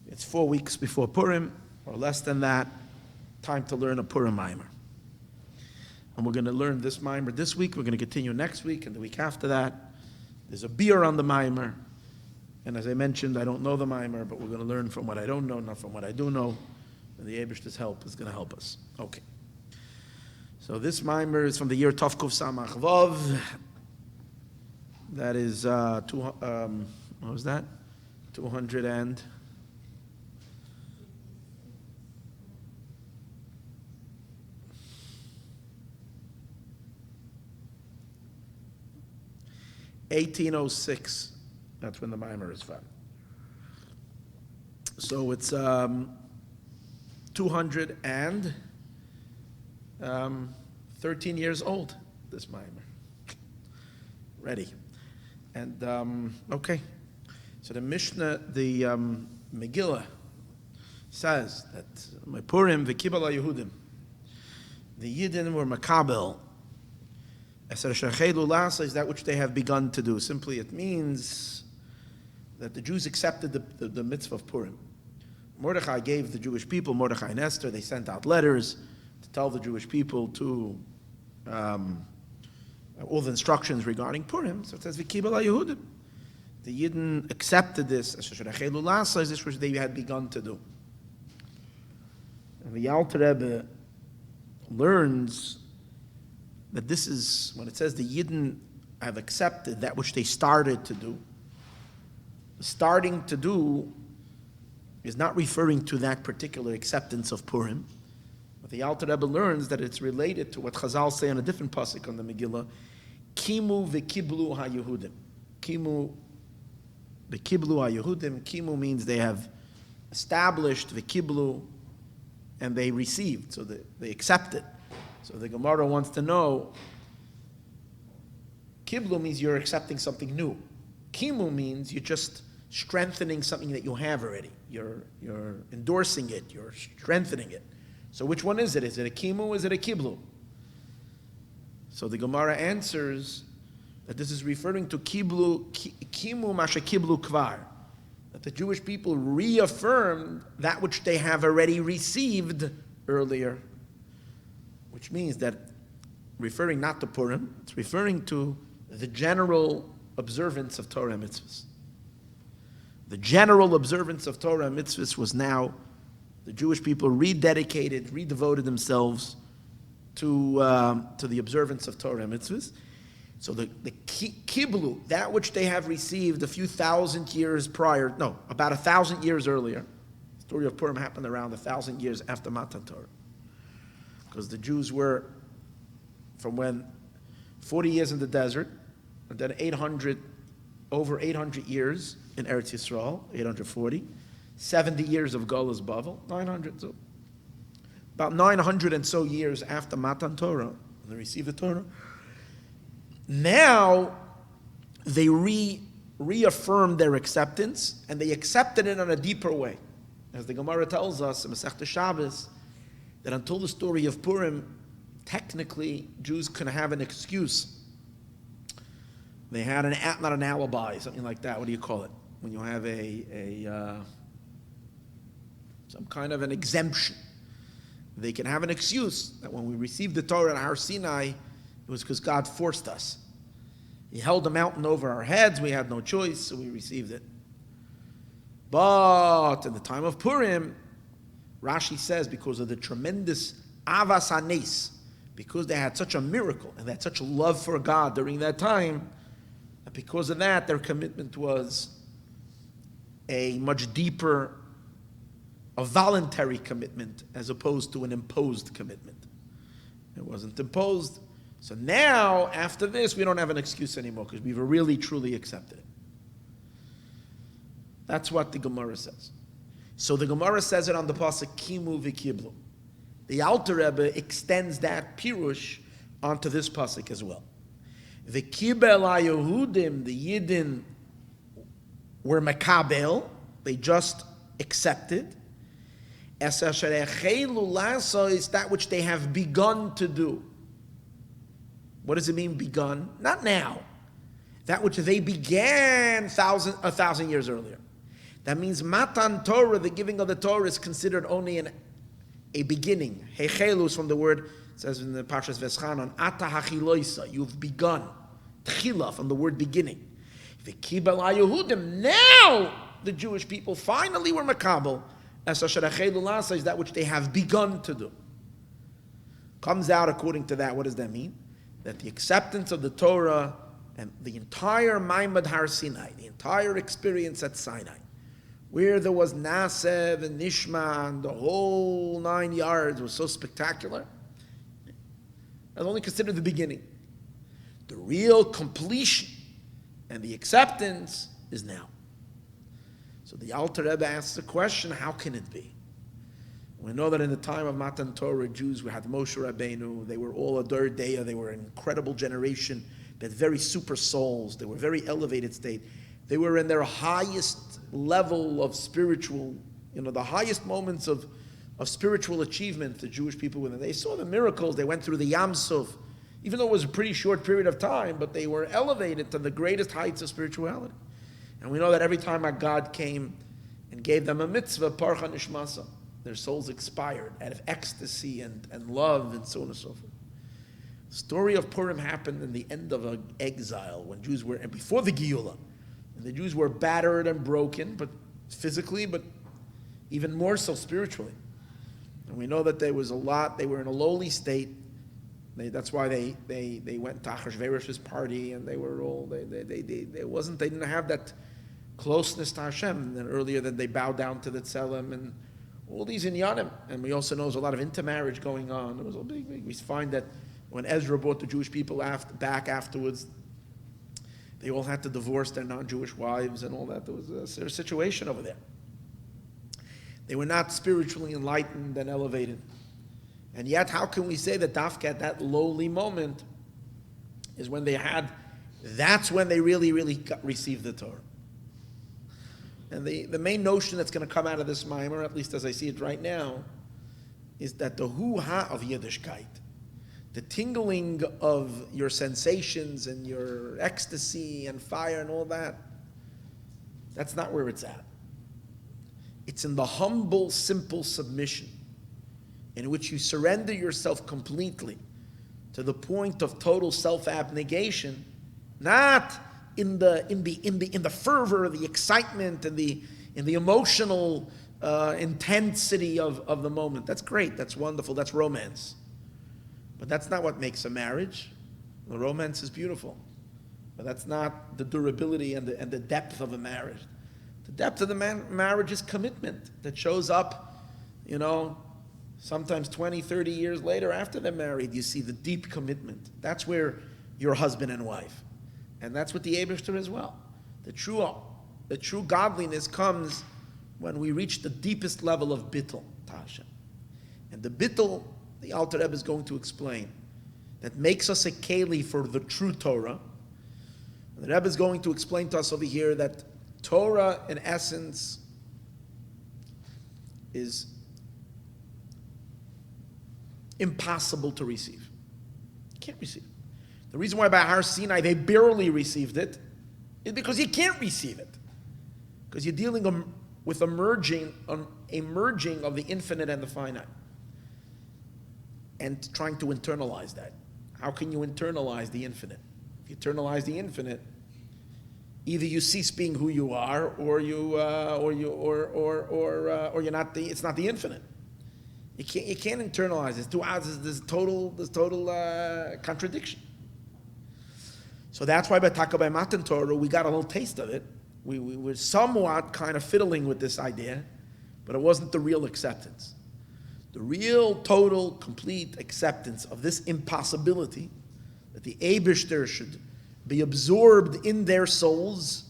It's 4 weeks before Purim, or less than that. Time to learn a Purim mimer. And we're going to learn this mimer this week. We're going to continue next week and the week after that. There's a beer on the mimer. And as I mentioned, I don't know the mimer, but we're going to learn from what I don't know, not from what I do know. And the Eibishter's help is going to help us. Okay. So this mimer is from the year Tovkuf Samach Vav. That is, what was that? 200 and... (1806). That's when the mimer is found. So it's 213 years old, this mimer. Ready. And, okay. So the Mishnah, the Megillah, says that my Purim, v'kibala Yehudim, the Yidden were makabel. Hei'cheilu Lasos is that which they have begun to do. Simply, it means that the Jews accepted the mitzvah of Purim. Mordechai gave the Jewish people, Mordechai and Esther, they sent out letters to tell the Jewish people to all the instructions regarding Purim. So it says, V'kibala Yehudim. The Yidden accepted this. Hei'cheilu Lasos, this which they had begun to do. And the Alter Rebbe learns that this is, when it says the Yidden have accepted that which they started to do, starting to do is not referring to that particular acceptance of Purim. But the Alter Rebbe learns that it's related to what Chazal say on a different pasuk on the Megillah, Kimu v'kiblu ha-Yehudim. Kimu v'kiblu ha-Yehudim. Kimu means they have established v'kiblu, and they received, so they accepted. So the Gemara wants to know, Kiblu means you're accepting something new. Kimu means you're just strengthening something that you have already. You're endorsing it, you're strengthening it. So which one is it? Is it a Kimu or is it a Kiblu? So the Gemara answers that this is referring to Kimu Masha Kiblu Kvar. That the Jewish people reaffirmed that which they have already received earlier. Which means that, referring not to Purim, it's referring to the general observance of Torah and mitzvahs. The general observance of Torah and mitzvahs was now, the Jewish people redevoted themselves to the observance of Torah and mitzvahs. So the kiblu, that which they have received a few thousand years prior, about 1,000 years earlier. The story of Purim happened around 1,000 years after Matan Torah. Because the Jews were, from when 40 years in the desert, and then over 800 years in Eretz Yisrael, 840, 70 years of Golas Bavel, 900, so about 900 and so years after Matan Torah, when they received the Torah. Now, they reaffirmed their acceptance, and they accepted it in a deeper way. As the Gemara tells us in Masechta Shabbos, that until the story of Purim, technically, Jews couldn't have an excuse. They had not an alibi, something like that. What do you call it? When you have some kind of an exemption. They can have an excuse that when we received the Torah at Har Sinai, it was because God forced us. He held the mountain over our heads, we had no choice, so we received it. But in the time of Purim, Rashi says, because of the tremendous avas hanes, because they had such a miracle and they had such a love for God during that time, that because of that, their commitment was a much deeper, a voluntary commitment as opposed to an imposed commitment. It wasn't imposed. So now, after this, we don't have an excuse anymore because we've really, truly accepted it. That's what the Gemara says. So the Gemara says it on the pasuk Kimu v'kiblu. The Alter Rebbe extends that pirush onto this pasuk as well. V'kibel ha-Yehudim, the Yidden were makabel, they just accepted. Es asher hei'cheilu Lasos is that which they have begun to do. What does it mean, begun? Not now. That which they began 1,000 years earlier. That means Matan Torah, the giving of the Torah, is considered only a beginning. Hei'cheilu is from the word, it says in the Parshas Veschanon, Ata hachiloisa, you've begun. Tchila, from the word beginning. V'kibel haYehudim, now the Jewish people finally were makabel, as asher hei'cheilu lasa, is that which they have begun to do. Comes out according to that, what does that mean? That the acceptance of the Torah and the entire Maimad Har Sinai, the entire experience at Sinai, where there was Nasev and Nishma and the whole 9 yards was so spectacular, that's only considered the beginning. The real completion and the acceptance is now. So the Alter Rebbe asks the question, how can it be? We know that in the time of Matan Torah, Jews, we had Moshe Rabbeinu, they were all Ador Deya, they were an incredible generation, they had very super souls, they were very elevated state. They were in their highest level of spiritual, the highest moments of spiritual achievement, the Jewish people were. They saw the miracles, they went through the Yam Suf, even though it was a pretty short period of time, but they were elevated to the greatest heights of spirituality. And we know that every time our God came and gave them a mitzvah, Parcha Nishmasa, their souls expired out of ecstasy and love and so on and so forth. The story of Purim happened in the end of exile, when Jews were, and before the Geula, and the Jews were battered and broken, but physically, but even more so spiritually. And we know that there was a lot, they were in a lowly state. That's why they went to Achashverosh's party, and they were all, they didn't have that closeness to Hashem. And then earlier that they bowed down to the Tzelem and all these inyanim. And we also know there's a lot of intermarriage going on. It was a big. We find that when Ezra brought the Jewish people back afterwards, they all had to divorce their non-Jewish wives and all that. There was a situation over there. They were not spiritually enlightened and elevated. And yet, how can we say that Dafka at that lowly moment is when that's when they really received the Torah? And the main notion that's going to come out of this Maimer, at least as I see it right now, is that the hoo-ha of Yiddishkeit, the tingling of your sensations and your ecstasy and fire and all that, that's not where it's at. It's in the humble, simple submission in which you surrender yourself completely to the point of total self-abnegation, not in the fervor, the excitement, and the emotional intensity of the moment. That's great. That's wonderful. That's romance. But that's not what makes a marriage. The romance is beautiful, but that's not the durability and the depth of a marriage. The depth of the marriage is commitment that shows up, sometimes 20, 30 years later after they're married, you see the deep commitment. That's where you're husband and wife. And that's what the Eibishter as well. The true godliness comes when we reach the deepest level of bittul, Tasha. And the bittul, the Alter Rebbe is going to explain, that makes us a keli for the true Torah. And the Rebbe is going to explain to us over here that Torah, in essence, is impossible to receive. You can't receive it. The reason why by Har Sinai they barely received it is because you can't receive it. Because you're dealing with a merging of the infinite and the finite. And trying to internalize that. How can you internalize the infinite? If you internalize the infinite, either you cease being who you are, or you're not the. It's not the infinite. You can't internalize this. There's total contradiction. So that's why by Matan Torah we got a little taste of it. We were somewhat kind of fiddling with this idea, but it wasn't the real acceptance. The real, total, complete acceptance of this impossibility, that the Eibishter should be absorbed in their souls,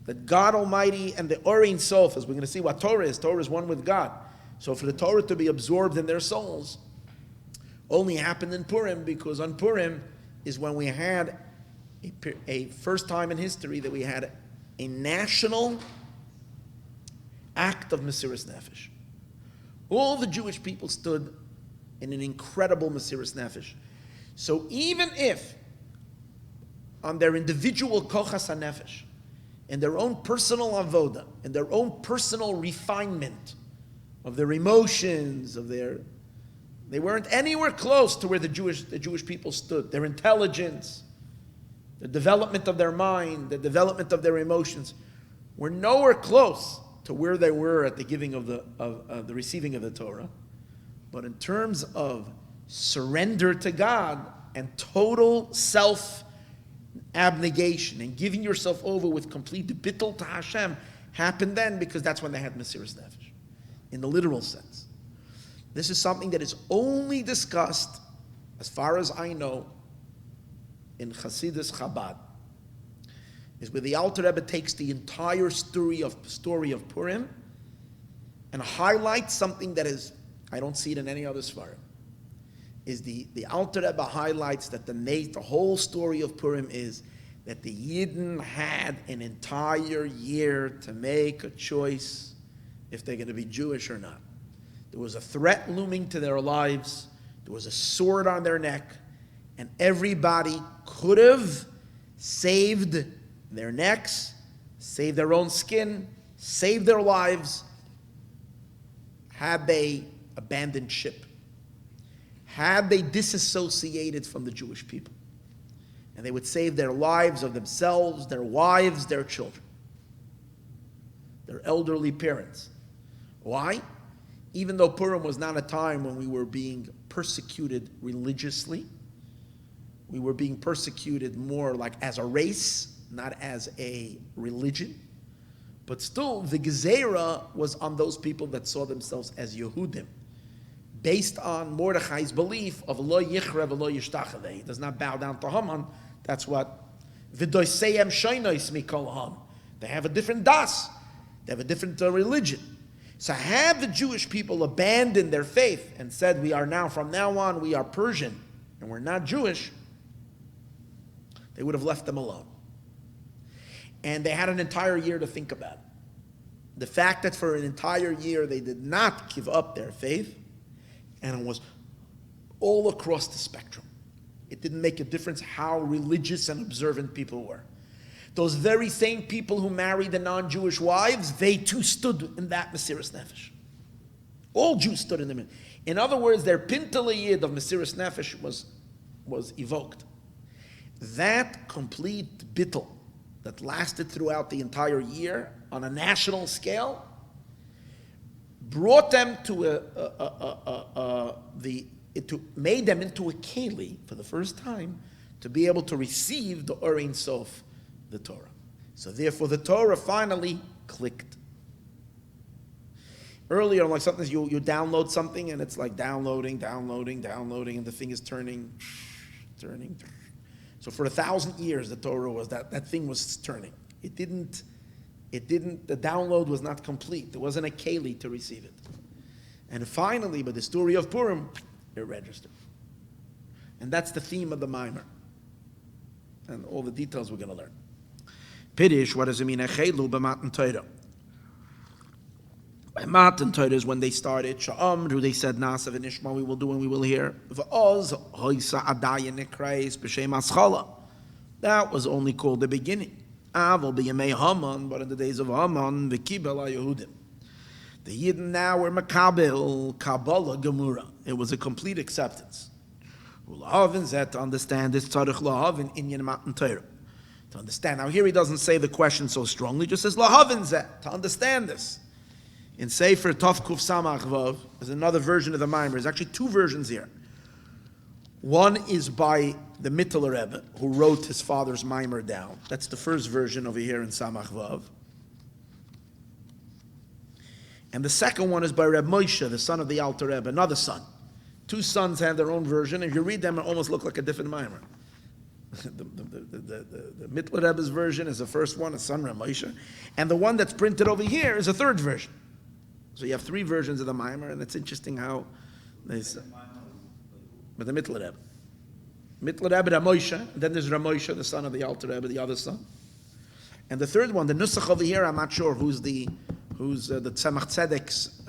that God Almighty and the Orein Sof, as we're going to see what Torah is one with God. So for the Torah to be absorbed in their souls only happened in Purim, because on Purim is when we had a first time in history that we had a national act of Mesiras Nefesh. All the Jewish people stood in an incredible Mesiras Nefesh. So even if on their individual Kochas HaNefesh, in their own personal avoda, in their own personal refinement of their emotions, they weren't anywhere close to where the Jewish people stood. Their intelligence, the development of their mind, the development of their emotions, were nowhere close to where they were at the giving of the receiving of the Torah. But in terms of surrender to God and total self-abnegation and giving yourself over with complete bittul to Hashem, happened then because that's when they had Mesiras Nefesh, in the literal sense. This is something that is only discussed, as far as I know, in Chassidus Chabad, is where the Alter Rebbe takes the entire story of Purim and highlights something that is, I don't see it in any other Sfarim, is the Alter Rebbe highlights that the whole story of Purim is that the Yidden had an entire year to make a choice if they're going to be Jewish or not. There was a threat looming to their lives. There was a sword on their neck. And everybody could have saved their necks, saved their own skin, saved their lives, had they abandoned ship, had they disassociated from the Jewish people. And they would save their lives of themselves, their wives, their children, their elderly parents. Why? Even though Purim was not a time when we were being persecuted religiously, we were being persecuted more like as a race, not as a religion. But still, the Gezerah was on those people that saw themselves as Yehudim, based on Mordechai's belief of lo yichra v'lo yishtachave. He does not bow down to Haman. That's what v'doiseyem shoynos mikol ham. They have a different das. They have a different religion. So had the Jewish people abandoned their faith and said, from now on, we are Persian and we're not Jewish, they would have left them alone. And they had an entire year to think about it. The fact that for an entire year they did not give up their faith, and it was all across the spectrum. It didn't make a difference how religious and observant people were. Those very same people who married the non-Jewish wives, they too stood in that Mesiras Nefesh. All Jews stood in them. In other words, their Pintel Yid of Mesiras Nefesh was evoked. That complete bittul that lasted throughout the entire year on a national scale brought them to made them into a keli for the first time to be able to receive the Or Ein Sof, the Torah. So therefore the Torah finally clicked. Earlier, like sometimes you download something and it's like downloading, and the thing is turning. So for 1,000 years the Torah was that thing was turning. It didn't, the download was not complete. There wasn't a keli to receive it. And finally, by the story of Purim, it registered. And that's the theme of the Maimer. And all the details we're going to learn. Piddish, what does it mean? Hei'cheilu b'matan Torah. By Matan Torah is when they started. Sha'amru, they said, Nasa v'nishma, we will do and we will hear. V'oz, hoisa adayin nekreis b'shem aschala. That was only called the beginning. Aval b'yamei Haman, but in the days of Haman, v'kibel ha-Yehudim. The Yidden now were makabel, Kabbalah gemura. It was a complete acceptance. Ulahavin zeh, to understand this, tzarich lahavin inyan Matan Torah. To understand. Now here he doesn't say the question so strongly, just says lahavin zeh, to understand this. In Sefer Tov Kuf Samach Vav, there's another version of the Maimer. There's actually two versions here. One is by the Mittler Rebbe, who wrote his father's Maimer down. That's the first version over here in Samach Vav. And the second one is by Reb Moshe, the son of the Alter Rebbe, another son. Two sons have their own version. If you read them, it almost look like a different Maimer. The Mittler Rebbe's version is the first one, his son Reb Moshe. And the one that's printed over here is a third version. So you have three versions of the Maimer, and it's interesting how they say. But the Mittler Rebbe. Mittler Rebbe, Ramoshe, and then there's Ramoshe, the son of the Alter Rebbe, the other son. And the third one, the Nusach over here, I'm not sure who's the Tzemach Tzedek's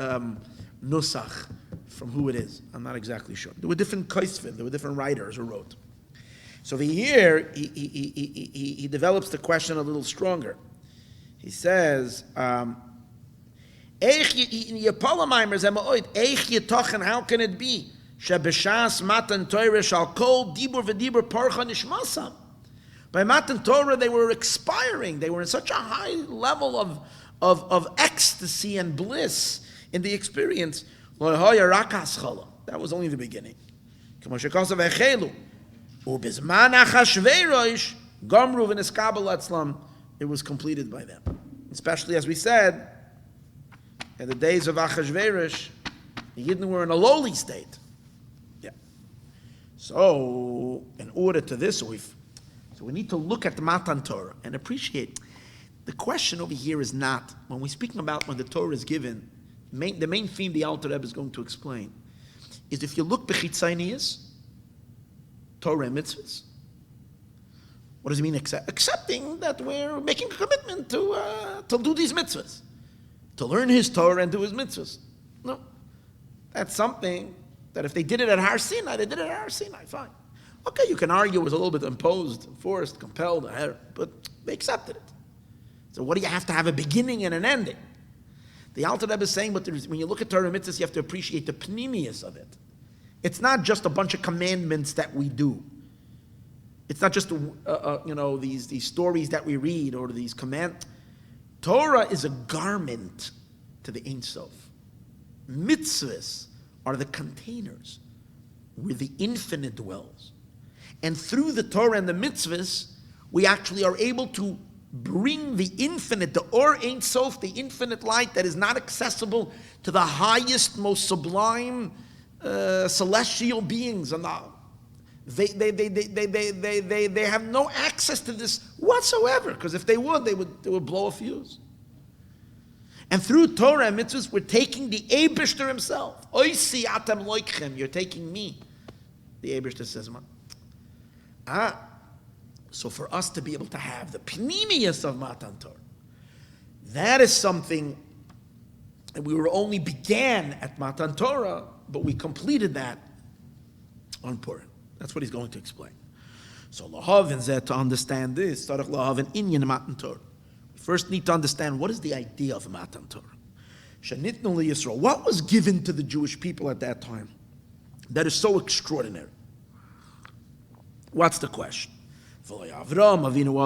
Nusach, from who it is. I'm not exactly sure. There were different Kaisvin, there were different writers who wrote. So over here, he develops the question a little stronger. He says, how can it be? By Matan Torah, they were expiring. They were in such a high level of ecstasy and bliss in the experience. That was only the beginning. It was completed by them. Especially, as we said, in the days of Achashverosh, the Yidden were in a lowly state. Yeah. So, in order to this, we need to look at the Matan Torah and appreciate. The question over here is not, when we're speaking about when the Torah is given, the main theme the Alter Rebbe is going to explain is if you look b'chitzonius, Torah and mitzvahs. What does it mean? Accepting that we're making a commitment to do these mitzvahs, to learn his Torah and do his mitzvahs. No, that's something that if they did it at Har Sinai, they did it at Har Sinai. Fine. Okay, you can argue it was a little bit imposed, forced, compelled, but they accepted it. So what do you have to have a beginning and an ending? The Alter Rebbe is saying, but when you look at Torah and mitzvahs, you have to appreciate the pnimius of it. It's not just a bunch of commandments that we do. It's not just these stories that we read or these commands. Torah is a garment to the Ein Sof. Mitzvahs are the containers where the infinite dwells. And through the Torah and the mitzvahs, we actually are able to bring the infinite, the Or Ein Sof, the infinite light that is not accessible to the highest, most sublime celestial beings. And they have no access to this whatsoever, because if they would blow a fuse. And through Torah and mitzvahs, we're taking the Eibishter himself. Oisi atem loikchem, you're taking me. The Eibishter says, so for us to be able to have the pnimius of Matan Torah, that is something that we were only began at Matan Torah, but we completed that on Purim. That's what he's going to explain. So lahavin zeh, to understand this, tzarich lahavin inyan Matan Torah. We first need to understand what is the idea of Matan Torah. Shenitnu Yisroel, what was given to the Jewish people at that time that is so extraordinary? What's the question? Avraham Avinu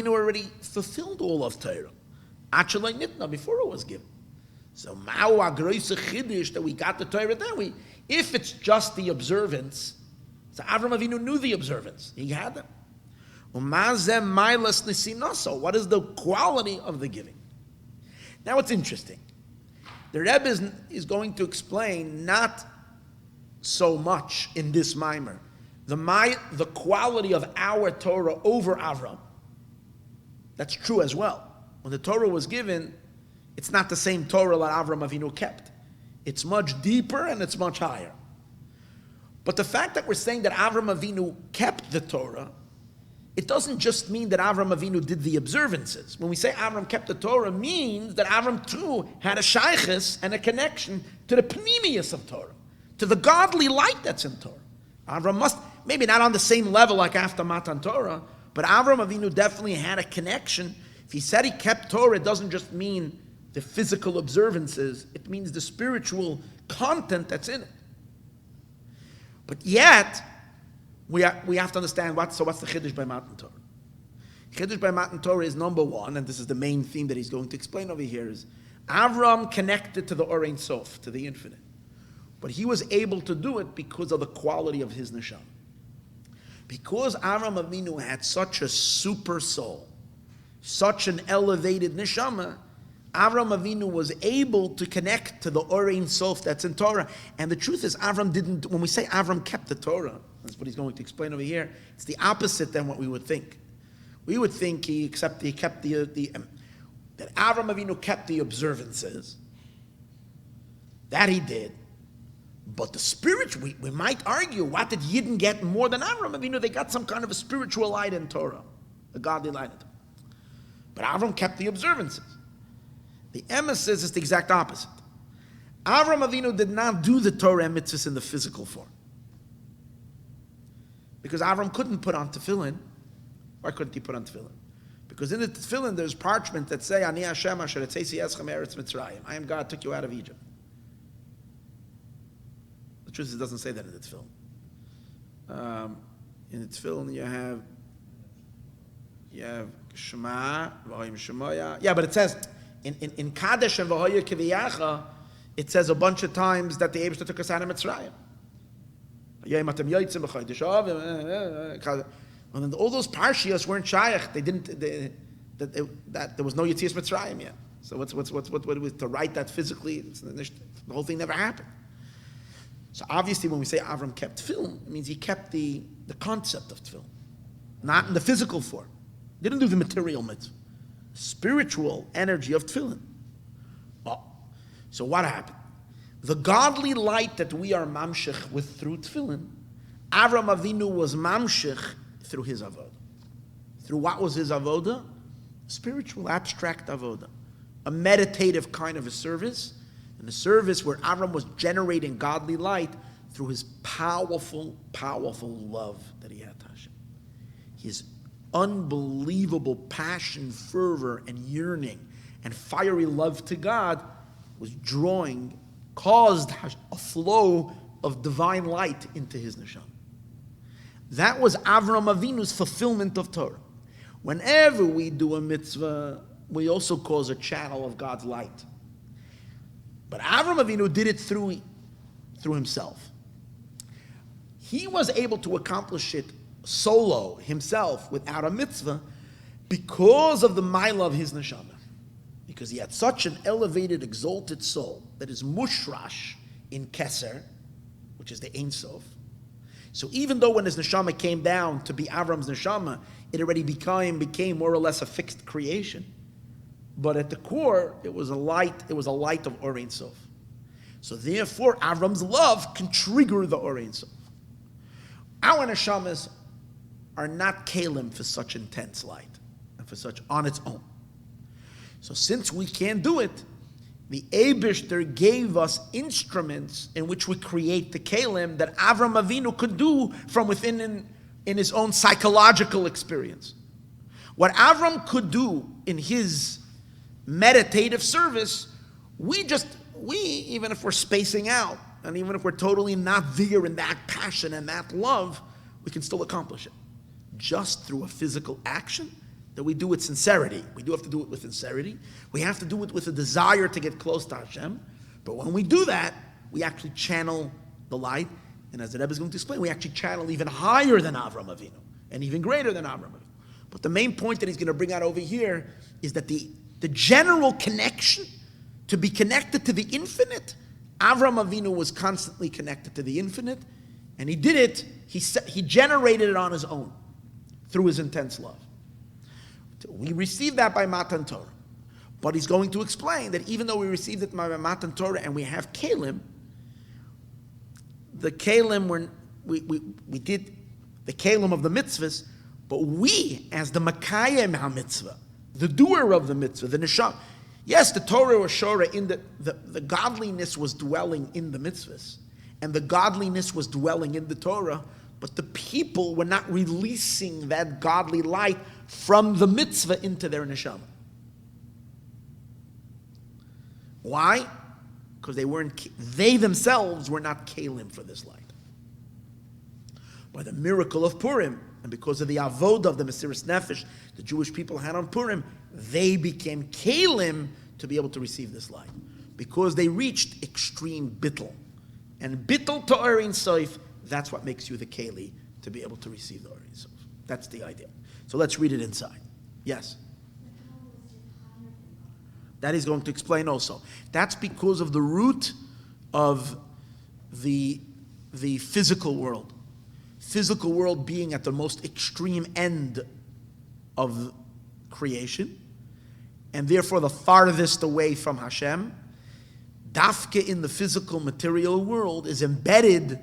already fulfilled all of Torah. Actually, nitna, before it was given. So, that we got the Torah then. If it's just the observance, so Avraham Avinu knew the observance. He had them. What is the quality of the giving? Now it's interesting. The Rebbe is going to explain not so much in this mimer the quality of our Torah over Avraham. That's true as well. When the Torah was given, it's not the same Torah that Avraham Avinu kept. It's much deeper and it's much higher. But the fact that we're saying that Avraham Avinu kept the Torah, it doesn't just mean that Avraham Avinu did the observances. When we say Avraham kept the Torah, means that Avraham too had a shaychus and a connection to the pnimius of Torah, to the godly light that's in Torah. Avraham must, maybe not on the same level like after Matan Torah, but Avraham Avinu definitely had a connection. If he said he kept Torah, it doesn't just mean the physical observances, it means the spiritual content that's in it. But yet, we have to understand what's the Chiddush by Matan Torah. Chiddush by Matan Torah is number one, and this is the main theme that he's going to explain over here, is Avraham connected to the Or Ein Sof, to the infinite. But he was able to do it because of the quality of his neshama. Because Avraham Avinu had such a super soul, such an elevated neshama, Avraham Avinu was able to connect to the Or Ein Sof that's in Torah. And the truth is, Avraham didn't, when we say Avraham kept the Torah, that's what he's going to explain over here, it's the opposite than what we would think. We would think that Avraham Avinu kept the observances. That he did. But the spiritual, we might argue, what did Yidden get more than Avraham Avinu? They got some kind of a spiritual light in Torah, a godly light in Torah. But Avraham kept the observances. The Emes says it's the exact opposite. Avraham Avinu did not do the Torah and mitzvahs in the physical form. Because Avraham couldn't put on tefillin. Why couldn't he put on tefillin? Because in the tefillin there's parchment that say, Ani Hashem asher etzesi eschem eretz Mitzrayim. I am God, took you out of Egypt. The truth is it doesn't say that in the tefillin. In the tefillin you have Shema, V'hoyim Shemoya. Yeah, but it says, in Kadesh and V'hoya Kiviyacha, it says a bunch of times that the Eibishter took us out of Mitzrayim. And then all those parshias weren't shaykh. They didn't. That there was no Yetzias Mitzrayim yet. So what was to write that physically? The whole thing never happened. So obviously, when we say Avram kept tefillin, it means he kept the concept of tefillin, not in the physical form. He didn't do the material mitzvah, spiritual energy of tefillin. Oh, so what happened? The godly light that we are mamshech with through tefillin, Avram Avinu was mamshech through his avodah. Through what was his avodah? Spiritual, abstract avodah. A meditative kind of a service, and a service where Avram was generating godly light through his powerful, powerful love that he had to Hashem. His unbelievable passion, fervor, and yearning, and fiery love to God was caused a flow of divine light into his neshama. That was Avraham Avinu's fulfillment of Torah. Whenever we do a mitzvah, we also cause a channel of God's light. But Avraham Avinu did it through himself. He was able to accomplish it solo, himself, without a mitzvah, because of the mila of his neshama. Because he had such an elevated, exalted soul that is mushrash in Keser, which is the Ein Sof. So even though when his neshama came down to be Avram's neshama, it already became more or less a fixed creation. But at the core, it was a light of Or Ein Sof. So therefore, Avram's love can trigger the Or Ein Sof. Our neshamas are not kalim for such intense light and for such on its own. So since we can't do it, the Eibishter gave us instruments in which we create the kalim that Avram Avinu could do from within in his own psychological experience. What Avram could do in his meditative service, we even if we're spacing out, and even if we're totally not there in that passion and that love, we can still accomplish it. Just through a physical action, that we do with sincerity. We do have to do it with sincerity. We have to do it with a desire to get close to Hashem. But when we do that, we actually channel the light. And as the Rebbe is going to explain, we actually channel even higher than Avraham Avinu, and even greater than Avraham Avinu. But the main point that he's going to bring out over here is that the general connection, to be connected to the infinite, Avraham Avinu was constantly connected to the infinite, and he did it, he generated it on his own, through his intense love. We received that by Matan Torah. But he's going to explain that even though we received it by Matan Torah and we have Kalim, the Kalim we did the Kalim of the mitzvahs, but we, as the Makayim HaMitzvah, the doer of the mitzvah, the Neshama, yes, the Torah was Shora in the godliness was dwelling in the mitzvahs, and the godliness was dwelling in the Torah, but the people were not releasing that godly light from the mitzvah into their neshama. Why? Because they themselves were not kalim for this light. By the miracle of Purim, and because of the avodah of the Mesiras Nefesh the Jewish people had on Purim, they became kalim to be able to receive this light. Because they reached extreme bittul. And bittul to Or Ein Sof, that's what makes you the keli to be able to receive the Or Ein Sof. That's the idea. So let's read it inside. Yes? That he's going to explain also. That's because of the root of the physical world. Physical world being at the most extreme end of creation, and therefore the farthest away from Hashem. Dafke in the physical material world is embedded,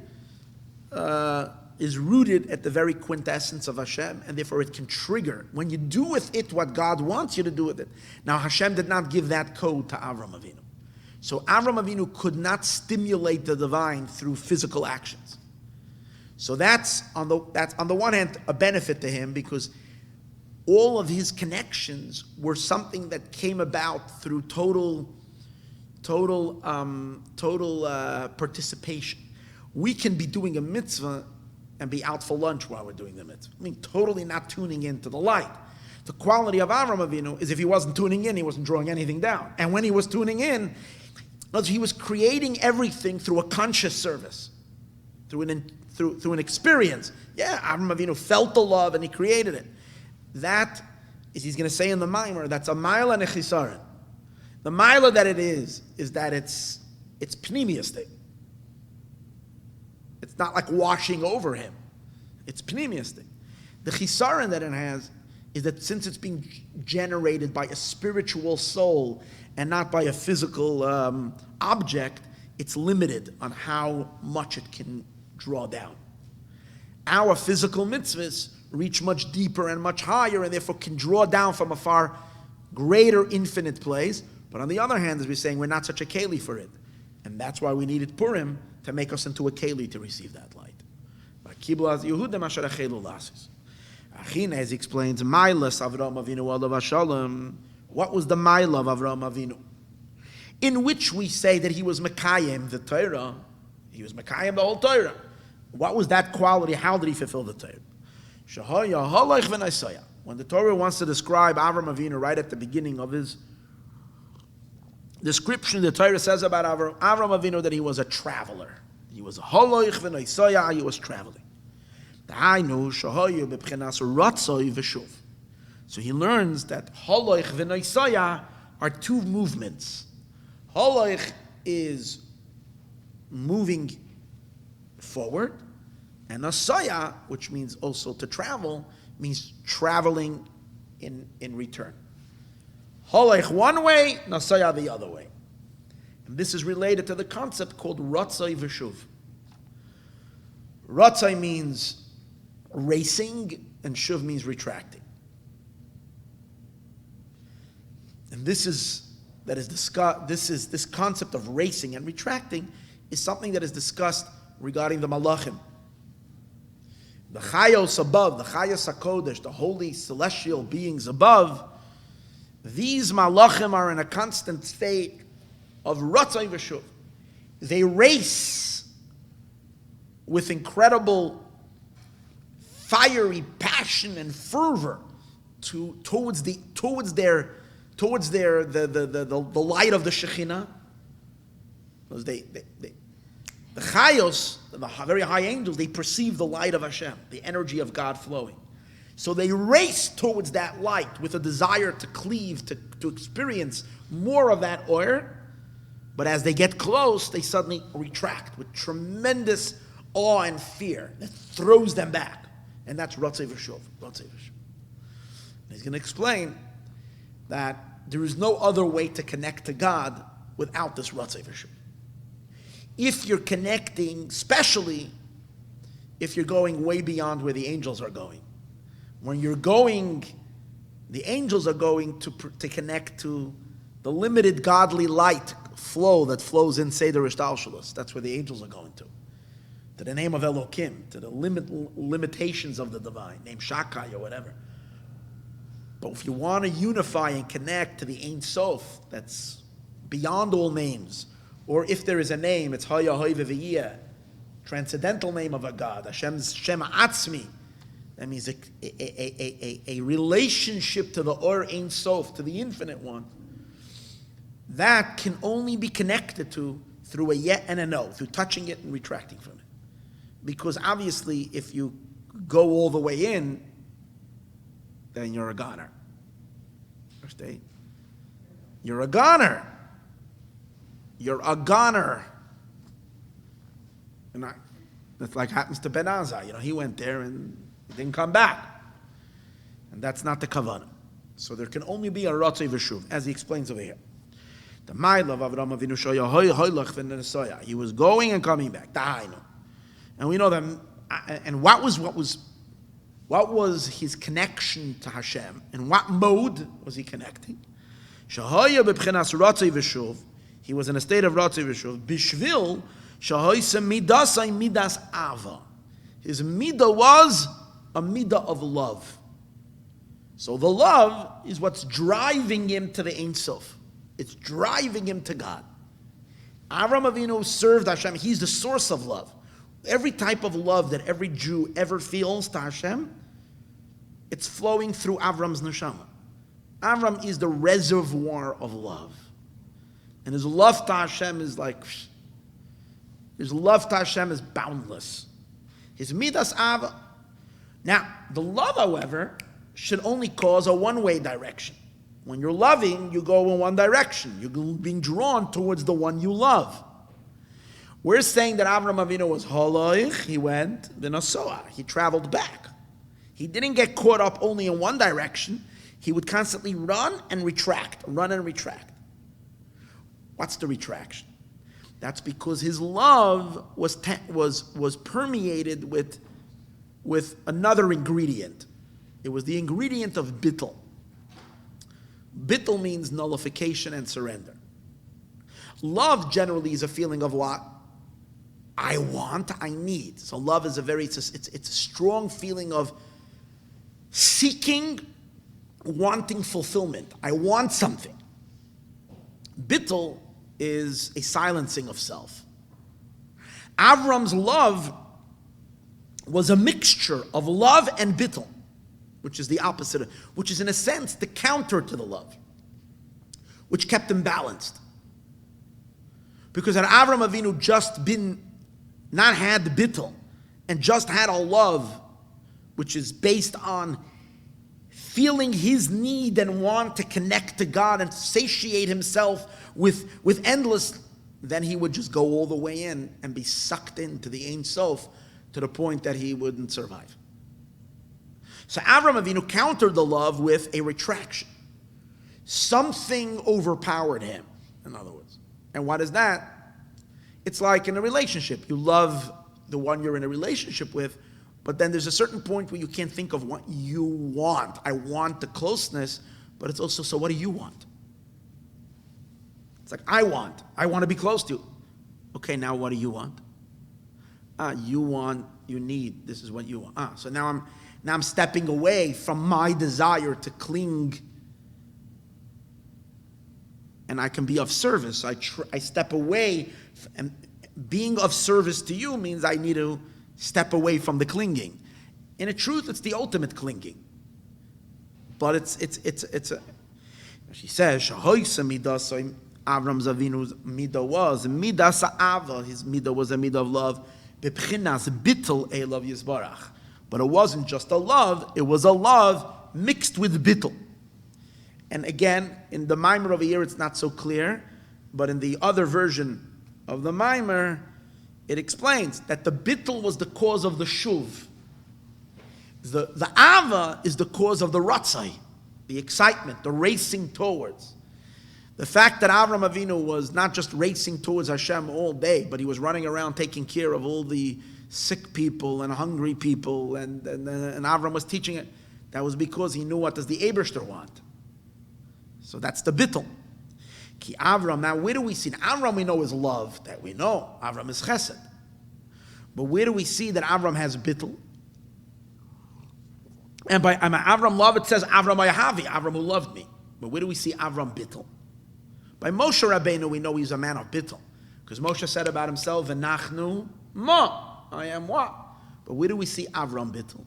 is rooted at the very quintessence of Hashem, and therefore it can trigger, when you do with it what God wants you to do with it. Now Hashem did not give that code to Avraham Avinu. So Avraham Avinu could not stimulate the divine through physical actions. So that's on the one hand a benefit to him, because all of his connections were something that came about through total participation. We can be doing a mitzvah and be out for lunch while we're doing the mitzvah. I mean, totally not tuning into the light. The quality of Avraham Avinu is if he wasn't tuning in, he wasn't drawing anything down. And when he was tuning in, he was creating everything through a conscious service, through an experience. Yeah, Avraham Avinu felt the love and he created it. That is, he's going to say in the Maimer, that's a Maila and a Chisaron. The Maila that it is that it's pneumiastic. It's not like washing over him. It's pneumiastic. The Chisaron that it has is that since it's being generated by a spiritual soul and not by a physical object, it's limited on how much it can draw down. Our physical mitzvahs reach much deeper and much higher and therefore can draw down from a far greater infinite place. But on the other hand, as we're saying, we're not such a keli for it. And that's why we needed Purim to make us into a keli to receive that light. As he explains, what was the Maila of Avraham Avinu? In which we say that he was Mekayim, the Torah. He was Mekayim, the whole Torah. What was that quality? How did he fulfill the Torah? When the Torah wants to describe Avraham Avinu right at the beginning of his description, the Torah says about Avraham Avinu that he was a traveler. He was a holoich v'noisaya, he was traveling. So he learns that holoich v'noisaya are two movements. Holoich is moving forward, and nasaya, which means also to travel, means traveling in return. Holoich one way, nasaya the other way. And this is related to the concept called ratzai v'shuv. Ratzai means racing, and shuv means retracting. And this concept of racing and retracting is something that is discussed regarding the malachim. The chayos above, the chayos hakodesh, the holy celestial beings above, these malachim are in a constant state of ratzai v'shuv. They race with incredible fiery passion and fervor towards the light of the Shekhinah. Because the chayos, the very high angels, they perceive the light of Hashem, the energy of God flowing. So they race towards that light with a desire to cleave, to experience more of that oil. But as they get close, they suddenly retract with tremendous awe and fear that throws them back. And that's Ratzei V'Shuv. He's going to explain that there is no other way to connect to God without this Ratzei V'Shuv. If you're connecting, especially if you're going way beyond where the angels are going. When you're going, the angels are going to connect to the limited godly light flow that flows in Seder Ishtalshalos. That's where the angels are going to the name of Elokim, to the limitations of the divine, name Shakai or whatever. But if you want to unify and connect to the Ein Sof, that's beyond all names, or if there is a name, it's Haya Hoive V'yeh, transcendental name of a God, Hashem's Shem Atzmi. That means a relationship to the Or Ein Sof, to the Infinite One. That can only be connected to through a yet and a no, through touching it and retracting from it. Because obviously, if you go all the way in, then you're a goner. Understand? You're a goner. You're a goner. And that's like happens to Ben Azai. He went there and didn't come back. And that's not the kavanah. So there can only be a ratzei v'shuv, as he explains over here. The ma'il of Avraham Avinu shoya hoylach v'nesoya. He was going and coming back. Dahainu. And we know that. And what was his connection to Hashem? In what mode was he connecting? Shahaya b'bchinas ratzei v'shuv. He was in a state of ratzei v'shuv. Bishvil shahoyse midasai midas ava. His midah was a midah of love. So the love is what's driving him to the Ein Sof. It's driving him to God. Avraham Avinu served Hashem. He's the source of love. Every type of love that every Jew ever feels to Hashem, it's flowing through Avram's neshama. Avram is the reservoir of love. And his love to Hashem is his love to Hashem is boundless. His midas ava. Now, the love, however, should only cause a one-way direction. When you're loving, you go in one direction. You're being drawn towards the one you love. We're saying that Avraham Avinu was holoich, he went, v'nosoah, he traveled back. He didn't get caught up only in one direction. He would constantly run and retract. What's the retraction? That's because his love was permeated with another ingredient. It was the ingredient of bittul. Bittul means nullification and surrender. Love generally is a feeling of what? I want, I need. So love is it's a strong feeling of seeking, wanting fulfillment. I want something. Bittul is a silencing of self. Avram's love was a mixture of love and bittul, which is the opposite, which is in a sense the counter to the love, which kept him balanced. Because had Avraham Avinu just not had the bittul, and just had a love, which is based on feeling his need and want to connect to God and satiate himself with endless, then he would just go all the way in and be sucked into the Ein Sof to the point that he wouldn't survive. So Avraham Avinu countered the love with a retraction. Something overpowered him, in other words. And what is that? It's like in a relationship. You love the one you're in a relationship with, but then there's a certain point where you can't think of what you want. I want the closeness, but it's also, so what do you want? It's like, I want to be close to you. Okay, now what do you want? You need, this is what you want. So now I'm stepping away from my desire to cling, and I can be of service. I step away, and being of service to you means I need to step away from the clinging. In truth, it's the ultimate clinging. But it's a, she says, Avram's Avinu's midah was midas ha'ava. His midah was a midah of love. Bepchinas bittul elav yisbarach. But it wasn't just a love; it was a love mixed with bittul. And again, in the Maimer over here, it's not so clear, but in the other version of the Maimer, it explains that the bittul was the cause of the shuv. The ava is the cause of the ratzai, the excitement, the racing towards. The fact that Avraham Avinu was not just racing towards Hashem all day, but he was running around taking care of all the sick people and hungry people, and Avraham was teaching it, that was because he knew what does the Eberster want. So that's the bittul. Ki Avraham, now where do we see? Avraham we know is love, that we know. Avraham is chesed. But where do we see that Avraham has bittul? And by Avraham love, it says Avraham Ayahavi, Avraham who loved me. But where do we see Avraham bittul? By Moshe Rabbeinu, we know he's a man of bittul. Because Moshe said about himself, V'nachnu ma, I am what? But where do we see Avraham bittul?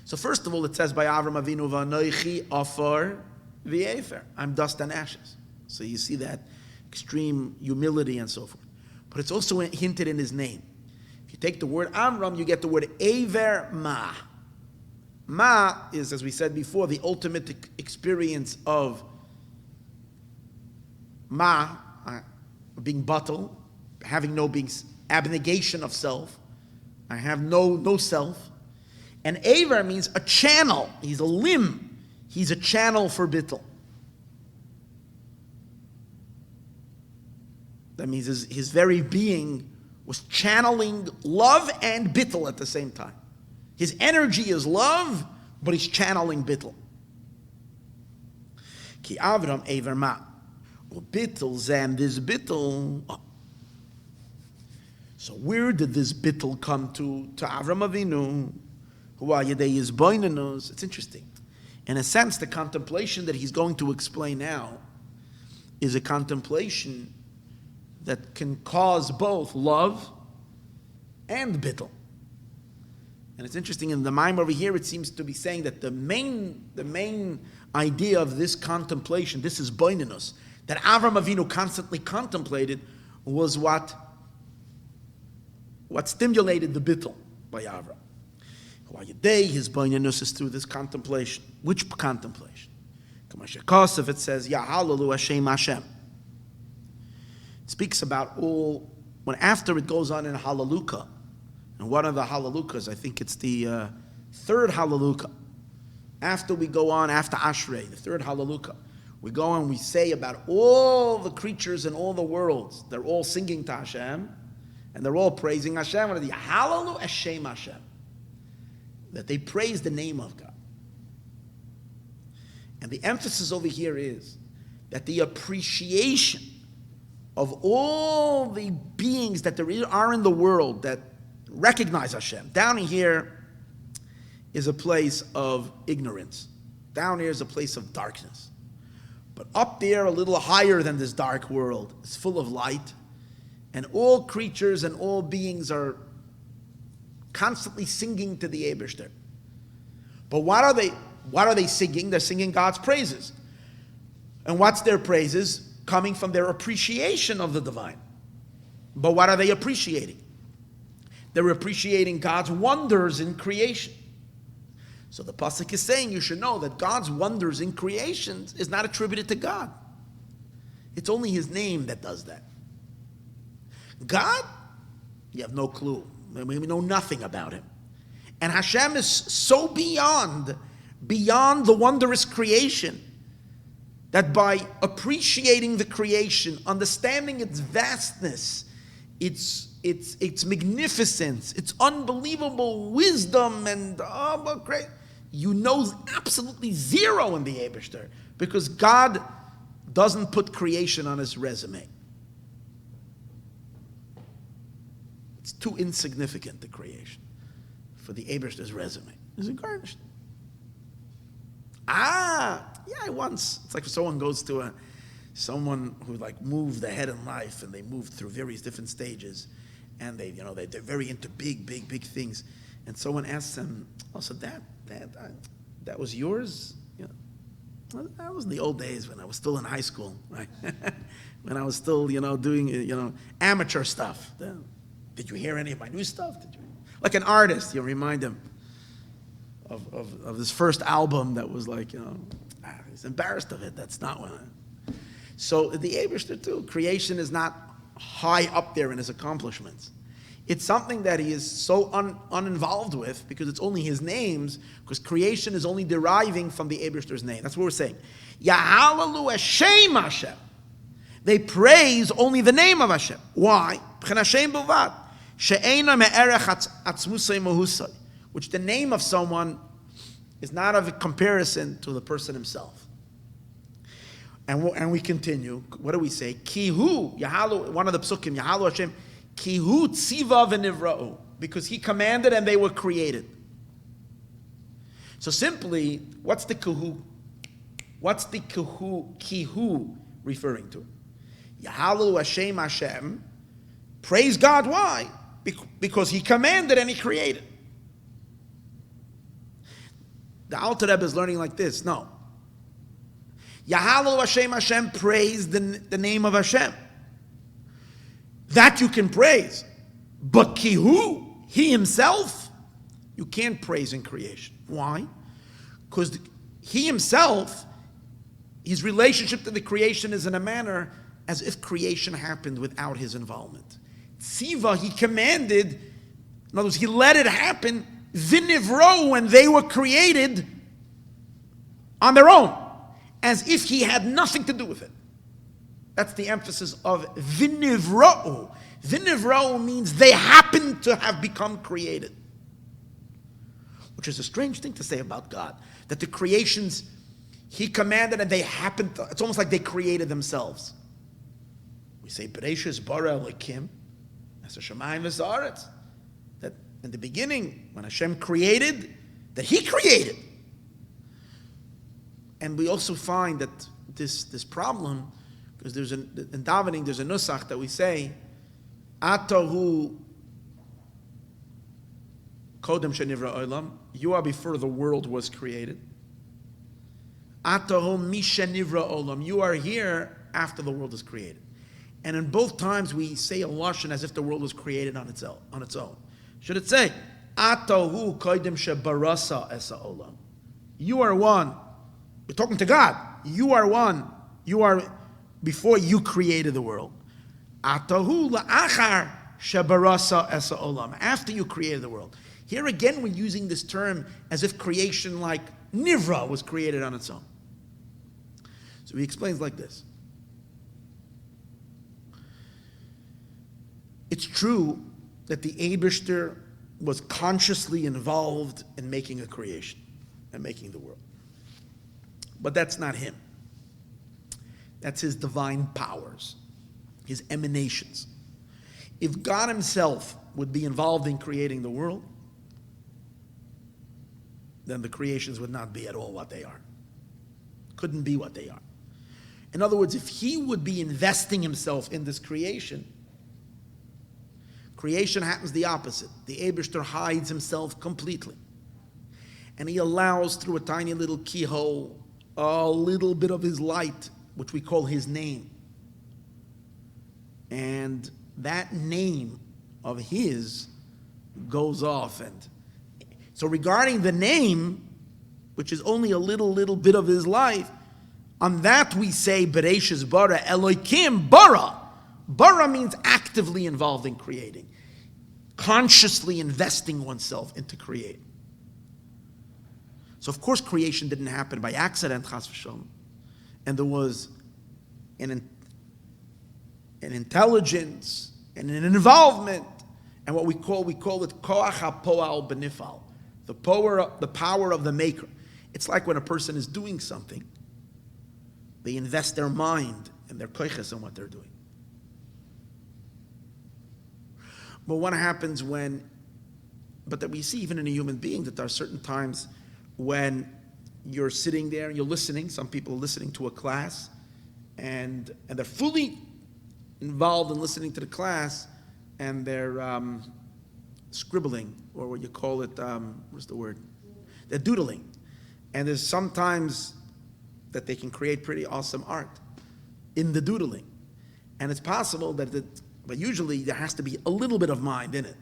So first of all, it says by Avraham Avinu, V'anoichi afar v'efer. I'm dust and ashes. So you see that extreme humility and so forth. But it's also hinted in his name. If you take the word Avram, you get the word Ever Ma. Ma is, as we said before, the ultimate experience of Ma, being batal, having no being, abnegation of self. I have no self. And Aver means a channel. He's a limb. He's a channel for bittul. That means his very being was channeling love and bittul at the same time. His energy is love, but he's channeling bittul. Ki Avram Aver Ma. Bittul zam, this bittul. Oh. So where did this bittul come to Avram Avinu? Who are Yedei Yizboinanus? It's interesting. In a sense, the contemplation that he's going to explain now is a contemplation that can cause both love and bittul. And it's interesting, in the Maayon over here, it seems to be saying that the main idea of this contemplation, this is boinenus, that Avraham Avinu constantly contemplated, was what stimulated the bittul by Avraham. His boinenus is through this contemplation. Which contemplation? It says, Yahalelu Hashem Hashem. It speaks about all, when after it goes on in Hallelujah, and one of the Hallelujahs, I think it's the third Hallelujah, after we go on, after Ashrei, the third Hallelujah, we go on, we say about all the creatures in all the worlds, they're all singing to Hashem, and they're all praising Hashem, and Yahalelu Hashem Hashem, that they praise the name of God. And the emphasis over here is that the appreciation of all the beings that there are in the world that recognize Hashem. Down here is a place of ignorance. Down here is a place of darkness. But up there, a little higher than this dark world, is full of light. And all creatures and all beings are constantly singing to the Eibishter. But what are they singing? They're singing God's praises. And what's their praises? Coming from their appreciation of the divine. But what are they appreciating? They're appreciating God's wonders in creation. So the pasuk is saying you should know that God's wonders in creation is not attributed to God. It's only His name that does that. God, you have no clue. We know nothing about Him. And Hashem is so beyond the wondrous creation, that by appreciating the creation, understanding its vastness, its magnificence, its unbelievable wisdom, and you know absolutely zero in the Eibishter, because God doesn't put creation on His resume. It's too insignificant, the creation, for the Eibishter's resume. Is it garnished? Once. It's like if someone goes to someone who like moved ahead in life, and they moved through various different stages, and they're very into big things, and someone asks them, "Oh, so that was yours?" Well, that was in the old days when I was still in high school, right? When I was still, doing, amateur stuff. Did you hear any of my new stuff? Did you? Like an artist, you remind him of this first album that was like, he's embarrassed of it. That's not what. So the Eibishter too, creation is not high up there in his accomplishments. It's something that he is so uninvolved with, because it's only his names, because creation is only deriving from the Eibishter's name. That's what we're saying. Yahalelu Hashem Hashem. They praise only the name of Hashem. Why? Which the name of someone is not of a comparison to the person himself. And we continue. What do we say? Kihu, Yahalu, one of the psukim, Yahalu Hashem, Kihu tziva v'nivra'u, because He commanded and they were created. So simply, what's the Kihu? What's the Kihu referring to? Yahalu Hashem Hashem, praise God, why? Because He commanded and He created. The Alter Rebbe is learning like this. No. Yahalu Hashem Hashem, praise the name of Hashem. That you can praise. But Kihu, He Himself, you can't praise in creation. Why? Because He Himself, His relationship to the creation is in a manner as if creation happened without His involvement. Tziva, He commanded, in other words, He let it happen, Vinivro, when they were created on their own, as if He had nothing to do with it. That's the emphasis of Vinivro. Vinivro means they happen to have become created. Which is a strange thing to say about God, that the creations He commanded and they happened to, it's almost like they created themselves. We say, Bereshis bara Elokim, as a Shemayim v'Zaaretz, that in the beginning, when Hashem created, that He created. And we also find that this problem, because in davening there's a nusach that we say, Atahu kodem shenivra olam, you are before the world was created. Atahu mishenivra olam, you are here after the world is created. And in both times we say a lashon as if the world was created on its own. Should it say, Atahu kodem shebarasa esa olam, you are one. We're talking to God. You are one. You are before you created the world. Atahu la'achar shebarasa esa olam. After you created the world. Here again, we're using this term as if creation like nivra was created on its own. So he explains like this. It's true that the Eibishter was consciously involved in making a creation and making the world. But that's not him. That's his divine powers, his emanations. If God himself would be involved in creating the world, then the creations would not be at all what they are. Couldn't be what they are. In other words, if he would be investing himself in this creation, creation happens the opposite. The Eibishter hides himself completely. And he allows through a tiny little keyhole a little bit of his light, which we call his name. And that name of his goes off. And so regarding the name, which is only a little bit of his life, on that we say, Bereshis bara, Elokim bara. Bara means actively involved in creating, consciously investing oneself into creating. So of course creation didn't happen by accident, chas v'shalom. And there was an intelligence and an involvement, and what we call it koach hapoal benifal, the power of the maker. It's like when a person is doing something, they invest their mind and their koiches in what they're doing. But what happens but that we see even in a human being, that there are certain times when you're sitting there and you're listening. Some people are listening to a class, and they're fully involved in listening to the class, and they're scribbling, or what you call it, what's the word? They're doodling. And there's sometimes that they can create pretty awesome art in the doodling. And it's possible but usually there has to be a little bit of mind in it.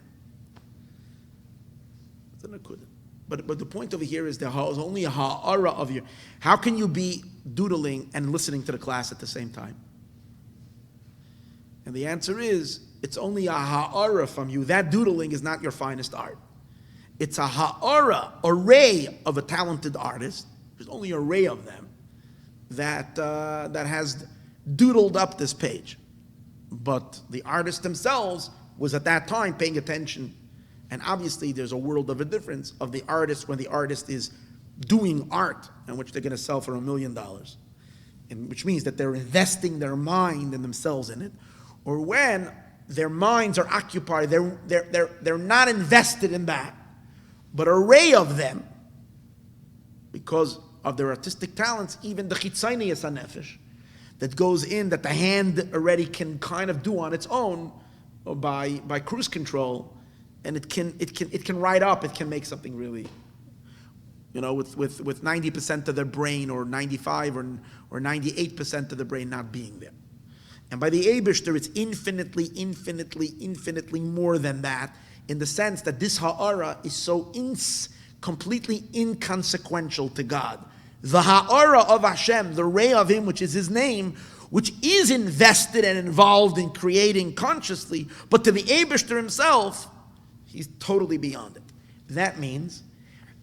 But the point over here is there is only a ha'ara of you. How can you be doodling and listening to the class at the same time? And the answer is, it's only a ha'ara from you. That doodling is not your finest art. It's a ha'ara, array of a talented artist. There's only an array of them that has doodled up this page. But the artists themselves was at that time paying attention. And obviously there's a world of a difference of the artist when the artist is doing art, and which they're going to sell for $1 million. And which means that they're investing their mind and themselves in it. Or when their minds are occupied, they're not invested in that. But an array of them, because of their artistic talents, even the chitzaynius hanefesh, that goes in, that the hand already can kind of do on its own, or by cruise control, and it can write up, it can make something really, with 90% of their brain, or 95 or 98% of the brain not being there. And by the Eibishter, it's infinitely more than that, in the sense that this ha'ara is so completely inconsequential to God. The ha'ara of Hashem, the ray of Him, which is His name, which is invested and involved in creating consciously, but to the Eibishter himself, He's totally beyond it. That means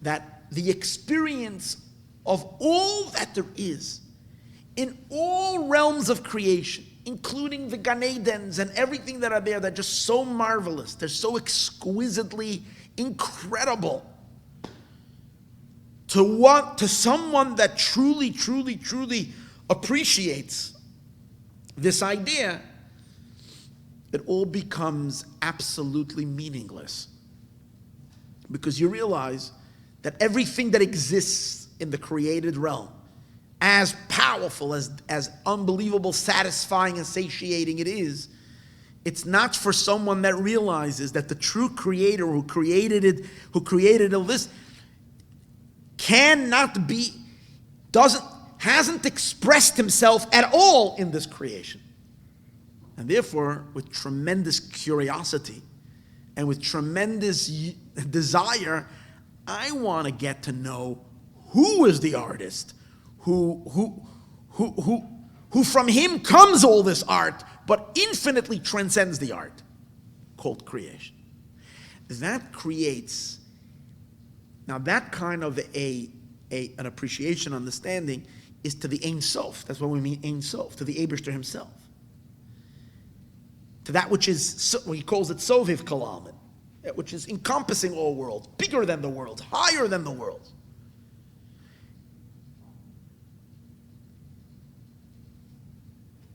that the experience of all that there is in all realms of creation, including the Gan Edens and everything that are there, they're just so marvelous. They're so exquisitely incredible. To someone that truly appreciates this idea, it all becomes absolutely meaningless. Because you realize that everything that exists in the created realm, as powerful, as unbelievable, satisfying, and satiating it is, it's not for someone that realizes that the true creator who created it, who created all this, hasn't expressed himself at all in this creation. And therefore, with tremendous curiosity and with tremendous desire, I want to get to know who is the artist, who from him comes all this art, but infinitely transcends the art, called creation. That creates, now that kind of an appreciation, understanding, is to the Ein Sof. That's what we mean Ein Sof, to the Eibishter himself. To that which is, he calls it Soviv Kalamin, which is encompassing all worlds, bigger than the world, higher than the world.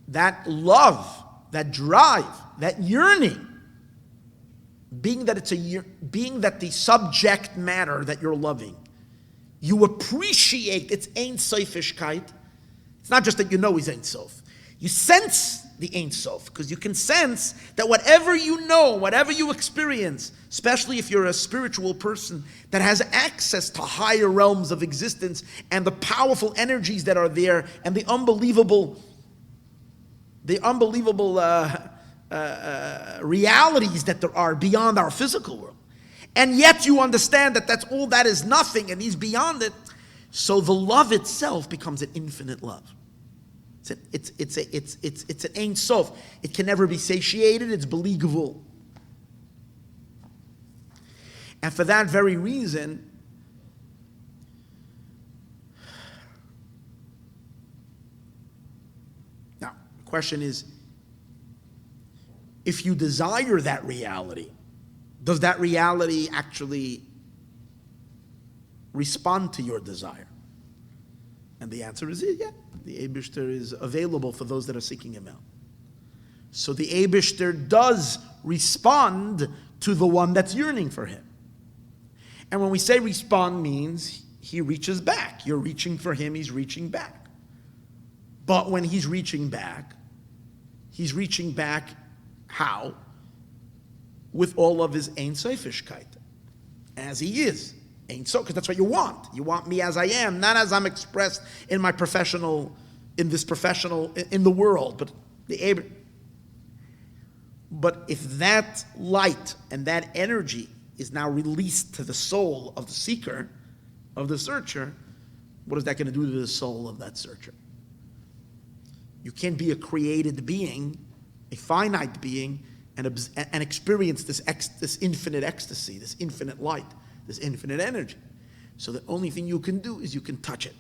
That love, that drive, that yearning, being that the subject matter that you're loving, you appreciate its Ein Sofishkeit. It's not just that you know he's Ein Sof. You sense the Ein Sof, because you can sense that whatever you know, whatever you experience, especially if you're a spiritual person that has access to higher realms of existence and the powerful energies that are there and the unbelievable realities that there are beyond our physical world. And yet you understand that that's all, that is nothing, and he's beyond it. So the love itself becomes an infinite love. It's an Ein Sof. It can never be satiated. It's believable. And for that very reason, now the question is, if you desire that reality, does that reality actually respond to your desire? And the answer is yeah. The Eibishter is available for those that are seeking him out. So the Eibishter does respond to the one that's yearning for him. And when we say respond, means he reaches back. You're reaching for him, he's reaching back. But when he's reaching back how? With all of his Ein Sofishkeit, as he is. Ein Sof, because that's what you want. You want me as I am, not as I'm expressed in the world, but But if that light and that energy is now released to the soul of the seeker, of the searcher, what is that going to do to the soul of that searcher? You can't be a created being, a finite being, and experience this infinite ecstasy, this infinite light, this infinite energy. So the only thing you can do is you can touch it.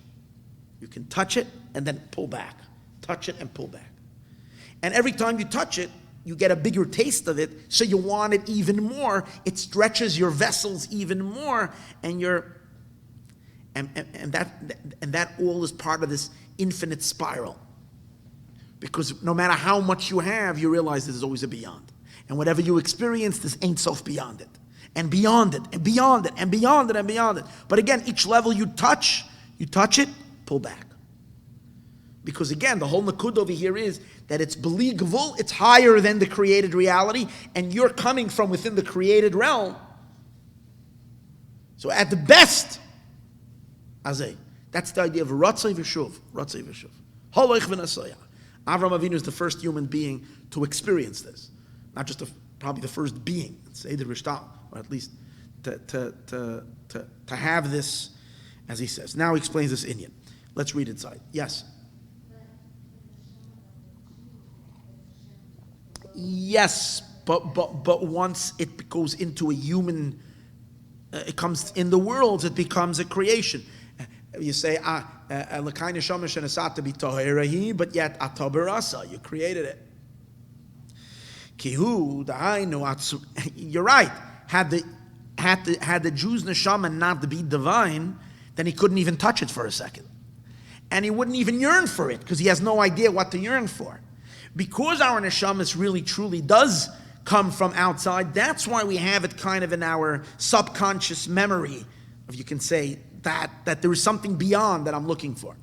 You can touch it and then pull back. Touch it and pull back. And every time you touch it, you get a bigger taste of it, so you want it even more. It stretches your vessels even more, and that all is part of this infinite spiral. Because no matter how much you have, you realize there's always a beyond. And whatever you experience, there's Ein Sof beyond it. And beyond it, and beyond it, and beyond it, and beyond it. But again, each level you touch it, pull back. Because again, the whole nakud over here is that it's believable, it's higher than the created reality, and you're coming from within the created realm. So at the best, azay, that's the idea of ratzay v'shuv, ratzay v'shuv. Haloich v'nasaya. Avraham Avinu is the first human being to experience this. Not just probably the first being, say the Rishtal, or at least to have this, as he says. Now he explains this Inyan. Let's read inside. Yes? Yes, but once it goes into a human, it comes in the world, it becomes a creation. You say, but yet you created it. You're right. Had the Jew's neshama not be divine, then he couldn't even touch it for a second. And he wouldn't even yearn for it, because he has no idea what to yearn for. Because our neshamas really truly does come from outside, that's why we have it kind of in our subconscious memory, if you can say that there is something beyond that I'm looking for.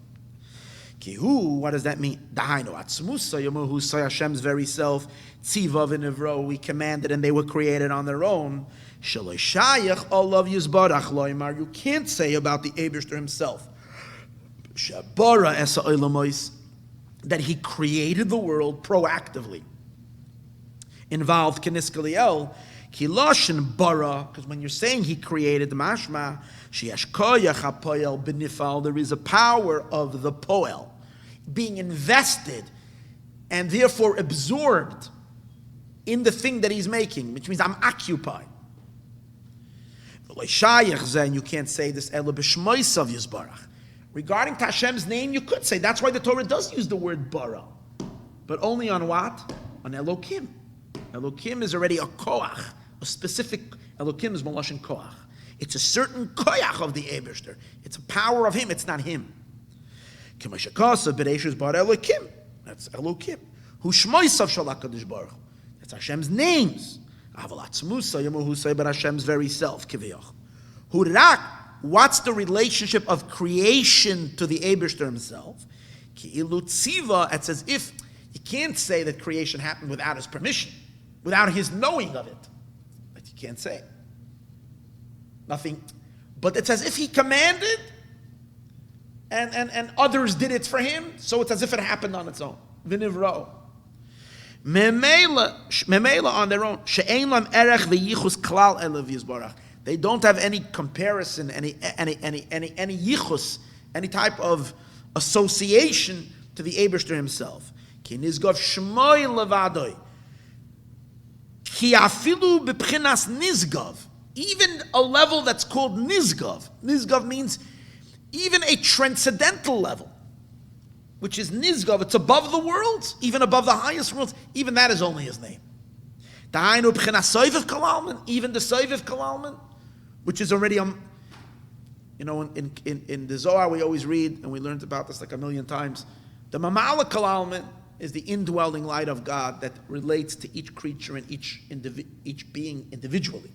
Kihu, what does that mean? Dahainu atzmusa yamuhu say Hashem's very self. Tziva v'nivro, we commanded and they were created on their own. Shaloi shayach olav yizbarach loymar. You can't say about the Eibishter himself. Shabara esa olamois, that he created the world proactively. Involved keniskaliel kiloshin bara, because when you're saying he created the mashma, sheyesh koyach hapoel benifal, there is a power of the poel being invested and therefore absorbed in the thing that he's making, which means I'm occupied. And you can't say this ela b'shmoisav yizbarach. Regarding Hashem's name, you could say that's why the Torah does use the word bara, but only on what? On Elokim. Elokim is already a koach, a specific. Elokim is malashon koach. It's a certain koach of the Eibishter. It's a power of him. It's not him. K'mashakasa b'reishus bar Elokim. That's Elokim. Hu shmoisav shalakadosh baruch. That's Hashem's names. Avalatz Musa Yamuhusay, but Hashem's very self. Kiviyach. Hu rak. What's the relationship of creation to the Eibishter himself? Ki'ilu tziva. It's as if you can't say that creation happened without his permission, without his knowing of it. But you can't say nothing. But it's as if he commanded, and others did it for him. So it's as if it happened on its own. V'nivro. Memela on their own. She'ein lam erech v'yichus klal elav yizbarach. They don't have any comparison, any yichus, any type of association to the Eibishter himself. Ki nizgav shmoi levadoi. Ki afilu b'pchinas nizgav. Even a level that's called nizgav. Nizgav means even a transcendental level, which is nizgav. It's above the worlds, even above the highest worlds. Even that is only his name. Dahainu b'chinas soiviv kalalman. Even the soiviv kalalman, which is already, in the Zohar we always read, and we learned about this like a million times, the Mamala Kalalman is the indwelling light of God that relates to each creature and each being individually.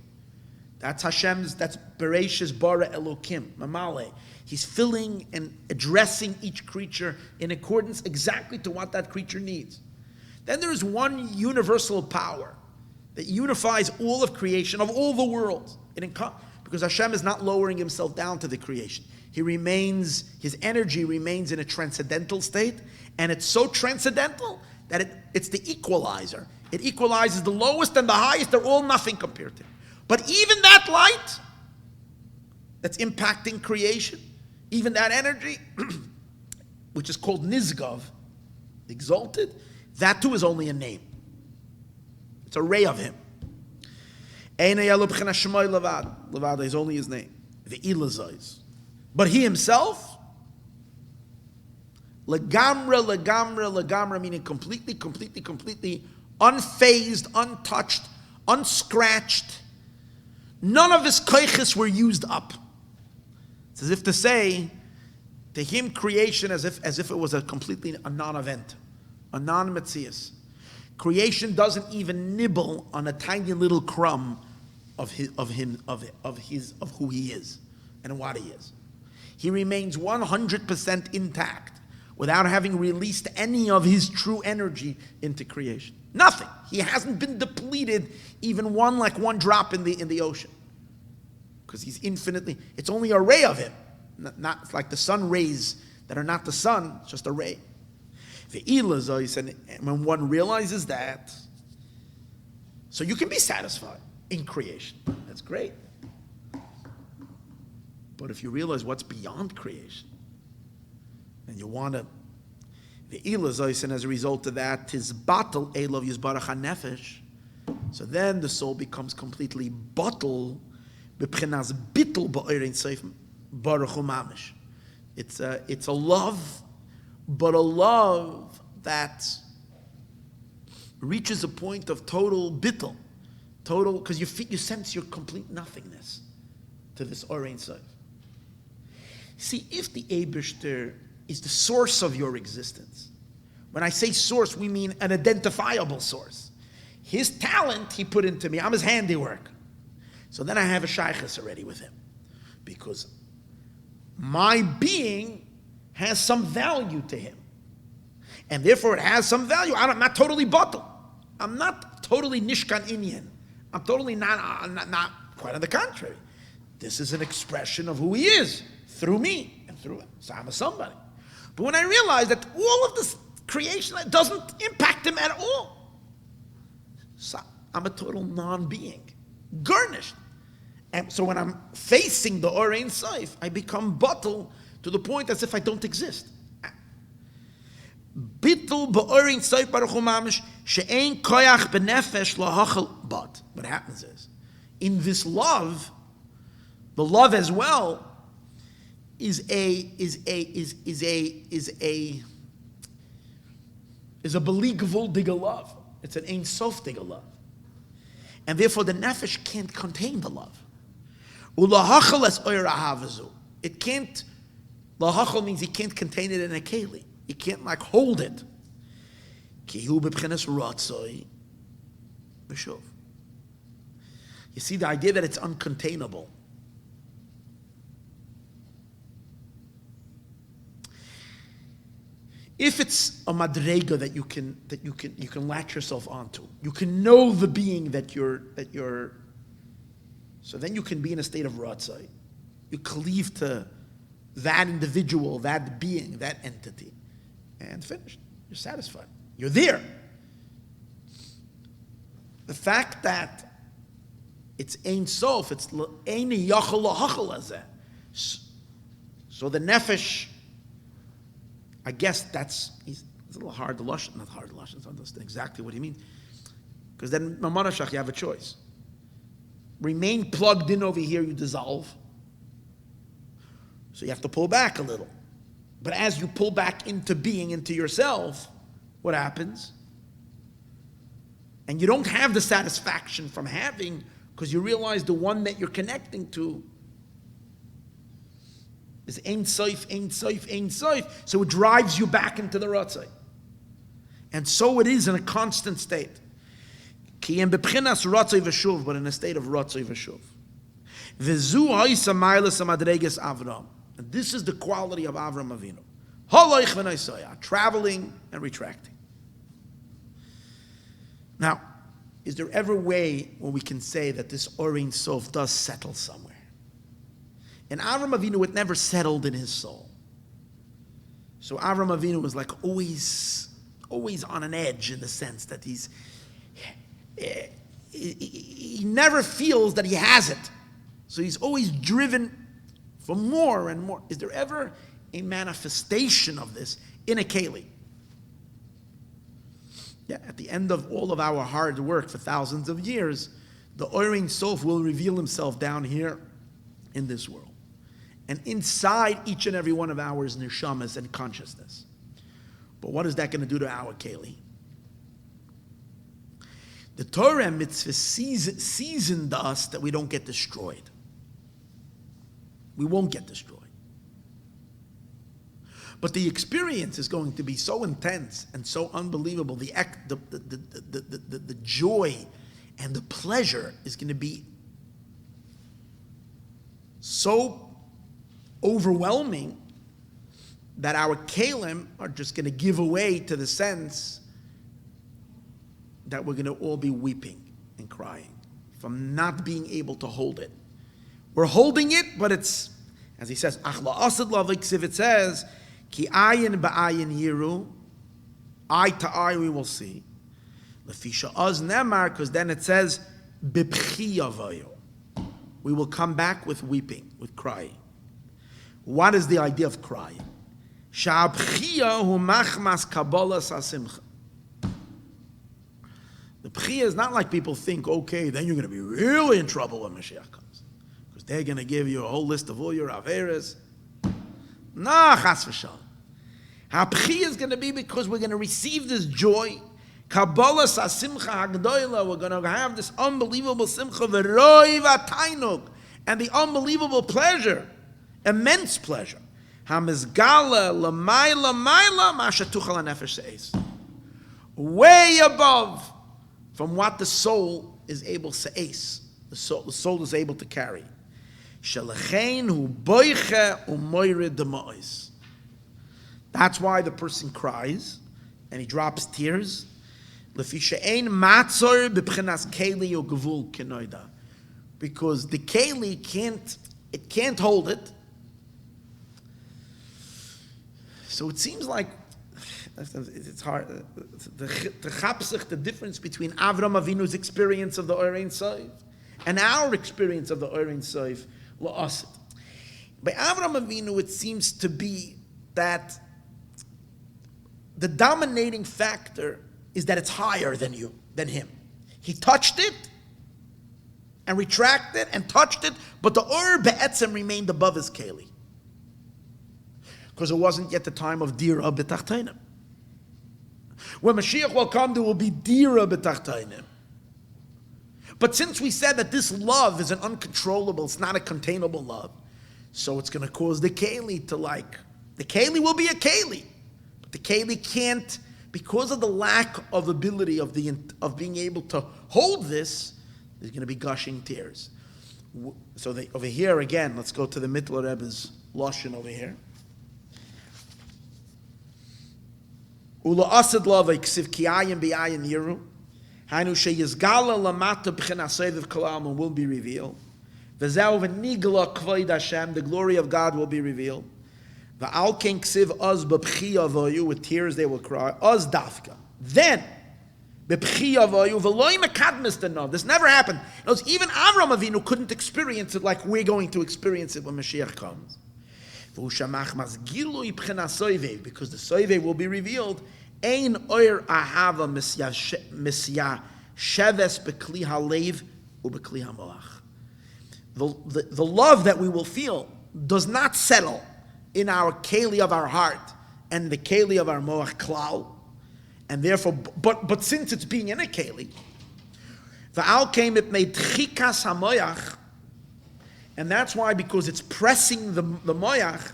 That's Hashem's, that's Bereshis Bara Elokim, Mamale. He's filling and addressing each creature in accordance exactly to what that creature needs. Then there is one universal power that unifies all of creation, of all the worlds. Because Hashem is not lowering himself down to the creation. His energy remains in a transcendental state, and it's so transcendental that it's the equalizer. It equalizes the lowest and the highest, they're all nothing compared to. But even that light that's impacting creation, even that energy, which is called Nizgav, exalted, that too is only a name. It's a ray of him. Levada is only his name. But he himself, legamra, meaning completely unfazed, untouched, unscratched. None of his koiches were used up. It's as if to say, to him, creation as if it was a non-event, a non-metzias. Creation doesn't even nibble on a tiny little crumb of who he is and what he is. He remains 100% intact without having released any of his true energy into creation. Nothing. He hasn't been depleted even one drop in the ocean. Because he's infinitely, it's only a ray of him. Not like the sun rays that are not the sun, it's just a ray. And when one realizes that, so you can be satisfied in creation. That's great. But if you realize what's beyond creation, and you want to, and as a result of that, tis batal elov yizbarach hanefesh. So then the soul becomes completely batal, b'pchinas bittul ba'orein seif baruch hu mamish. It's a love, but a love that reaches a point of total bittul, because you sense your complete nothingness to this orein seif. See, if the Eibishter is the source of your existence, when I say source, we mean an identifiable source. His talent he put into me, I'm his handiwork. So then I have a shaykhus already with him, because my being has some value to him. and therefore it has some value. I'm not totally bottle. I'm not totally nishkan inyan. I'm totally not quite on the contrary. This is an expression of who he is through me and through him. So I'm a somebody. But when I realize that all of this creation doesn't impact him at all, so I'm a total non-being, garnished. And so when I'm facing the Or Ein Sof, I become bottle to the point as if I don't exist. Bittul b'Or Ein Sof baruch hu mamish she'ein koyach b'nefesh lahachal. But what happens in this love, the love as well is a beligavul digga love. It's an Ein Sof digga love, and therefore the nefesh can't contain the love. Ulahachal es oir ahavazu. It can't. Lahachal means he can't contain it in a keli. He can't like hold it. Kihu b'bchenes ratzoi v'shuv. You see the idea that it's uncontainable. If it's a madrega that you can latch yourself onto, you can know the being that you're. So then you can be in a state of ratzai. You cleave to that individual, that being, that entity, and finished. You're satisfied. You're there. The fact that it's Ein Sof, it's Eini Yachal Lahachal Hazeh. So the nefesh, I guess it's a little hard to lush, not hard to lush, it's not exactly what he means. Because then, Mamanashach, you have a choice. Remain plugged in over here, you dissolve. So you have to pull back a little. But as you pull back into being, into yourself, what happens? And you don't have the satisfaction from having, because you realize the one that you're connecting to is Ein Sof, Ein Sof, Ein Sof. So it drives you back into the Ratzai. And so it is in a constant state. Ki em bebchinas Ratzai v'shuv, but in a state of Ratzai v'shuv. V'zu ha'isa ma'ilus ha'madreges Avraham. And this is the quality of Avraham Avinu. Haloich v'naisaya, traveling and retracting. Now, is there ever a way when we can say that this Or Ein Sof does settle somewhere? And Avraham Avinu, it never settled in his soul. So Avraham Avinu was like always on an edge in the sense that he never feels that he has it. So he's always driven for more and more. Is there ever a manifestation of this in a keli? Yeah, at the end of all of our hard work for thousands of years, the Or Ein Sof will reveal himself down here in this world. And inside each and every one of ours neshamas and consciousness. But what is that going to do to our keli? The Torah mitzvah seasoned us that we don't get destroyed. We won't get destroyed. But the experience is going to be so intense and so unbelievable. The joy and the pleasure is going to be so overwhelming that our kalim are just going to give away to the sense that we're going to all be weeping and crying from not being able to hold it. We're holding it, but it's, as he says, Achla Asad Laviksiv, it says, Ki ayin ba'ayin yiru, eye to eye we will see. Lefisha az nemar, because then it says, Bibchi yavayu. We will come back with weeping, with crying. What is the idea of crying? Sha'abchia hu machmas kabbalah sasimcha. The bchia is not like people think, okay, then you're going to be really in trouble when Mashiach comes. Because they're going to give you a whole list of all your averes. No, chas v'shalom. Ha'bchia is going to be because we're going to receive this joy. Kabbalah sasimcha hagdoila. We're going to have this unbelievable simcha v'roi v'atainug. And the unbelievable pleasure. Immense pleasure. Hamizgala l'mayla mayla mashatuchal nefesh seis. Way above from what the soul is able to ace. The soul is able to carry. Shalachein hu boiche umoyre demais. That's why the person cries, and he drops tears. Because the keli can't hold it. So it seems like it's hard the difference between Avraham Avinu's experience of the Or Ein Sof and our experience of the Or Ein Sof la'asid. By Avraham Avinu, it seems to be that the dominating factor is that it's higher than him. He touched it and retracted and touched it, but the Or Be'etzem remained above his keli. Because it wasn't yet the time of Dira B'Tachtainim. When Mashiach will come, there will be Dira B'Tachtainim. But since we said that this love is an uncontrollable, it's not a containable love, so it's going to cause the keli to the keli will be a keli. But the keli can't, because of the lack of ability of being able to hold this, there's going to be gushing tears. So over here again, let's go to the Mittler Rebbe's Lashon over here. Ula asid lava ksiv kiayim biayim yiru. Hainu sheyizgala lamata b'chinaseviv kalam will be revealed. V'zeu v'nigla kvoid Hashem, the glory of God will be revealed. V'al ken ksiv az b'pchi avoyu, with tears they will cry. Az dafka. Then, b'pchi avoyu v'loi mekadmis deno. This never happened. Even Avraham Avinu couldn't experience it like we're going to experience it when Mashiach comes. Because the soive will be revealed. Ein oir ahava misyasheves bekli halev ubekli hamoach. The love that we will feel does not settle in our keli of our heart and the keli of our moach klal, and therefore, but since it's being in a keli, va'al came it made tchikas hamoach. And that's why, because it's pressing the moyach,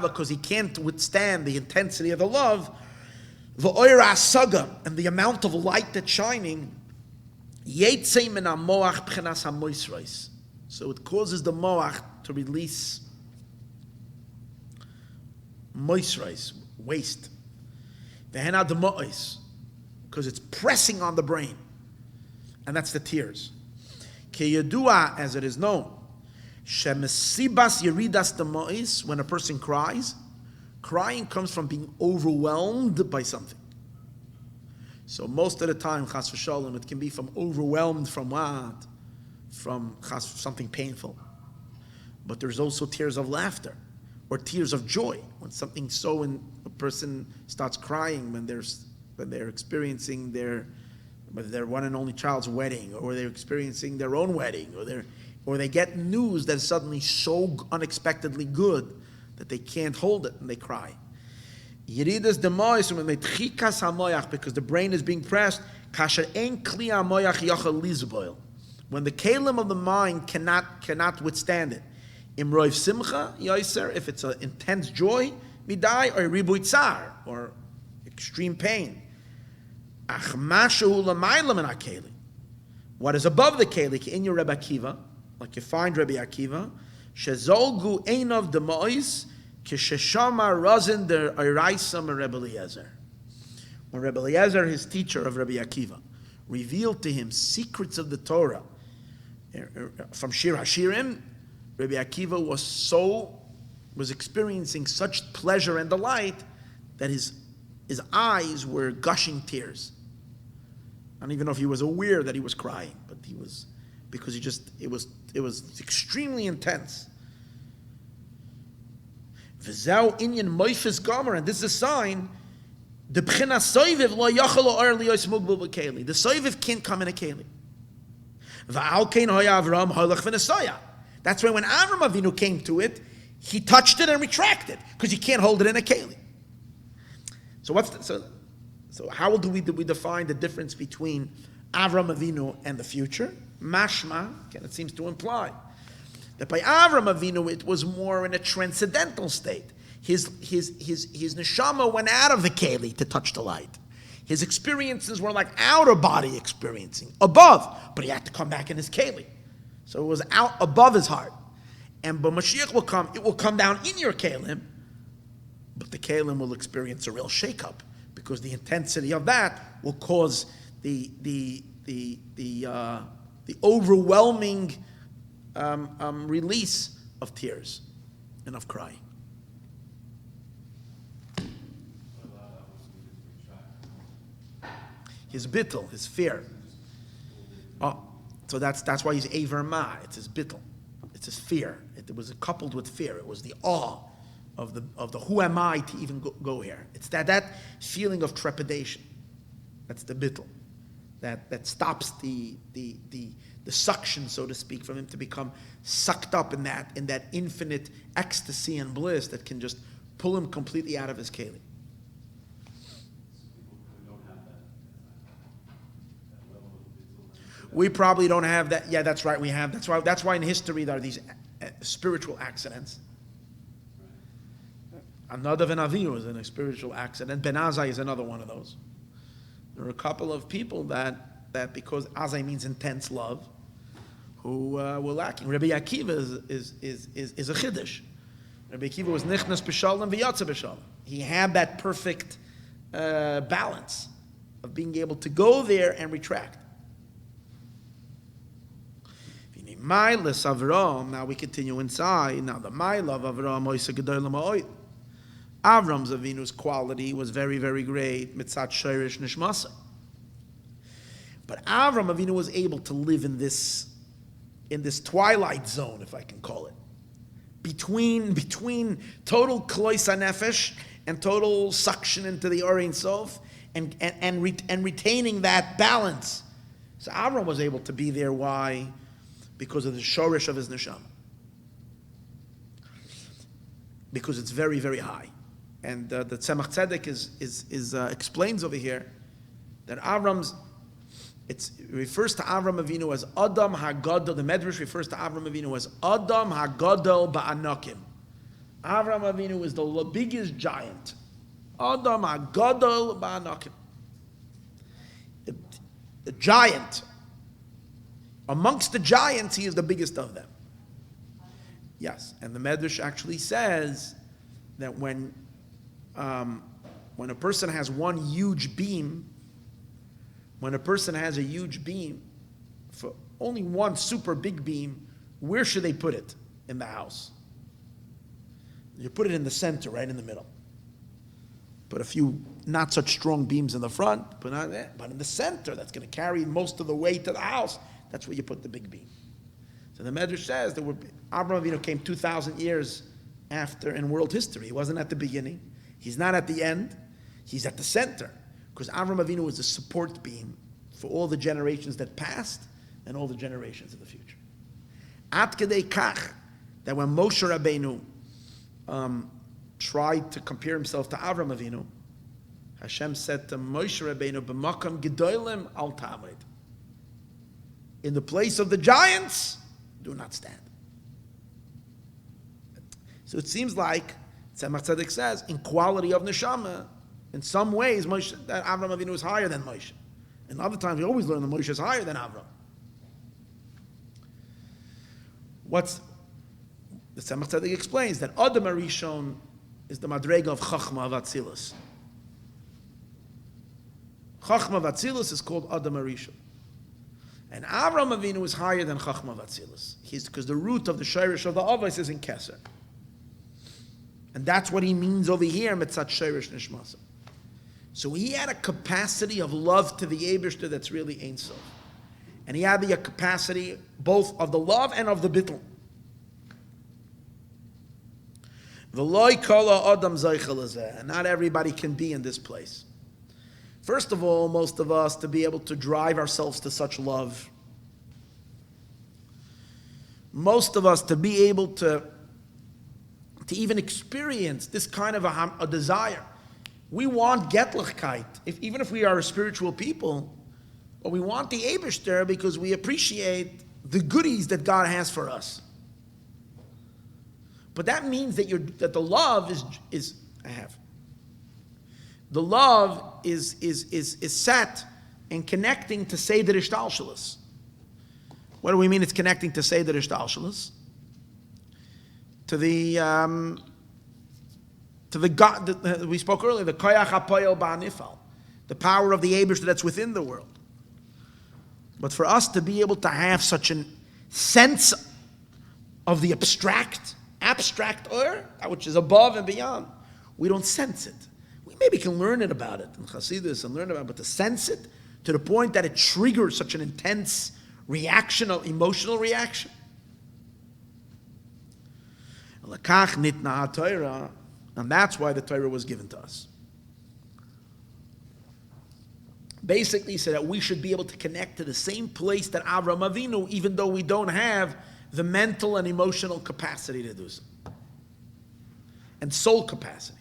because he can't withstand the intensity of the love, the oira saga, and the amount of light that's shining, so it causes the moach to release moisurize, waste, because it's pressing on the brain, and that's the tears. Keyadua, as it is known, shemesibas yeridas demois, when a person cries, crying comes from being overwhelmed by something. So most of the time, chas v'shalom, it can be from overwhelmed from what? From something painful. But there's also tears of laughter or tears of joy when something a person starts crying when they're experiencing their one and only child's wedding, or they're experiencing their own wedding, or they get news that is suddenly so unexpectedly good that they can't hold it and they cry. Yeridas demois, when they tchikas hamoyach, because the brain is being pressed, kasher ein kli hamoyach yachal lizboil, when the kalim of the mind cannot withstand it. Imroiv simcha yoiser, if it's an intense joy, midai, or ribui tsar, or extreme pain. What is above the keli, in your Rabbi Akiva, like you find Rabbi Akiva, shezolgu einov demois kisheshama razin der oiraisam Rabbi Eliezer. When Rabbi Eliezer, his teacher of Rabbi Akiva, revealed to him secrets of the Torah from Shir Hashirim, Rabbi Akiva was experiencing such pleasure and delight that his eyes were gushing tears. I don't even know if he was aware that he was crying, but he was, because it was extremely intense. V'zau inyan moifes gomer, and this is a sign. The b'china soiviv lo yachal or liyos mugbul b'keli. The soiviv can't come in a keli. V'al kein hoya Avraham halach v'nesoya. That's why when Avraham Avinu came to it, he touched it and retracted, because you can't hold it in a keli. So how do we define the difference between Avraham Avinu and the future? Mashma, it seems to imply that by Avraham Avinu it was more in a transcendental state. His neshama went out of the keli to touch the light. His experiences were like outer body experiencing, above, but he had to come back in his keli. So it was out above his heart. And but Mashiach will come, it will come down in your kelim, But the Kalim will experience a real shakeup because the intensity of that will cause the overwhelming release of tears and of crying. His bittul, his fear. Oh, so that's why he's Aver Ma. It's his bittul. It's his fear. It was coupled with fear. It was the awe of the who am I to even go here. It's that feeling of trepidation. That's the bittul. That stops the suction, so to speak, from him to become sucked up in that infinite ecstasy and bliss that can just pull him completely out of his keli. We probably don't have that. Yeah, that's right. We have. That's why in history there are these spiritual accidents. Another Avinu is a spiritual accident. Ben Azai is another one of those. There are a couple of people that because Azai means intense love, who were lacking. Rabbi Akiva is a chiddush. Rabbi Akiva was nichnas b'shalom v'yatza b'shalom. He had that perfect balance of being able to go there and retract. Now we continue inside. Now the Maila of Avraham Moisa Gedolim Ha'oid. Avram's Avinu's quality was very, very great. Mitzat Shirish Nishmasa. But Avram Avinu was able to live in this twilight zone, if I can call it, between total kloisa nefesh and total suction into the Or Ein Sof and retaining that balance. So Avram was able to be there. Why? Because of the shorish of his neshama. Because it's very, very high. And the Tzemach Tzedek explains over here that it refers to Avram Avinu as Adam HaGadol. The Medrash refers to Avram Avinu as Adam HaGadol Ba'anakim. Avram Avinu is the biggest giant. Adam HaGadol Ba'anakim. The giant. Amongst the giants, he is the biggest of them. Yes, and the Medrash actually says that when a person has one huge beam, for only one super big beam, where should they put it in the house? You put it in the center, right in the middle. Put a few not such strong beams in the front, but in the center, that's going to carry most of the weight to the house. That's where you put the big beam. So the Medrash says that Avraham Avinu came 2,000 years after in world history. He wasn't at the beginning. He's not at the end. He's at the center. Because Avraham Avinu was a support beam for all the generations that passed and all the generations of the future. At kedei kach, that when Moshe Rabbeinu tried to compare himself to Avraham Avinu, Hashem said to Moshe Rabbeinu, "B'makam gedolim al ta'amid." In the place of the giants, do not stand. So it seems like Tzemach Tzedek says, in quality of neshama, in some ways, that Avraham Avinu is higher than Moshe. And other times, we always learn that Moshe is higher than Avraham. The Tzemach Tzedek explains that Adam Arishon is the madrega of Chachma of Atzilus. Chachma of Atzilus is called Adam Arishon. And Avraham Avinu is higher than Chachma Vatzilus. Because the root of the Shirish of the Avos is in Keser. And that's what he means over here, Mitzat Shirish Nishmasa. So he had a capacity of love to the Eibishter that's really Ein Sof. And he had the capacity both of the love and of the bittul. V'loi kol adam zeichel hazeh. And not everybody can be in this place. First of all, most of us, to be able to drive ourselves to such love. Most of us, to be able to even experience this kind of a desire. We want Getlichkeit, even if we are a spiritual people, but we want the Eibishter because we appreciate the goodies that God has for us. But that means that the love is the love is set in connecting to Seder Ishtalshalos. What do we mean it's connecting to Seder Ishtalshalos? To the to the God, we spoke earlier, the koyach hapoyel ba'anifal, the power of the Eibishter that's within the world. But for us to be able to have such a sense of the abstract or that which is above and beyond, we don't sense it. We maybe can learn it about it in Chassidus and learn about it, but to sense it to the point that it triggers such an intense reaction, emotional reaction. And that's why the Torah was given to us. Basically, so that we should be able to connect to the same place that Avraham Avinu, even though we don't have the mental and emotional capacity to do so. And soul capacity.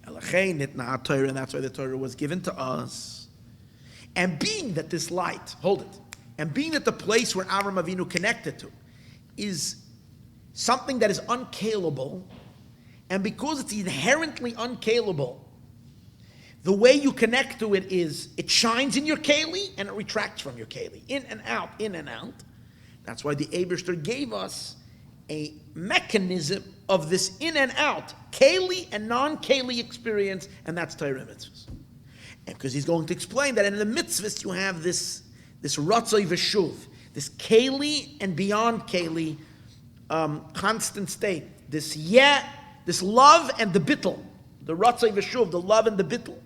And that's why the Torah was given to us. And being that this light, hold it, and being that the place where Avraham Avinu connected to is something that is uncalable, and because it's inherently uncalable, the way you connect to it is it shines in your keli and it retracts from your keli. In and out, in and out. That's why the Eibishter gave us a mechanism of this in and out, keli and non-keli experience, and that's Torah mitzvahs. And because he's going to explain that in the mitzvahs you have this ratzoi v'shuv, this keli and beyond keli constant state, this love and the bittul, the ratzoi v'shuv, the love and the bittul.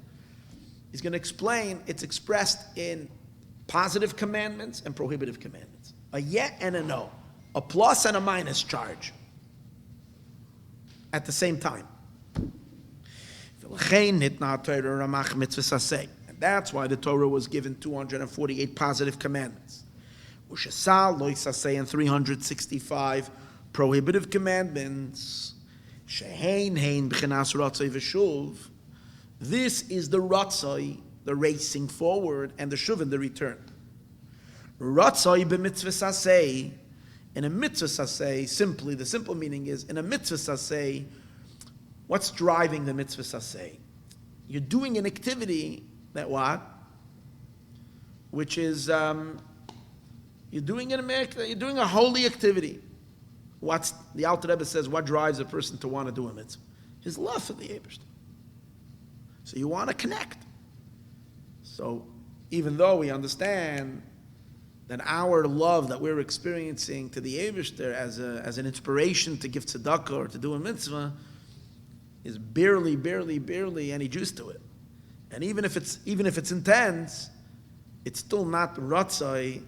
He's going to explain it's expressed in positive commandments and prohibitive commandments. A yet and a no. A plus and a minus charge. At the same time. And that's why the Torah was given 248 positive commandments. And 365 prohibitive commandments. This is the ratzai, the racing forward, and the shuv, the return. Ratzai b'mitzvah saseh. In a mitzvah saseh, simply, the simple meaning is, in a mitzvah saseh, what's driving the mitzvah saseh? You're doing an activity that what? Which is, you're doing a holy activity. The Alter Rebbe says, what drives a person to want to do a mitzvah? His love for the Eibishter. So you want to connect. So even though we understand that our love that we're experiencing to the Eibishter as an inspiration to give tzedakah or to do a mitzvah is barely any juice to it. And even if it's intense, it's still not ratzai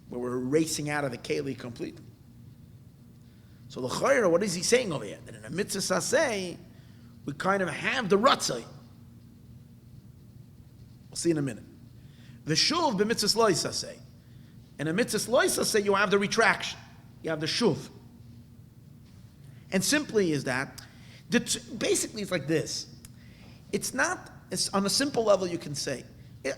where we're racing out of the keli completely. So the chayra, what is he saying over here? That in a mitzvah saseh, we kind of have the ratzai. We'll see in a minute. The shuv b'mitzvah lo saseh. In a mitzvah lo saseh, you have the retraction. You have the shuv. And simply is that, basically it's like this. It's on a simple level you can say.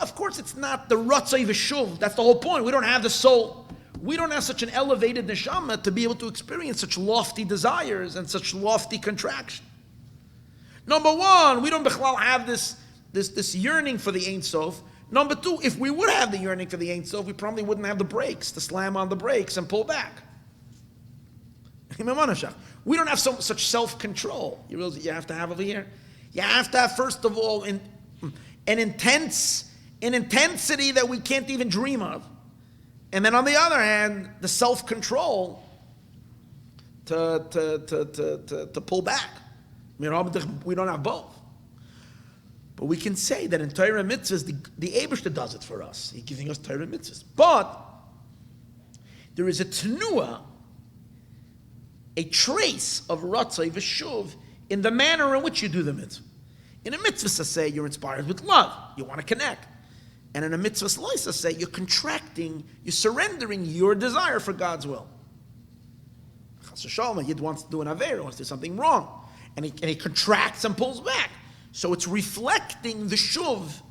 Of course it's not the ratzai v'shuv. That's the whole point. We don't have the soul. We don't have such an elevated neshama to be able to experience such lofty desires and such lofty contraction. Number one, we don't have this yearning for the Ein Sof. Number two, if we would have the yearning for the Ein Sof, we probably wouldn't have the brakes to slam on the brakes and pull back. We don't have such self-control. You realize what you have to have over here? You have to have, first of all, an intensity that we can't even dream of. And then on the other hand, the self-control to pull back. We don't have both. But we can say that in Torah mitzvahs, the Eibishter does it for us. He's giving us Torah mitzvahs. But there is a tenua, a trace of ratzai v'shuv in the manner in which you do the mitzvah. In a mitzvah saseh, you're inspired with love. You want to connect. And in a mitzvah lo saseh, you're contracting, you're surrendering your desire for God's will. Chas v'shalom, a yid wants to do an aveira, wants to do something wrong. And he contracts and pulls back. So it's reflecting the shuv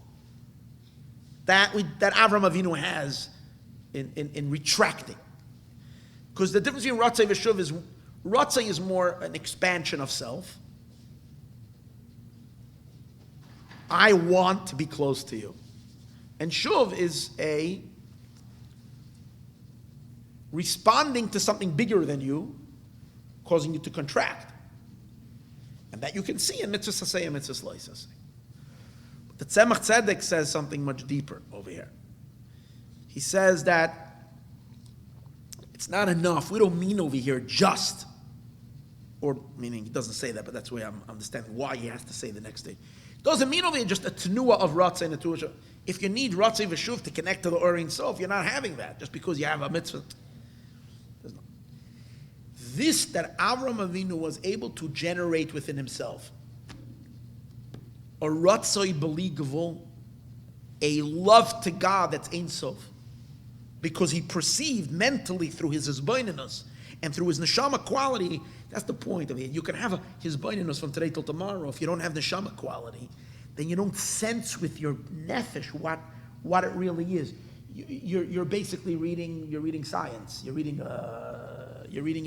that Avraham Avinu has in retracting. Because the difference between ratzai and shuv is, ratzai is more an expansion of self. I want to be close to you. And shuv is a responding to something bigger than you, causing you to contract. And that you can see in mitzvah saseh and mitzvah lo saseh. But the Tzemach Tzedek says something much deeper over here. He says that it's not enough. We don't mean over here just, or meaning he doesn't say that, but that's the way I'm understanding why he has to say the next day. It doesn't mean over here just a tenuah of ratzah and a tenuah. If you need ratzah v'shuv to connect to the Or Ein Sof, you're not having that just because you have a mitzvah. This that Avraham Avinu was able to generate within himself, a ratzah b'li gevul, a love to God that's Ein Sof, because he perceived mentally through his hisbaininus and through his neshama quality. That's the point of it. You can have his hisbaininus from today till tomorrow. If you don't have neshama quality, then you don't sense with your nefesh what it really is. You're basically reading science. You're reading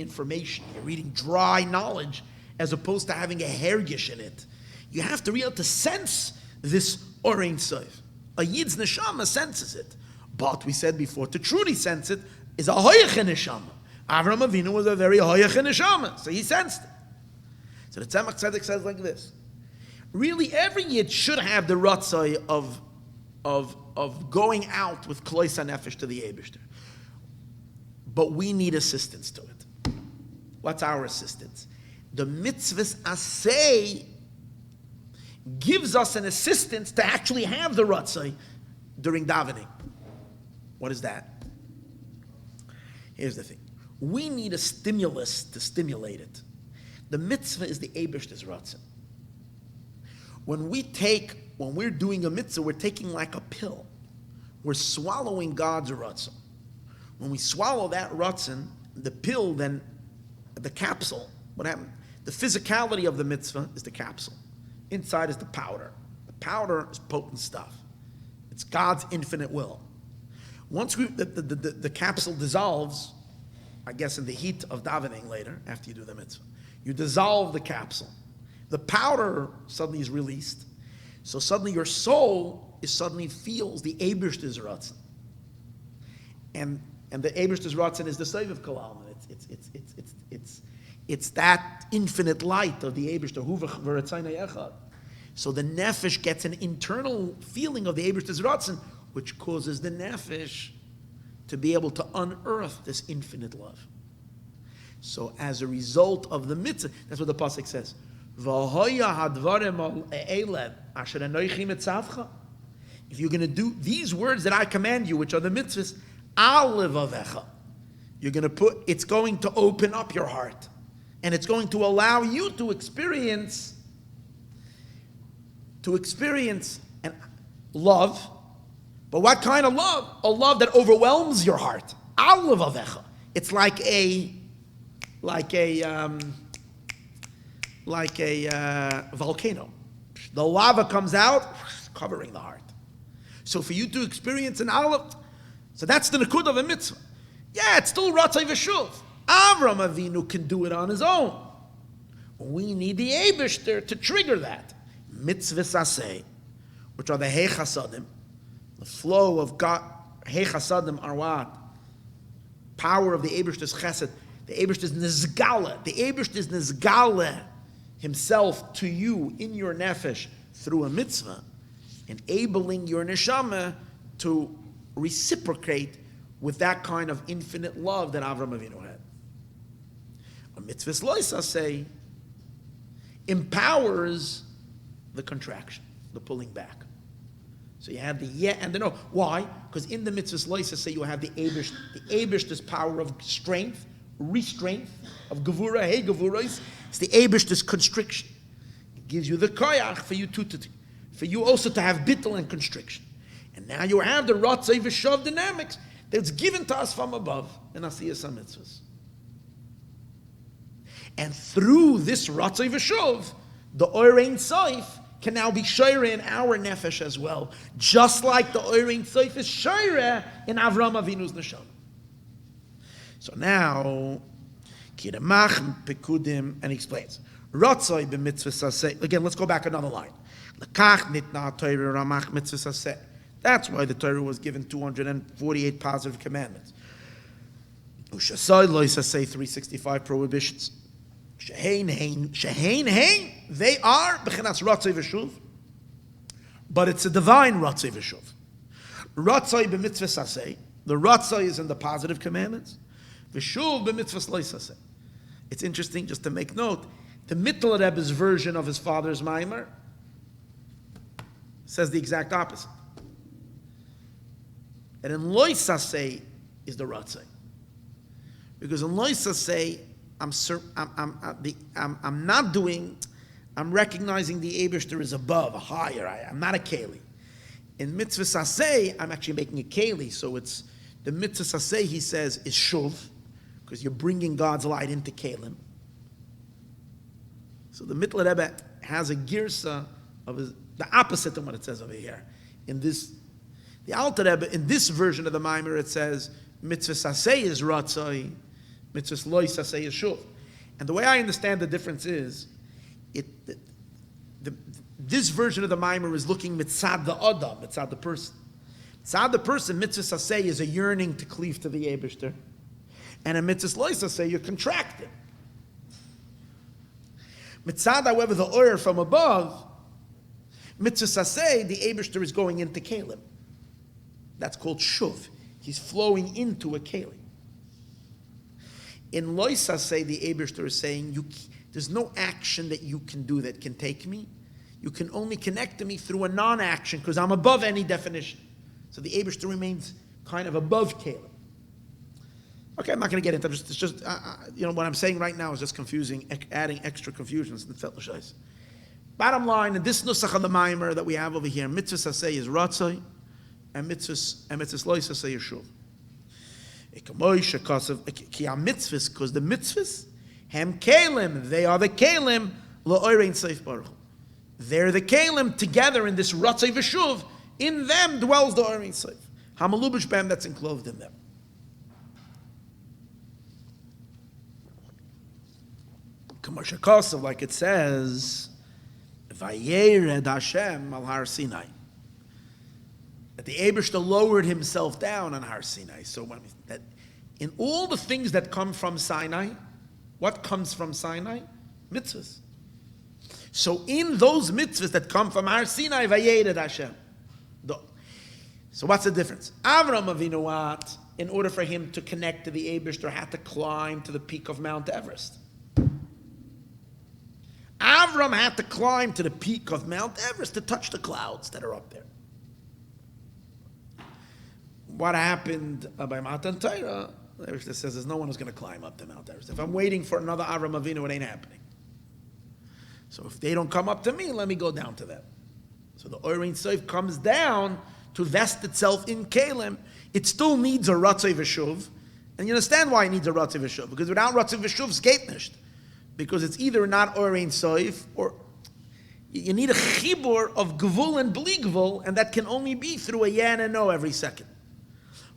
information. You're reading dry knowledge, as opposed to having a hergish in it. You have to be able to sense this Or Ein Sof. A yid's neshama senses it. But we said before, to truly sense it is a hoyach neshama. Avraham Avinu was a very hoyach neshama, so he sensed it. So the Tzemach Tzedek says like this: really, every yid should have the ratzah of going out with klois hanefesh to the Eibishter. But we need assistance to it. What's our assistance? The mitzvahs asay gives us an assistance to actually have the ratzah during davening. What is that? Here's the thing. We need a stimulus to stimulate it. The mitzvah is the Eibishter's ratzah. When we're doing a mitzvah, we're taking like a pill. We're swallowing God's ratzah. When we swallow that ratzah, the pill, then the capsule, what happened? The physicality of the mitzvah is the capsule. Inside is the powder. The powder is potent stuff. It's God's infinite will. Once the capsule dissolves, I guess in the heat of davening later, after you do the mitzvah, you dissolve the capsule. The powder suddenly is released. So suddenly your soul suddenly feels the Eibishter's ratzon. And the Eibishter's ratzon is the Sof of Kol Almin. It's that infinite light of the Eibishter. So the nefesh gets an internal feeling of the Eibishter's ratzon, which causes the nefesh to be able to unearth this infinite love. So as a result of the mitzvah, that's what the pasuk says. If you're going to do these words that I command you, which are the mitzvahs, you're going to it's going to open up your heart. And it's going to allow you to experience and love. But what kind of love? A love that overwhelms your heart. It's like a volcano. The lava comes out, covering the heart. So for you to experience an olive, so that's the nekud of a mitzvah. Yeah, it's still ratzai v'shuv. Avraham Avinu can do it on his own. We need the Eibishter to trigger that. Mitzvahs aseh, which are the heichasadim, the flow of God. Heichasadim are what? Power of the Eibishter's chesed. The Eibishter's nizgala. The Eibishter's nizgala himself to you in your nefesh through a mitzvah, enabling your neshama to reciprocate with that kind of infinite love that Avraham Avinu had. A mitzvah loisa say empowers the contraction, the pulling back. So you have the yeah and the no. Why? Because in the mitzvah loisa say you have the Eibishter's power of strength, restraint, of gevura, hey gevurais. It's the Eibishter's constriction. It gives you the koyach for you also to have bittul and constriction. And now you have the ratzai v'shav dynamics that's given to us from above in Asiyas HaMitzvahs. And through this ratzai v'shav, the Or Ein Sof can now be shoyre in our nefesh as well, just like the Or Ein Sof is shoyre in Avraham Avinu's neshama. So now, Kiremach Pekudim, and he explains. Ratzai b'mitzvah saseh. Again, let's go back another line. Lekach nitna Torah ramach mitzvah saseh. That's why the Torah was given 248 positive commandments. Ushasai lois saseh 365 prohibitions. Shehein hein they are b'chinas ratzoi v'shuv, but it's a divine ratzoi v'shuv. Ratzoi b'mitzvah saseh, the ratzoi is in the positive commandments, v'shuv b'mitzvah lo saseh. It's interesting just to make note, the Mittler Rebbe's version of his father's Maimer says the exact opposite. And in lo saseh is the ratzoi. Because in lo saseh, I'm recognizing the Eibishter is above, higher. I'm not a keli. In mitzvah saseh, I'm actually making a keli. So it's the mitzvah saseh, he says, is shuv, because you're bringing God's light into kelim. So the Mittler Rebbe has a girsa of the opposite of what it says over here. In this, the Alter Rebbe, in this version of the Maimer, it says mitzvah saseh is ratzoi, mitzvah lo saseh is shuv. And the way I understand the difference is, this version of the Maimer is looking mitzad the adam, mitzad the person. Mitzad the person, mitzvah saseh is a yearning to cleave to the Eibishter. And in mitzvah lo saseh, you're contracting. Mitzad, however, the oyer from above, mitzvah saseh, the Eibishter is going into kelim. That's called shuv. He's flowing into a kelim. In lo saseh, the Eibishter is saying, there's no action that you can do that can take me. You can only connect to me through a non-action, because I'm above any definition. So the Eibishter remains kind of above kelim. Okay, I'm not going to get into this. It's just, what I'm saying right now is just confusing, adding extra confusions in the Fetlashais. Bottom line, in this nusach of the Maimer that we have over here, mitzvah saseh is ratzoi, and mitzvah lo saseh is shuv. Because the mitzvahs, hem kelim, they are the kelim, la'orein seif baruch. They're the kelim together in this ratzoi v'shuv. In them dwells the orein seif. Hamalubish bam, that's enclosed in them. Like it says, Vayered Hashem al Har Sinai. That the Eibishter lowered himself down on Har Sinai. So that in all the things that come from Sinai, what comes from Sinai? Mitzvahs. So in those mitzvahs that come from Har Sinai, Vayered Hashem. So what's the difference? Avraham Avinu, in order for him to connect to the Eibishter, had to climb to the peak of Mount Everest. Avraham had to climb to the peak of Mount Everest to touch the clouds that are up there. What happened by Matan Torah? The Eibishter says there's no one who's going to climb up to Mount Everest. If I'm waiting for another Avraham Avinu, it ain't happening. So if they don't come up to me, let me go down to them. So the Orein Seif comes down to vest itself in Kalim. It still needs a Ratzei V'shuv. And you understand why it needs a Ratzei V'shuv. Because without Ratzei V'shuv, it's gate nisht. Because it's either not Orein Seif, or you need a chibur of gvul and bli gvul, and that can only be through a yeah and a no every second.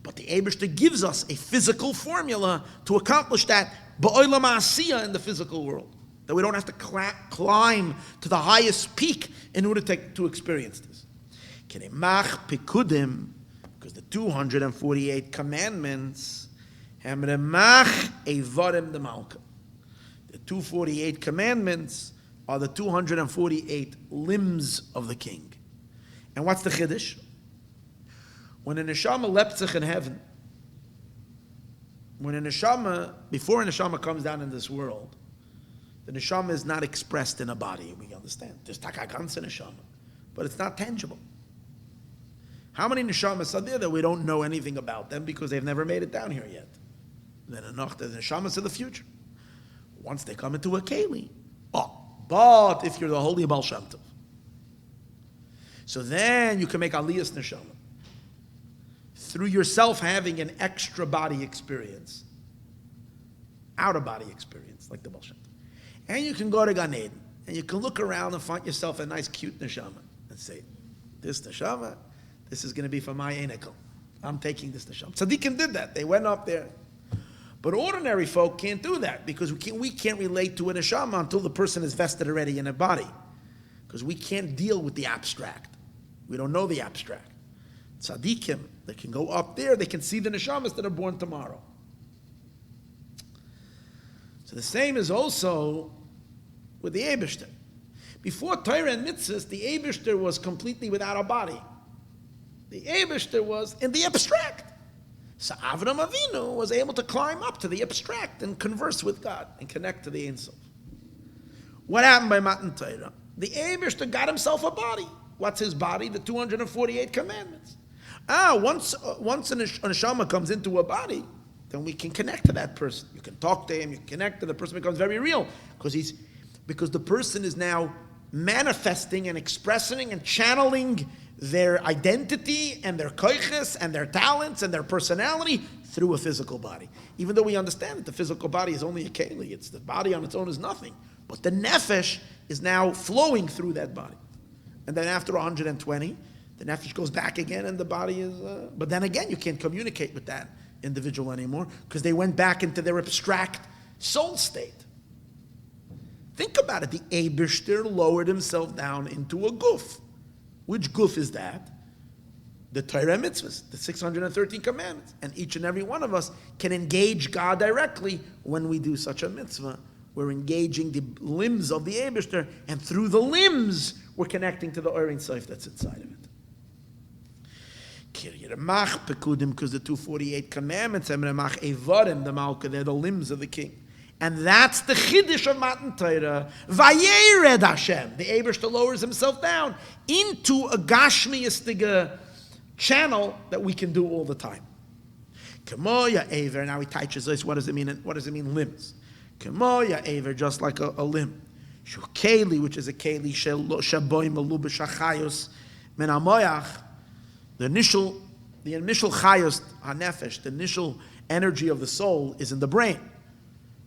But the Eibishter gives us a physical formula to accomplish that ba'olam ha'asiyah in the physical world. That we don't have to climb to the highest peak in order to experience this. Kenemach pikudim, because the 248 commandments, hamremach evarim de malka. The 248 commandments are the 248 limbs of the king. And what's the chiddush? When a neshama leptzich in heaven, before a neshama comes down in this world, the neshama is not expressed in a body, we understand. There's takagansa neshama, but it's not tangible. How many neshamas are there that we don't know anything about them because they've never made it down here yet? Then enough, the neshamas of the future. Once they come into a keli, but if you're the holy Baal Shem Tov, so then you can make aliyas neshama through yourself having an extra body experience, outer body experience, like the Baal Shem Tov. And you can go to Gan Eden, and you can look around and find yourself a nice, cute neshama, and say, this neshama, this is going to be for my enikel. I'm taking this neshama. Tzaddikim did that. They went up there. But ordinary folk can't do that, because we can't relate to a neshama until the person is vested already in a body. Because we can't deal with the abstract. We don't know the abstract. Tzaddikim, they can go up there, they can see the neshamas that are born tomorrow. So the same is also with the Eibishter. Before Torah and mitzvahs, the Eibishter was completely without a body. The Eibishter was in the abstract. So Avraham Avinu was able to climb up to the abstract and converse with God and connect to the Ein Sof. What happened by Matan Torah? The Eibishter got himself a body. What's his body? The 248 commandments. Once a neshama comes into a body, then we can connect to that person. You can talk to him, you can connect to the person, becomes very real. Because the person is now manifesting and expressing and channeling their identity and their koiches and their talents and their personality through a physical body. Even though we understand that the physical body is only a keli, it's the body on its own is nothing. But the nefesh is now flowing through that body. And then after 120, the nefesh goes back again and the body is... but then again, you can't communicate with that individual anymore because they went back into their abstract soul state. Think about it. The Eibishter lowered himself down into a guf. Which guf is that? The Torah mitzvahs, the 613 commandments. And each and every one of us can engage God directly when we do such a mitzvah. We're engaging the limbs of the Eibishter, and through the limbs, we're connecting to the Ein Sof that's inside of it. Because the 248 commandments, the Malka, they're the limbs of the king. And that's the Chiddush of Matan Torah. Vayered Hashem. The Eibishter lowers himself down into a Gashmiyistige channel that we can do all the time. Kemoya Ever. Now he teaches us what does it mean? What does it mean limbs? Kemoya Ever, just like a limb. Shukeli, which is a keli shaboy malubish achayos min hamoyach. The initial chayos hanefesh, the initial energy of the soul is in the brain.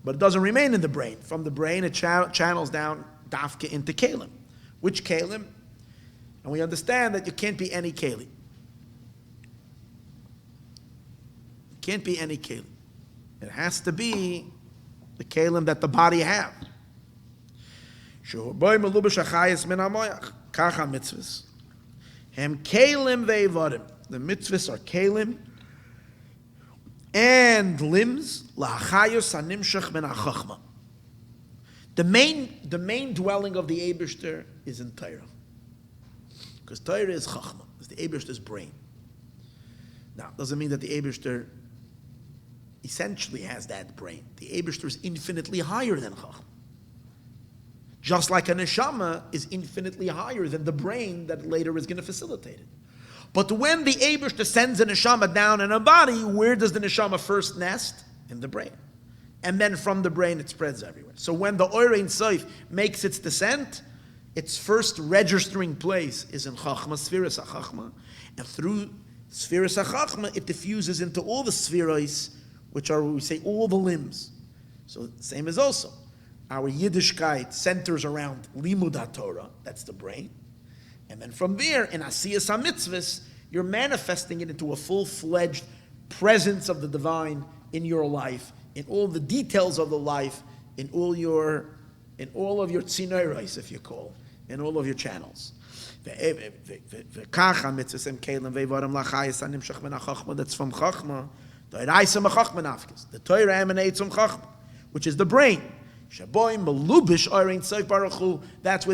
But it doesn't remain in the brain. From the brain, it channels down dafke into kelim. Which kelim? And we understand that you can't be any kelim. It can't be any kelim. It has to be the kelim that the body have. Shehuboy melubish achayis min hamoyach. Kacha mitzvahs. Hem kelim ve'evarim. The mitzvahs are kelim and limbs, la'achayos hanimshach min hachachma. The main dwelling of the Eibishter is in Torah. Because Torah is chachma, it's the Eibishter's brain. Now, it doesn't mean that the Eibishter essentially has that brain. The Eibishter is infinitely higher than chachma. Just like a neshama is infinitely higher than the brain that later is going to facilitate it. But when the Eibishter sends a neshama down in a body, where does the neshama first nest? In the brain. And then from the brain it spreads everywhere. So when the Ein Sof makes its descent, its first registering place is in Chachma, Sfiras HaChachma. And through Sfiras HaChachma, it diffuses into all the Sfiros, which are, we say, all the limbs. So same as also. Our Yiddishkeit centers around Limud HaTorah, that's the brain. And then from there, in Asiyas HaMitzvahs, you're manifesting it into a full-fledged presence of the divine in your life, in all the details of the life, in all of your tzinoros, if you call, in all of your channels. That's from Chachma. The Torah emanates from Chachma, which is the brain. That's where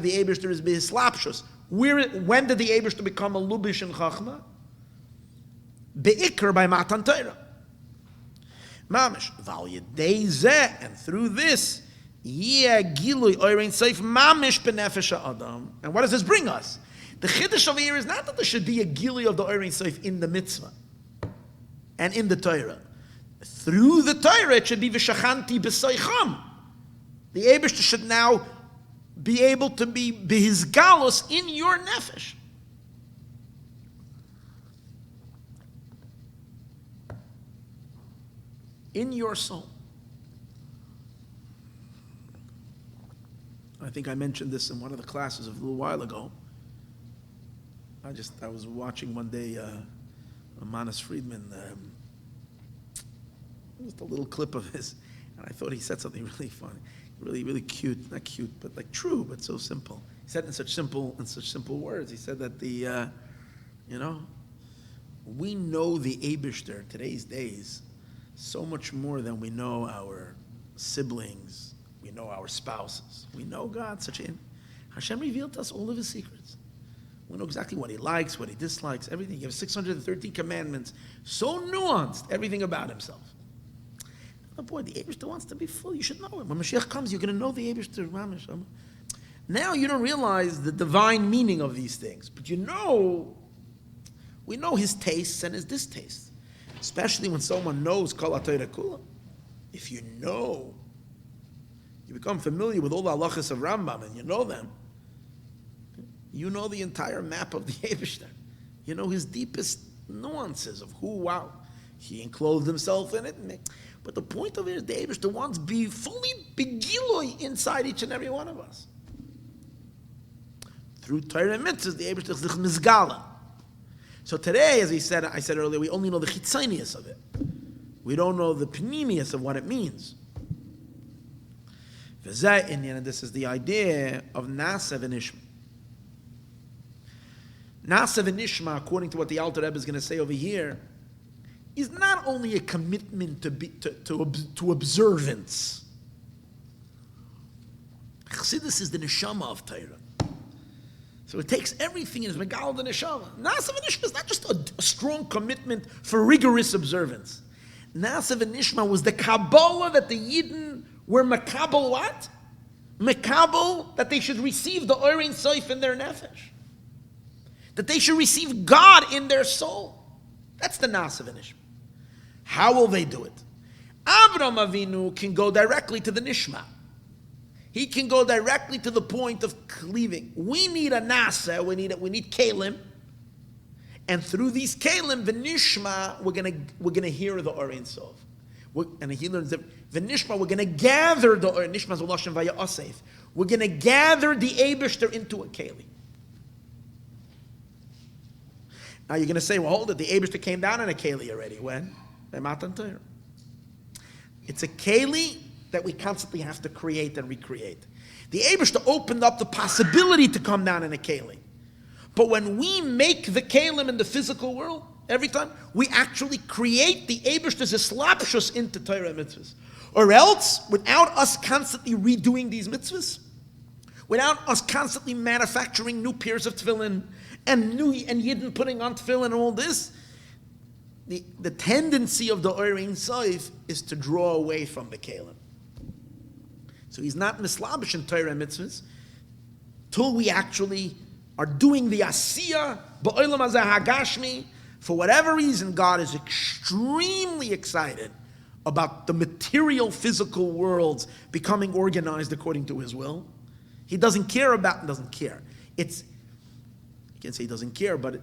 the Eibishter is bihislapshus. When did the Eibishter become a lubish in Chachma? Be'ikr, by Matan Torah. Mamish. Val yedei zeh, and through this, gilui oirein seif mamish benefesh ha'adam. And what does this bring us? The chiddush over here is not that there should be a gilui of the oirein seif in the mitzvah and in the Torah. Through the Torah, it should be v'shachanti b'soicham. The Eibishter should now be able to be his galus in your nefesh. In your soul. I think I mentioned this in one of the classes a little while ago. I was watching one day Manas Friedman, just a little clip of his, and I thought he said something really funny. Really, really cute. Not cute, but like true, but so simple. He said in such simple words. He said that we know the Eibishter today's days so much more than we know our siblings, we know our spouses. We know God such in Hashem revealed to us all of his secrets. We know exactly what he likes, what he dislikes, everything. You have 613 commandments, so nuanced, everything about himself. Oh boy, the Eibishter wants to be full. You should know him. When Mashiach comes, you're going to know the Eibishter. Now you don't realize the divine meaning of these things, but we know his tastes and his distastes. Especially when someone knows Kol HaTorah Kula. If you know, you become familiar with all the halachas of Rambam and you know them, you know the entire map of the Eibishter. You know his deepest nuances of who, wow, he enclosed himself in it. But the point of it is the Eibishter wants to be fully begiloi inside each and every one of us. Through Torah and mitzvahs, the Eibishter is mizgala. So today, as I said earlier, we only know the chitzonius of it. We don't know the pnimius of what it means. And this is the idea of Nasa v'nishma. Nasa v'nishma, according to what the Alter Rebbe is going to say over here, is not only a commitment to observance. Chassidus is the neshama of Torah. So it takes everything in his megal the neshama. Nasa v'nishma is not just a strong commitment for rigorous observance. Nasa v'nishma was the Kabbalah that the Yidden were makabel what? Makabel that they should receive the Orein Soif in their nefesh. That they should receive God in their soul. That's the Nasa v'nishma. How will they do it? Avraham Avinu can go directly to the nishma. He can go directly to the point of cleaving. We need a nasa, we need kalim, and through these kalim, the nishma, we're gonna hear the Orein Sof. And he learns that the nishma, we're gonna gather the nishma's uloshem vaya asef. We're gonna gather the Eibishter into a keli. Now you're gonna say, well, hold it, the Eibishter came down in a keli already. When? By Matan Torah. It's a keli that we constantly have to create and recreate. The Eibishter opened up the possibility to come down in a keli. But when we make the kelim in the physical world, every time, we actually create the Eibishter's eslapshus into Torah mitzvahs. Or else, without us constantly redoing these mitzvahs, without us constantly manufacturing new pairs of tefillin, and Yidden putting on tefillin and all this, the tendency of the Orein Soif is to draw away from the kelim. So he's not mislabish in Torah mitzvahs till we actually are doing the asiyah ba'olam hazeh hagashmi. For whatever reason, God is extremely excited about the material physical worlds becoming organized according to his will. He doesn't care. You can't say he doesn't care, but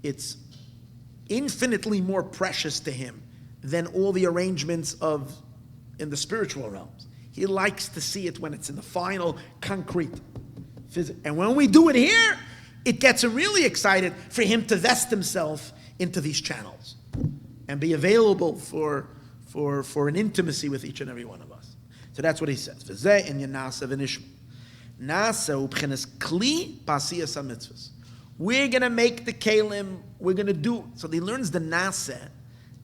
it's infinitely more precious to him than all the arrangements in the spiritual realms. He likes to see it when it's in the final concrete physics. And when we do it here, it gets him really excited for him to vest himself into these channels and be available for an intimacy with each and every one of us. So that's what he says. V'zeh in Nasa v'nishma. Nasa u'b'chenes kli b'asiyas ha'mitzvahs. We're going to make the kelim, we're going to do. So he learns the nasa,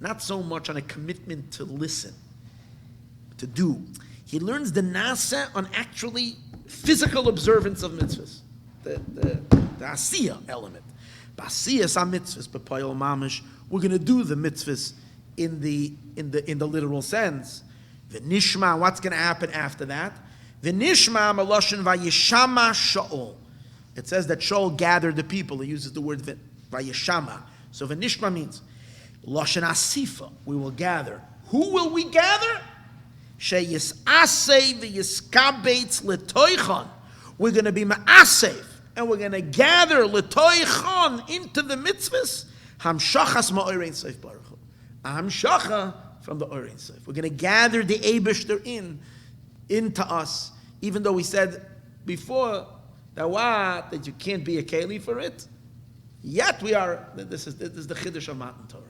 not so much on a commitment to listen, to do. He learns the nasa on actually physical observance of mitzvahs, the asiyah element. B'asiyas ha-mitzvahs, b'payol mamish, we're going to do the mitzvahs in the literal sense. The nishma, what's going to happen after that? The nishma maloshin vayishama Shaul. It says that Shaul gathered the people. He uses the word vayishama. So v'nishma means loshin asifa. We will gather. Who will we gather? Sheyisasei v'yiskabetz letoichan. We're going to be ma'asef, and we're going to gather letoichan into the mitzvahs. Hamshachas ma'orein seif baruch hu. Hamshacha from the Orein Sof. We're going to gather the Eibishter into us, even though we said before that you can't be a keli for it. Yet we are. This is the chiddush of Matan Torah.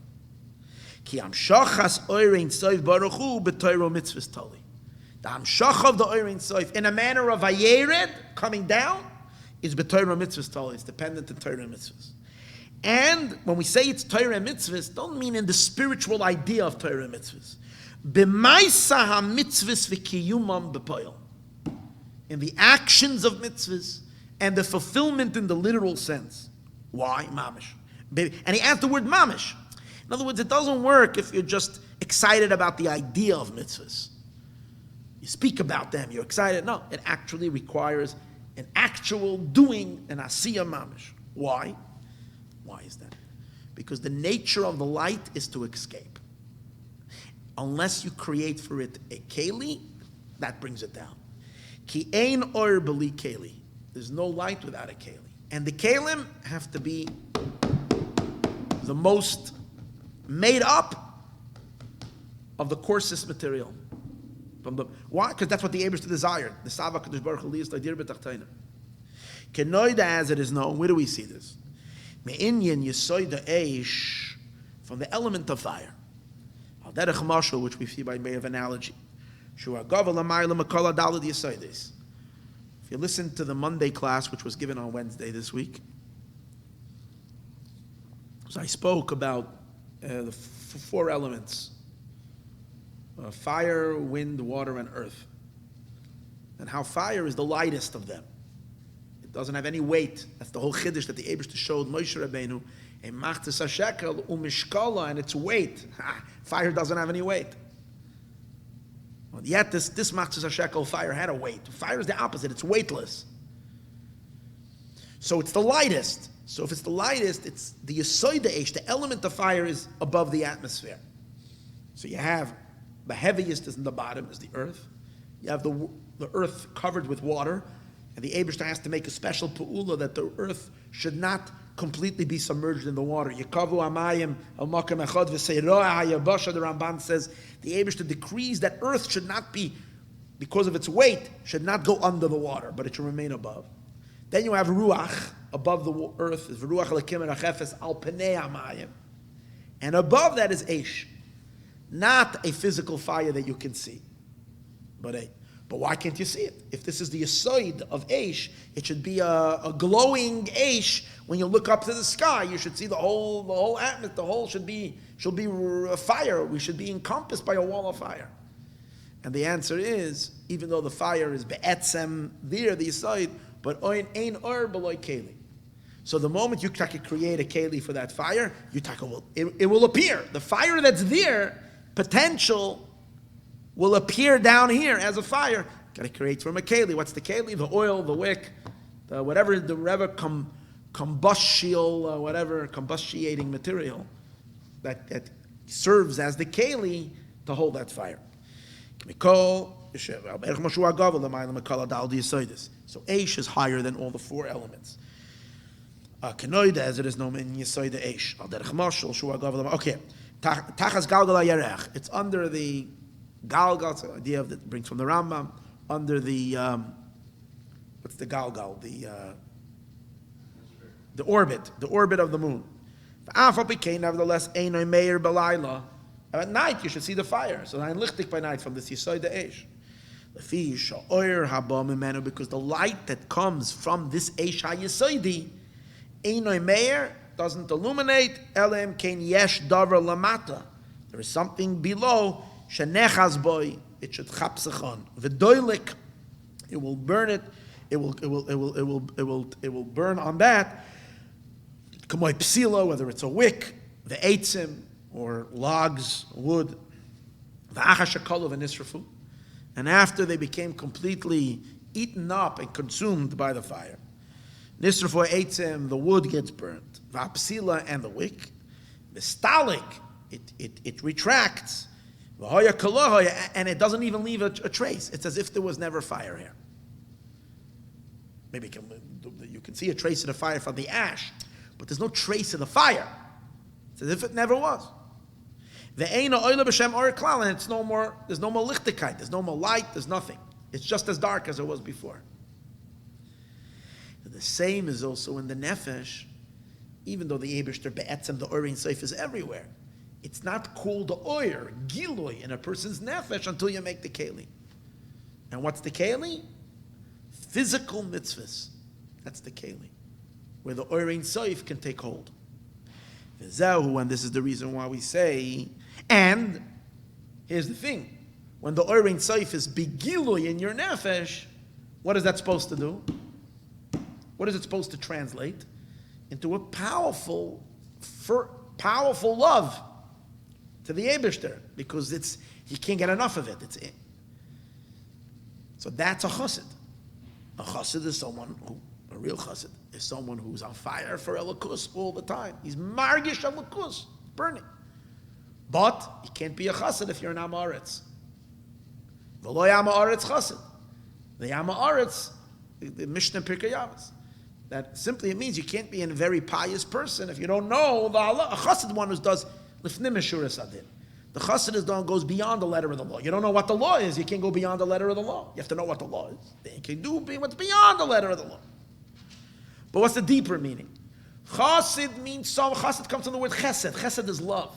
Ki hamshachas Orein Sof baruch hu b'Torah mitzvahs tali. The hamshach of the Orein Sof in a manner of vayered coming down is b'Torah mitzvahs tali. It's dependent on Torah mitzvahs. And when we say it's Torah mitzvahs, don't mean in the spiritual idea of Torah mitzvahs. B'maisa ha-mitzvahs v'kiyumam b'poyel. In the actions of mitzvahs and the fulfillment in the literal sense. Why? Mamish. And he adds the word mamish. In other words, it doesn't work if you're just excited about the idea of mitzvahs. You speak about them, you're excited. No, it actually requires an actual doing, an asiyah mamish. Why? Why is that? Because the nature of the light is to escape. Unless you create for it a keli, that brings it down. Ki ein or beli keli. There's no light without a keli. And the kelim have to be the most made up of the coarsest material. Why? Because that's what the Eibishter desired. The Sava Kadosh Baruch Hu liyas l'dir b'tachtoina. Kenoida as it is known. Where do we see this? Me'inyan yisoida eish, from the element of fire. Al derech mashal, which we see by way of analogy. Shu agav l'mayla makol adalad yisoides. If you listen to the Monday class, which was given on Wednesday this week, so I spoke about the four elements. Fire, wind, water, and earth. And how fire is the lightest of them. It doesn't have any weight. That's the whole chiddush that the Eibishter showed Moshe Rabbeinu. A machtes hashekel umishkala, and its weight. Fire doesn't have any weight. Well, yet this machtes hashekel fire had a weight. Fire is the opposite. It's weightless. So it's the lightest. So if it's the lightest, it's the yisoida eish. The element of fire is above the atmosphere. So you have the heaviest is in the bottom, is the earth. You have the earth covered with water, and the Eibishter has to make a special pu'ula that the earth should not completely be submerged in the water. Yekavu amayim al makam echad v'seirah hayabasha, the Ramban says, the Eibishter decrees that earth should not be, because of its weight, should not go under the water, but it should remain above. Then you have ruach, above the earth, is ruach lekim erachefes al penei amayim. And above that is eish. Not a physical fire that you can see, but why can't you see it? If this is the yisoid of Eish, it should be a glowing Eish. When you look up to the sky, you should see the whole atmosphere. The whole should be a fire. We should be encompassed by a wall of fire. And the answer is, even though the fire is be'etzem there, the yisoid, but ein or beloy keli. So the moment you create a keli for that fire, it will appear. The fire that's there, potential, will appear down here as a fire. Got to create from a keli. What's the keli? The oil, the wick, whatever combustiating material that serves as the keli to hold that fire. So Eish is higher than all the four elements. Kenoida, as it is known in Yisoida Eish. Okay. Tachas galgal yarech. It's under the galgal. It's an idea that brings from the Rambam. Under the what's the galgal? The orbit of the moon. Nevertheless, einoy meir belayla. At night you should see the fire. So ein lichtig by night from this yisoida eish. Lefi sha'oir haba mimenu, because the light that comes from this eish hayisoidi einoy meir, doesn't illuminate. Elam kein yesh davar lamata. There is something below. Shenechaz boy. It should chapsechon. V'doilik. It will burn it. It will burn on that. Kamoy psila, whether it's a wick, the eitzim, or logs, wood. V'achashakolu v'nisrafu. And after they became completely eaten up and consumed by the fire, nisrafu eitzim, the wood gets burnt. V'apsila, and the wick. V'stalik, it retracts. V'hoya kolohoya, and it doesn't even leave a trace. It's as if there was never fire here. Maybe you can see a trace of the fire from the ash, but there's no trace of the fire. It's as if it never was. Ve'eina oila b'shem or klal, and it's no more. There's no more lichtigkeit. There's no more light. There's nothing. It's just as dark as it was before. The same is also in the nefesh. Even though the Eibishter be'etzem, the Orein Seif, is everywhere, it's not called the oyer, giloy, in a person's nefesh until you make the keli. And what's the keli? Physical mitzvahs. That's the keli, where the Orein Seif can take hold. V'zehu, and this is the reason why we say, and here's the thing, when the Orein Seif is begiloy in your nefesh, what is that supposed to do? what is it supposed to translate? Into a powerful love to the Eibishter, because he can't get enough of it. So that's a chassid. A chassid is a real chassid is someone who's on fire for Elokus all the time. He's margish Elokus, burning. But he can't be a chassid if you're an Amaretz. V'lo Amaretz chassid. The Amaretz, the Mishnah Pirkei Avos. That simply it means you can't be a very pious person if you don't know the Allah. A chassid one who does lifnim eshuras adin. The chassid is the one who goes beyond the letter of the law. You don't know what the law is, you can't go beyond the letter of the law. You have to know what the law is. Then you can do what's beyond the letter of the law. But what's the deeper meaning? Chassid means chassid comes from the word chesed. Chesed is love.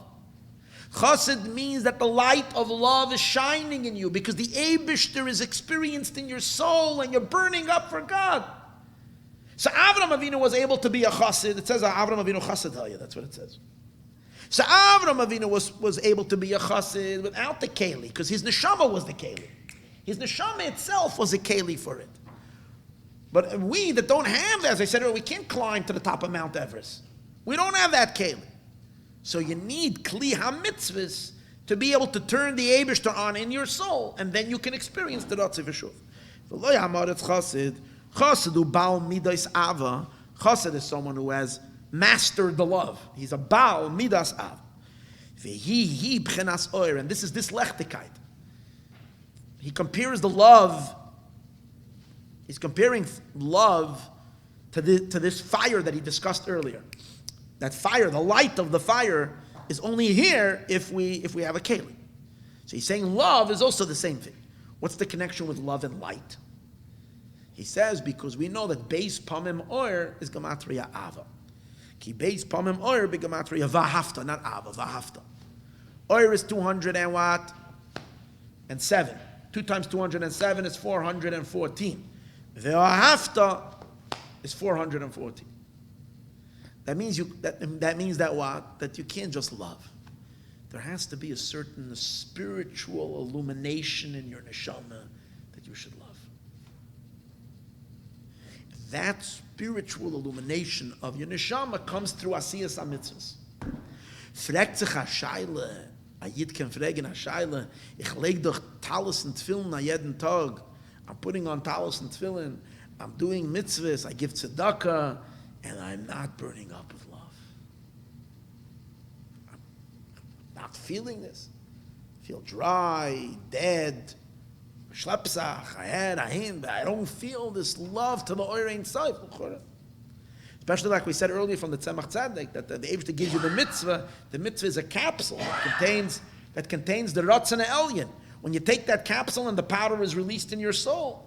Chassid means that the light of love is shining in you because the Eibishter is experienced in your soul and you're burning up for God. So Avraham Avinu was able to be a chassid. It says Avraham Avinu chassid, that's what it says. So Avraham Avinu was able to be a chassid without the keli, because his neshama was the keli. His neshama itself was a keli for it. But we that don't have that, as I said earlier, we can't climb to the top of Mount Everest. We don't have that keli. So you need kli ha-mitzvahs to be able to turn the Eibishter on in your soul, and then you can experience the Ratzi V'shuv. V'lo ya'amaretz chassid, chassid hu baal midas ava. Chassid is someone who has mastered the love. He's a baal midas ava. V'hi b'chenas oir, and this is this lechtigkeit. He compares the love. He's comparing love to this fire that he discussed earlier. That fire, the light of the fire, is only here if we have a keli. So he's saying love is also the same thing. What's the connection with love and light? He says because we know that beis pamim oir is gematria ava. Ki beis pamim oir be gematria vahafta, not ava, vahafta. Oir is 200 and what? And 7. 2 times 207 is 414. Vahafta is 414. That means that means that what? That you can't just love. There has to be a certain spiritual illumination in your neshama that you should love. That spiritual illumination of your neshama comes through asiyas hamitzvos. Fragt sich a Scheile, a Yid can fragen a Scheile, ich leg doch Talis und Tfilin a jeden Tag. I'm putting on Talis and Tfilin, I'm doing mitzvahs, I give tzedakah, and I'm not burning up with love. I'm not feeling this. I feel dry, dead, shlepsach, I don't feel this love to the Oirein Saif. Especially like we said earlier from the Tzemach Tzedek, that the Eibishter gives you the mitzvah is a capsule that contains the Ratzon Elyon. When you take that capsule and the powder is released in your soul.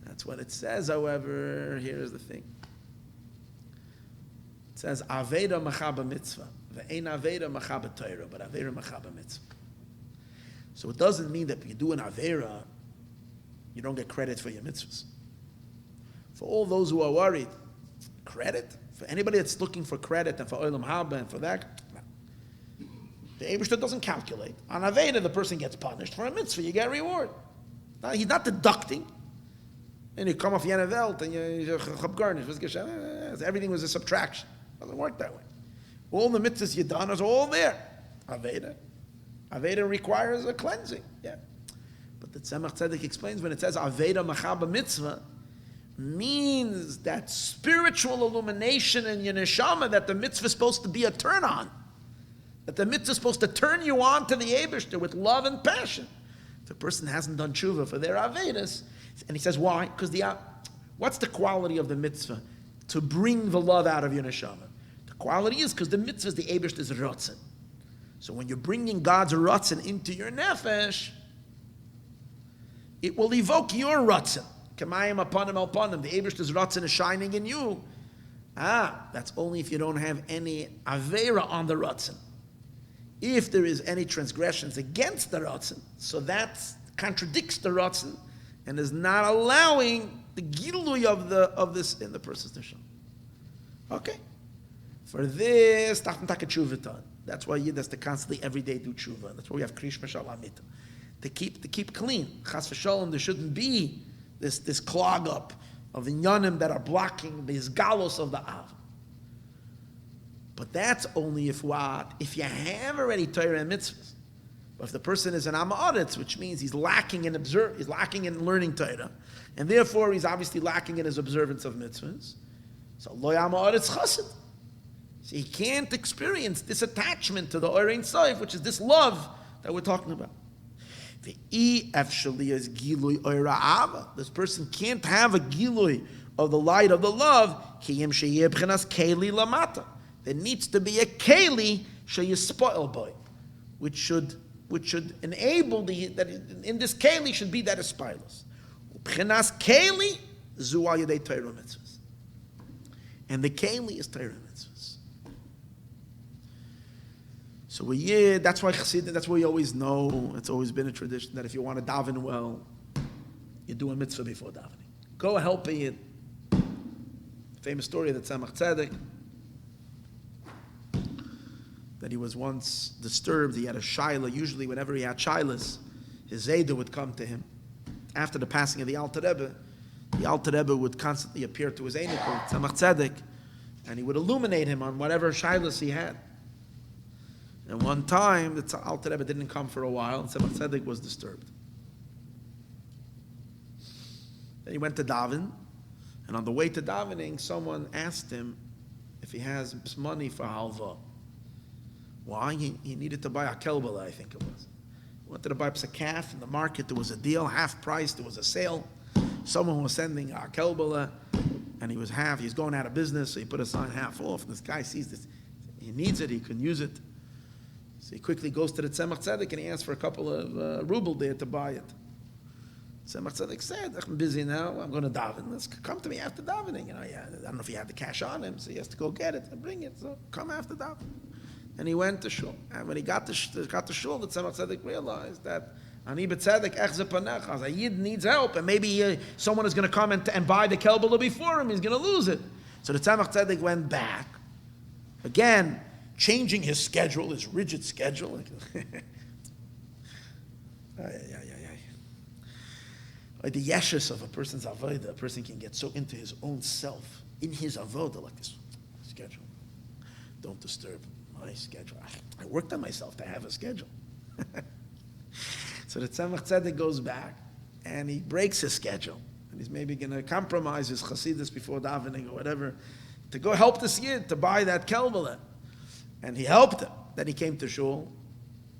That's what it says, however, here's the thing. It says, Aveda machaba mitzvah. Ve'ein Aveda machaba Torah, but Aveda machaba mitzvah. So it doesn't mean that if you do an Avera, you don't get credit for your mitzvahs. For all those who are worried, credit? For anybody that's looking for credit and for Olam Haba and for that, no. The Eibishter doesn't calculate. On Aveda, the person gets punished. For a mitzvah, you get a reward. Now, he's not deducting. And you come off Yenavelt and you chab garnish. Everything was a subtraction. It doesn't work that way. All the mitzvahs you've done is all there. Aveda requires a cleansing. Yeah. But the Tzemach Tzedek explains when it says Aveda machaba mitzvah, means that spiritual illumination in your neshama that the mitzvah is supposed to be a turn on. That the mitzvah is supposed to turn you on to the Eibishter with love and passion. If a person hasn't done tshuva for their Avedas, and he says, why? Because what's the quality of the mitzvah? To bring the love out of your neshama. The quality is because the mitzvah is the Eibishter's rotzen. So when you're bringing God's rotzen into your nefesh, it will evoke your rotzen. Kamayim apanim alpanim. The Eibishter's rotzen is shining in you. That's only if you don't have any avera on the rotzen. If there is any transgressions against the rotzen, so that contradicts the rotzen, and is not allowing the gilui of this in the person's neshama. Okay. For this, that's why Yid has to constantly every day do tshuva. That's why we have krish mashal amita. To keep clean. Chas v'shalom, there shouldn't be this clog up of inyanim that are blocking the izgalos of the Av. But that's only if what? If you have already Torah and mitzvahs. But if the person is an Amaretz, which means he's lacking in he's lacking in learning Torah, and therefore he's obviously lacking in his observance of mitzvahs, so lo Amaretz Chassid. So he can't experience this attachment to the Orein Soif, which is this love that we're talking about. This person can't have a gilui of the light of the love. There needs to be a keli sheyispoil boy, which should enable that in this keli should be that aspirus. B'chinas keli zu al yedei Torah mitzvahs, and the keli is Torah mitzvahs. So that's why Chassidus, that's why we always know. It's always been a tradition that if you want to daven well, you do a mitzvah before davening. Go help a yid. Famous story that Tzemach Tzedek, that he was once disturbed. He had a shaila. Usually, whenever he had shailas, his Zayda would come to him. After the passing of the Alter Rebbe would constantly appear to his Einikol, Tzemach Tzedek, and he would illuminate him on whatever shailas he had. And one time, the Alter Rebbe didn't come for a while, and Tzemach Tzedek was disturbed. Then he went to daven, and on the way to davening, someone asked him if he has money for halva. Why? He needed to buy a kelbala, I think it was. He wanted to buy a calf in the market. There was a deal, half price. There was a sale. Someone was sending a kelbala, and he's going out of business, so he put a sign half off. And this guy sees this. He needs it. He can use it. So he quickly goes to the Tzemach Tzedek, and he asks for a couple of ruble there to buy it. Tzemach Tzedek said, I'm busy now. I'm going to daven. Let's come to me after davening. I don't know if he had the cash on him, so he has to go get it and bring it. So come after davening. And he went to shul. And when he got to shul, the Tzemach Tzedek realized that Ani b'tzedek ech ze panecha. A yid needs help, and maybe someone is going to come and buy the kelbala before him. He's going to lose it. So the Tzemach Tzedek went back, again, changing his schedule, his rigid schedule. Like the yeshus of a person's avodah, a person can get so into his own self, in his avodah, like this schedule. Don't disturb my schedule. I worked on myself to have a schedule. So the Tzemach Tzedek goes back, and he breaks his schedule. And he's maybe going to compromise his Chassidus before davening or whatever, to go help this yid to buy that kelbala. And he helped him. Then he came to shul,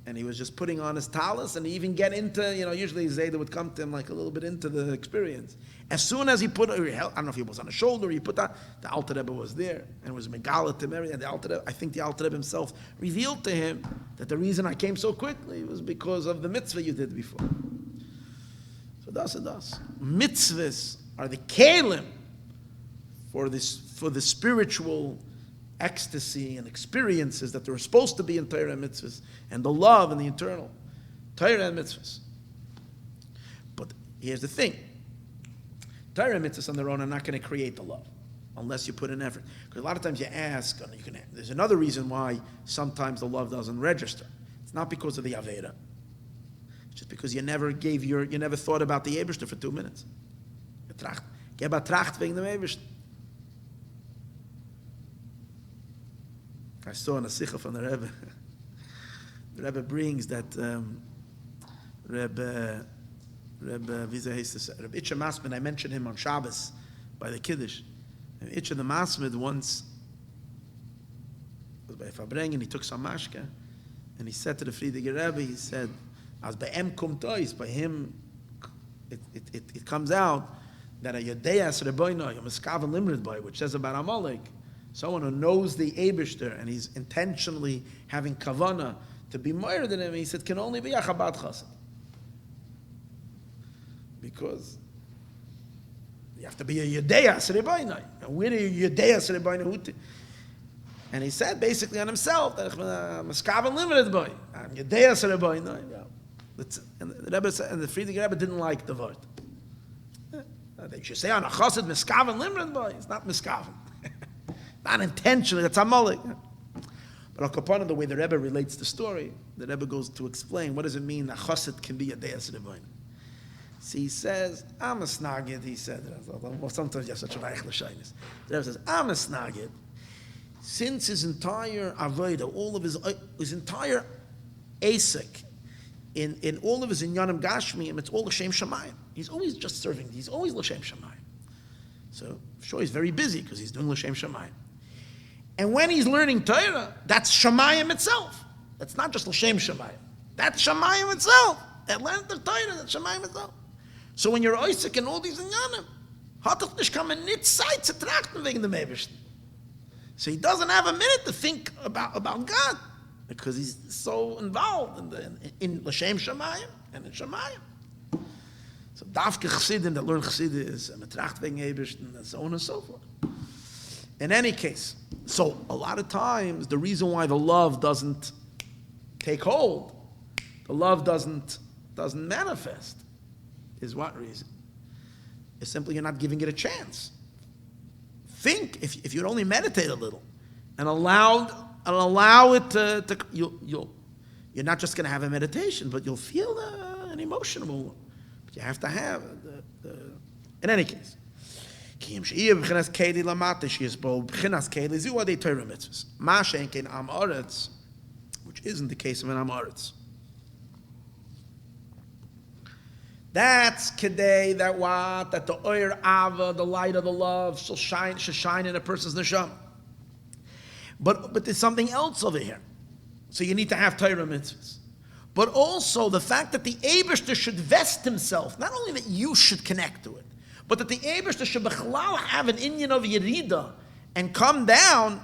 and he was just putting on his talis, and he even get into, usually Zayda would come to him like a little bit into the experience. As soon as he put, I don't know if he was on his shoulder, he put that, the Alter Rebbe was there, and was megalit him, and I think the Alter Rebbe himself revealed to him that the reason I came so quickly was because of the mitzvah you did before. So das. Mitzvahs are the kelim for the spiritual ecstasy and experiences that there are supposed to be in Torah and mitzvahs, and the love and the internal Torah and mitzvahs. But here's the thing: Torah and mitzvahs on their own are not going to create the love unless you put in effort. Because a lot of times you ask, there's another reason why sometimes the love doesn't register. It's not because of the Aveda. It's just because you never thought about the Eibishter for 2 minutes. Je betracht wegen dem Eibishter. I saw in a Sikha from the Rebbe. The Rebbe brings that Rebbe Itcha Masmid, I mentioned him on Shabbos by the Kiddush. And Itcha the Masmid once was by Fabreng, and he took some mashka, and he said to the Friedige Rebbe, he said, as by em kum tois, by him, it comes out that a Yodeas Rebbeinu, a Meskaven Limrid boy, which says about Amalek, someone who knows the Eibishter and he's intentionally having kavana to be more than him, he said, can only be a Chabad Chassidic. Because you have to be a Yodeas Rebbeinu. And where are you Yodeas Rebbeinu? And he said basically on himself that I'm a Meskaven Limited boy. I'm Yodeas Rebbeinu. And the Rebbe said, and the Friedige Rebbe didn't like the word. They should say on a Chassid Meskaven Limited boy. It's not Meskaven. Not intentionally, that's Amalek. But al kapana, the way the Rebbe relates the story, the Rebbe goes to explain what does it mean a chassid can be a deus rebbeinu. So he says, I'm a snagid, he said. Well, sometimes you have such a reich l'shaynis. The Rebbe says, I'm a snagid. Since his entire avodah, all of his entire asik, in all of his inyanim gashmiyim, it's all l'shem shamayim. He's always just serving. He's always l'shem shamayim. So, sure, he's very busy because he's doing l'shem shamayim. And when he's learning Torah, that's shamayim itself. That's not just l'shem shamayim. That's shamayim itself. At learning the Torah, that's shamayim itself. So when you're Isaac and all these inyanim, hat doch nicht kommen nicht Zeit zu trachten wegen dem Ebersten. So he doesn't have a minute to think about God because he's so involved in L'Shem Shamayim and in Shamayim. So Dafke Chassidim that learn Chassidus and tracht wegen Ebersten and so on and so forth. In any case, so a lot of times the reason why the love doesn't take hold, the love doesn't manifest, is what reason? It's simply you're not giving it a chance. Think if you'd only meditate a little and allow it to you're not just going to have a meditation, but you'll feel an emotional. But you have to have in any case. Which isn't the case of an Am Aretz. That's kedei that the oir ava, the light of the love, should shine in a person's neshama. But there's something else over here. So you need to have Torah mitzvahs. But also the fact that the Eibishter should vest himself, not only that you should connect to it, but that the Eibishter should bechlal have an inyan of yerida and come down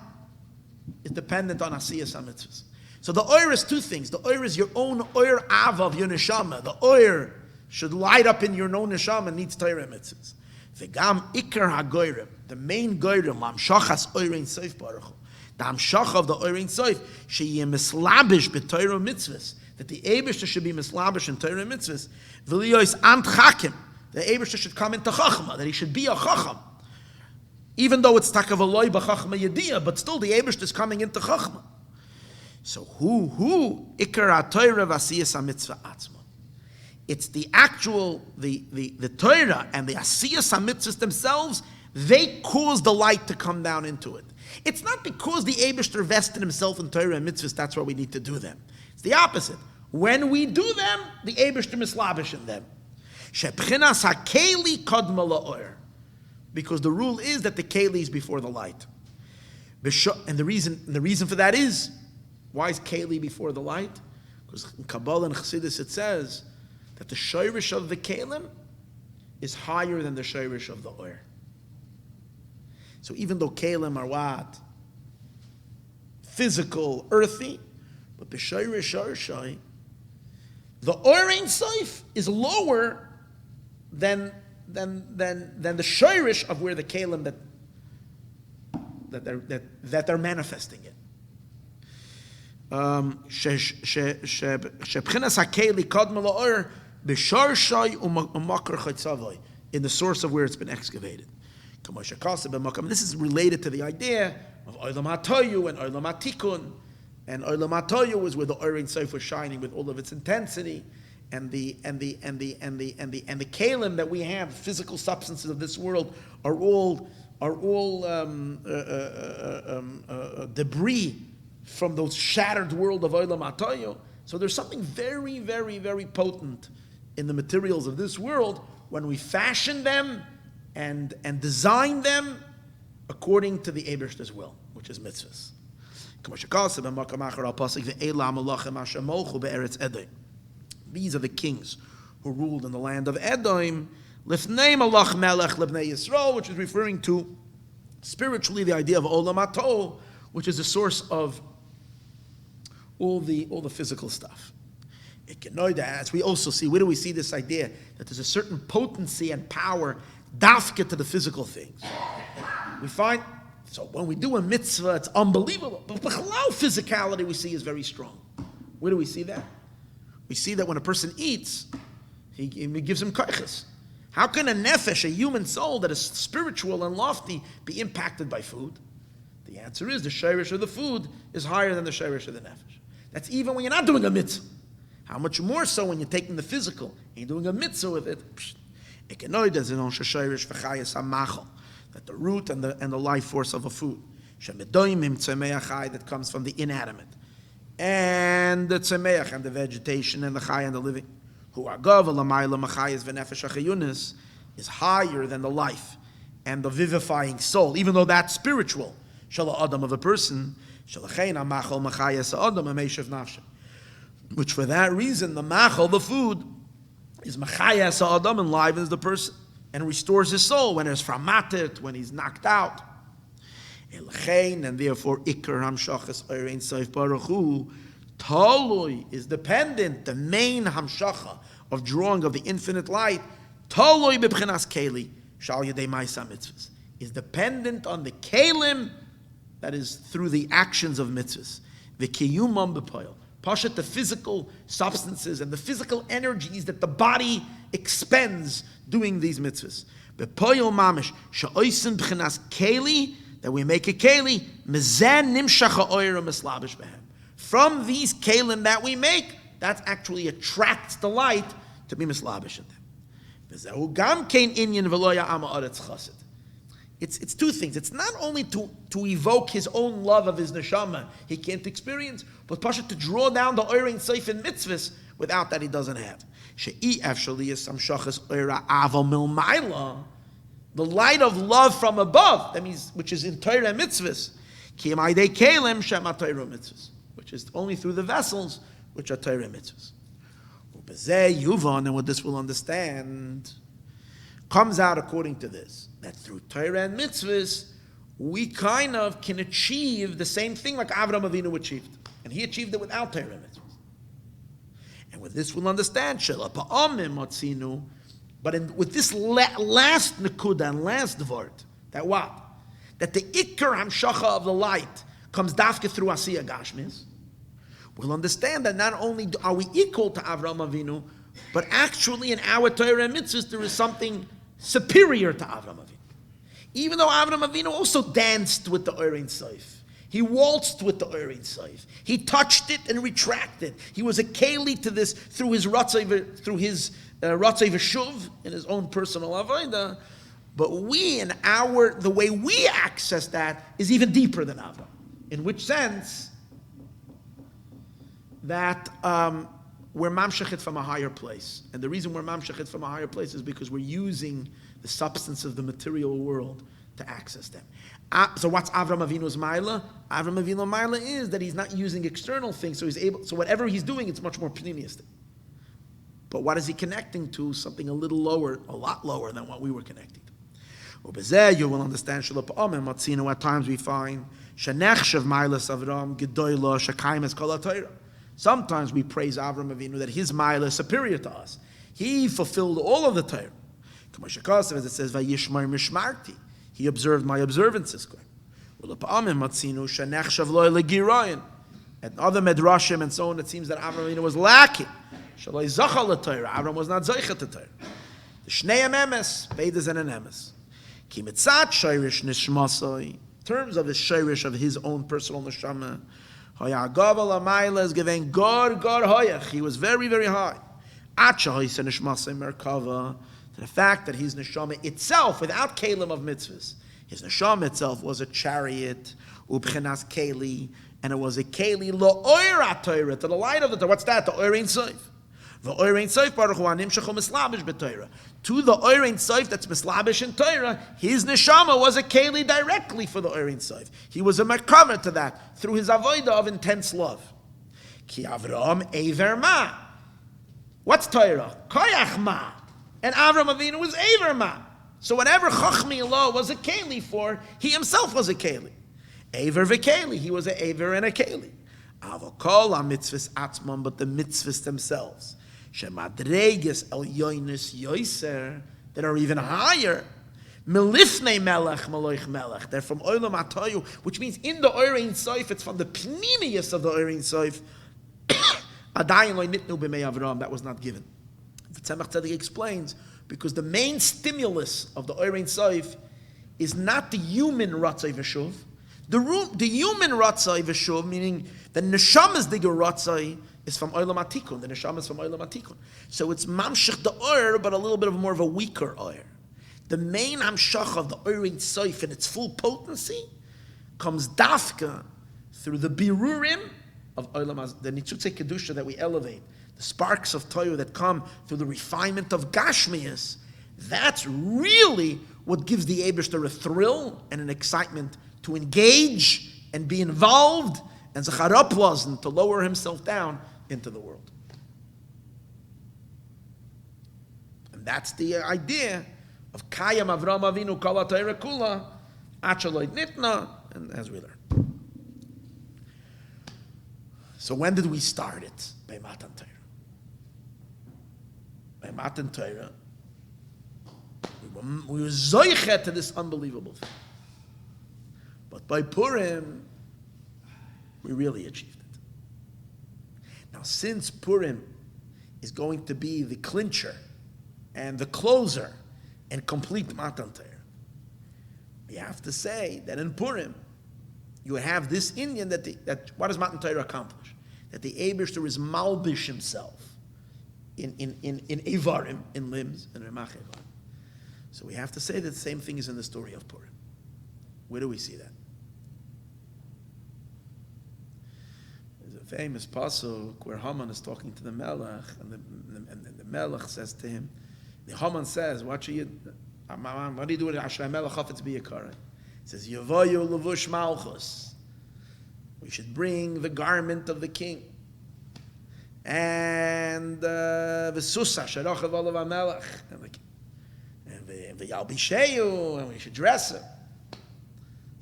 is dependent on asiyas mitzvahs. So the oir is two things. The oir is your own oir ava of your neshama. The oir should light up in your own neshama, needs Torah mitzvahs. V'gam ikar hagoyrim, the main goyrim, l'amshachas oirein soif baruch hu, the amshach of the oirein soif, sheyeh mislabish b'Torah mitzvahs, that the Eibishter should be mislabish in Torah mitzvahs, v'liyos ant chakim, the Eibishter should come into chachma, that he should be a chacham, even though it's takavaloy b'chachma yediyah, but still the Eibishter is coming into chachma. So who ikar ha-Torah v'asiyas ha-mitzvah atzma? It's the actual, the Torah and the Asiyas HaMitzvahs themselves, they cause the light to come down into it. It's not because the Eibishter vested himself in Torah and mitzvahs, that's why we need to do them. It's the opposite. When we do them, the Eibishter mislabish in them. Shebchinas ha-keli kodma la'or. Because the rule is that the keli is before the light. And the reason for that is, why is keli before the light? Because in Kabbalah and Chassidus it says that the shayrish of the kelim is higher than the shayrish of the oir. So even though kelim are what? Physical, earthy, but the shayrish shay, the oirein seif is lower than the shayrish of where the kelim that they're manifesting it. Shebchinas hakeli kadma la'or b'sharshai u'makar chaytzavai, in the source of where it's been excavated. This is related to the idea of Olam HaToyu and Olam HaTikun, and Olam HaToyu is where the Orein Seif was shining with all of its intensity, and the kalim that we have, physical substances of this world, are all debris from those shattered world of Olam HaToyu. So there's something very, very, very potent in the materials of this world when we fashion them and design them according to the Eibishter's will, which is mitzvahs. These are the kings who ruled in the land of Edom, lifnei malach melech lebnei Yisroel, which is referring to spiritually the idea of Olam HaTohu, which is the source of all the physical stuff. As we also see, where do we see this idea that there's a certain potency and power dafka to the physical things? We find, so when we do a mitzvah, it's unbelievable. But b'chalal physicality we see is very strong. Where do we see that? We see that when a person eats, he gives him koiches. How can a nefesh, a human soul that is spiritual and lofty, be impacted by food? The answer is the shayrish of the food is higher than the shayrish of the nefesh. That's even when you're not doing a mitzvah. How much more so when you're taking the physical and you're doing a mitzvah with it? That the root and the life force of a food that comes from the inanimate, and the tzemeach and the vegetation and the chai and the living, is higher than the life and the vivifying soul, even though that's spiritual. Adam of a person, which for that reason, the machal, the food, is machayas adam, enlivens the person and restores his soul when it's framatet, when he's knocked out. And therefore, ikar hamshachas orein soif baruch hu, talui is dependent, the main hamshacha of drawing of the infinite light, talui b'bchinas keli, shal yedei ma'isa mitzvahs, is dependent on the kelim, that is through the actions of mitzvahs. V'kiyumam b'poil, pashat, the physical substances and the physical energies that the body expends doing these mitzvahs. B'poil mamish, sha'oisin b'chinas keli, that we make a keli, mezen nimshacha oira mislabish behem. From these kelim that we make, that actually attracts the light to be mislabish in them. V'zehu gam kein inyan v'lo ya'ama aretz chassid. It's two things. It's not only to evoke his own love of his neshama he can't experience, but pasha to draw down the oirein seif in mitzvahs without that he doesn't have. The light of love from above, that means, which is in Torah and mitzvahs, which is only through the vessels which are Torah and mitzvahs. And what this will understand comes out according to this, that through Torah and mitzvahs, we kind of can achieve the same thing like Avraham Avinu achieved. And he achieved it without Torah and mitzvahs. And with this we'll understand, but with this last nekuda and last vort, that what? That the ikar hamshacha of the light comes dafke through Asiyah Gashmis, we'll understand that not only are we equal to Avraham Avinu, but actually in our Torah and mitzvahs there is something superior to Avraham Avinu. Even though Avraham Avinu also danced with the Orein Seif. He waltzed with the Orein Seif. He touched it and retracted. He was a keli to this through his Ratzai V'shuv, in his own personal avodah. But we, the way we access that is even deeper than Avraham. In which sense? That we're mamshechet from a higher place. And the reason we're mamshechet from a higher place is because we're using the substance of the material world to access them. So what's Avraham Avinu's Maila? Avraham Avinu's Maila is that he's not using external things, so whatever he's doing, it's much more pneumistic. But what is he connecting to? Something a little lower, a lot lower than what we were connecting to. You will understand, at times we find sometimes we praise Avraham Avinu that his Maila is superior to us. He fulfilled all of the Torah. As it says, Vayishmar Mishmarti. He observed my observances. And other medrashim and so on, it seems that Avraham Avinu was lacking. Avraham was not zeicha to Torah. The Shneim Emes, Vedas and an Emes. Kimitzat Shirish Nishmasai. In terms of the Shirish of his own personal neshama, Hayagaval Amayla is giving Gar Hoyach. He was very, very high. Acha Hoysa Nishmasai Merkava. To the fact that his neshama itself, without kelim of mitzvahs, his neshama itself was a chariot, ubchenas keli, and it was a keli lo oira Torah, to the light of the Torah. What's that? The oirein seif. The oirein seif baruch hu animshachu mislabish b'Torah. To the oirein seif that's mislabish in Torah, his neshama was a keli directly for the oirein seif. He was a mekaver to that through his avodah of intense love. Ki Avraham eiver ma. What's Torah? Koyach ma. And Avraham Avinu was Eiver Ma. So whatever Chachmi Allah was a Keli for, he himself was a Keli. Eiver v'Keli, he was an Eiver and a Keli. Avokol ha-mitzvahs atzmon, but the mitzvahs themselves. Shemadreges el yoinus yoiser, that are even higher. Melifnei melech maloich melech. They're from Olam Atoyu, which means in the Oirein Seif, it's from the pnimius of the Oirein Seif. Adayin lo nitnu b'mei Avraham, that was not given. Tzemach Tzedek explains, because the main stimulus of the Oirein Seif is not the human Ratzai V'shuv. The human ratzai v'shuv, meaning the neshama's digger ratzai, is from Olam HaTikun. The neshama is from Olam HaTikun. So it's mamshich the oir, but a little bit of more of a weaker oir. The main hamshach of the oir in soif in its full potency comes dafka through the birurim of Olam, the nitzutze kedusha that we elevate, the sparks of Torah that come through the refinement of Gashmias. That's really what gives the Eibishter a thrill and an excitement to engage and be involved and zacharaplas and to lower himself down into the world. And that's the idea of Kayam Avraham Avinu Kol HaTorah Kula Achaloid Nitna, and as we learn. So when did we start it? By Matan Torah. By Matan Torah, we were zoichet to this unbelievable thing. But by Purim, we really achieved it. Now, since Purim is going to be the clincher and the closer and complete Matan Torah, we have to say that in Purim, you have this Indian that what does Matan Torah accomplish? That the Eibishter is malbish himself in Evarim, in limbs, and Remach Evarim. So we have to say that the same thing is in the story of Purim. Where do we see that? There's a famous pasuk where Haman is talking to the Melech, and the Melech says to him, the Haman says, what do you do with Ashrei Melech Chafetz B'Yikara? He says, Yavoyu Levush Malchus. We should bring the garment of the king. And the Susa, Sharochav Olav HaMelech. And the Yalbisheyu, and we should dress him.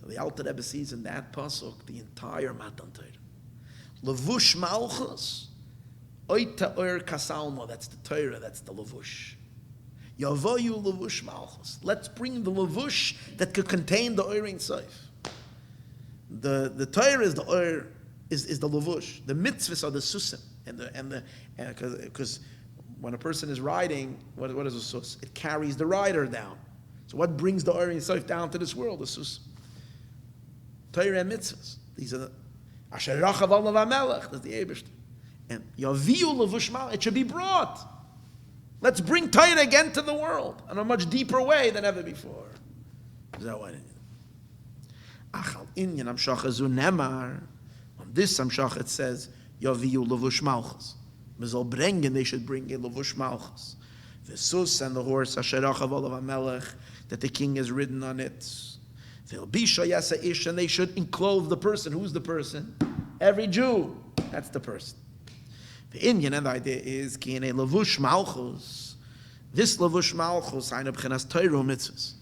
So the Alter Rebbe sees in that pasuk the entire Matan Torah. Levush Malchus, Oita Oir Kasalma, that's the Torah, that's the Levush. Yavoyu Levush Malchus. Let's bring the Levush that could contain the Oir in Seif. The Torah is the Oir, is the Levush. The mitzvahs are the Susim. Because when a person is riding, what is a sus? It carries the rider down. So what brings the Oir in Seif down to this world? The sus. Torah and mitzvahs. These are the Asher Rachav Olav HaMelech. That's the Eibishter. And Yaviu Levush Malchus. It should be brought. Let's bring Torah again to the world in a much deeper way than ever before. Is that what it is? Achal inyan amshach zu nemar. On this amshach it says Yaviu Levush Malchus. Mizal brengen, they should bring a Levush Malchus. The sus and the horse Asher Rachav Olav HaMelech, that the king has ridden on it. They'll be shayasa ish, and they should enclose the person. Who's the person? Every Jew. That's the person. The Indian and the idea is ki in a Levush Malchus. This Levush Malchus ein b'chinas Torah mitzvahs.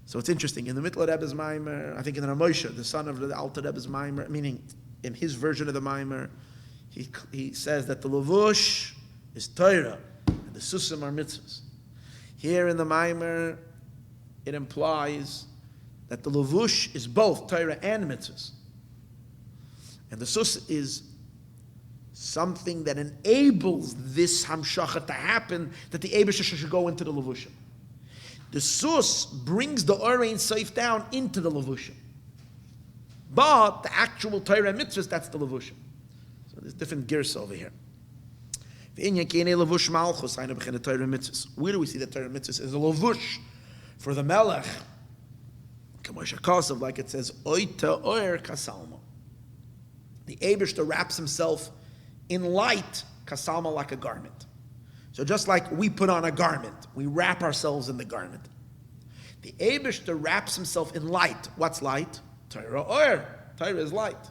So it's interesting. In the middle of Rebbe's Maimer, I think in the Ramosha, the son of the Alter Rebbe's Maimer, meaning in his version of the Maimer, he says that the Levush is Torah and the Susim are mitzvahs. Here in the Maimer, it implies that the Levush is both Torah and mitzvahs. And the Sus is something that enables this Hamshacha to happen, that the Eibishter should go into the Levushim. The Sus brings the Orein Seif down into the Levushim. But the actual Torah and mitzvahs, that's the Levushim. So there's different gears over here. Where do we see the Torah and mitzvahs? Is a Levush for the Melech, like it says, Oita Oir Kasalma. The Eibishter wraps himself in light, Kasalma, like a garment. So just like we put on a garment, we wrap ourselves in the garment. The Eibishter wraps himself in light. What's light? Torah Oir. Torah is light.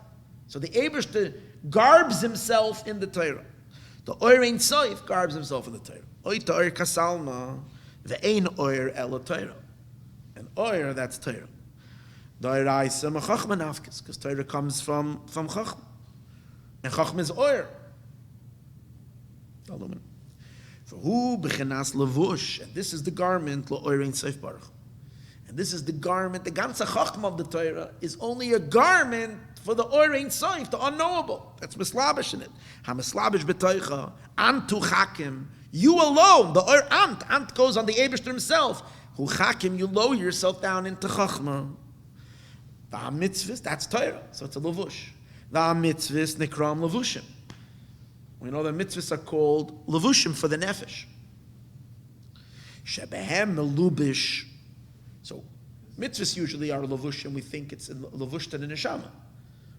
So the Eibishter garbs himself in the Torah. The Oir Ein Soif garbs himself in the Torah. Oita Oir Kasalma, ve'ein Oir ela Torah. And Oir, that's Torah. Because Torah comes from Chachma. And Chachma is Oir. For who b'chinas levush, and this is the garment l'oirein seif baruch. And this is the garment, the ganze Chachma of the Torah is only a garment for the oirein seif, the unknowable. That's mislabish in it. Ha mislabish b'toicha, antu chakim, you alone, the oir ant goes on the Eibishter himself. Hu chakim, you lower yourself down into Chachma. The mitzvahs, that's Torah, so it's a levush. The mitzvahs nikram levushim. We know the mitzvahs are called levushim for the nefesh. Shebehem melubish. So mitzvahs usually are levushim. We think it's a levush to the neshama,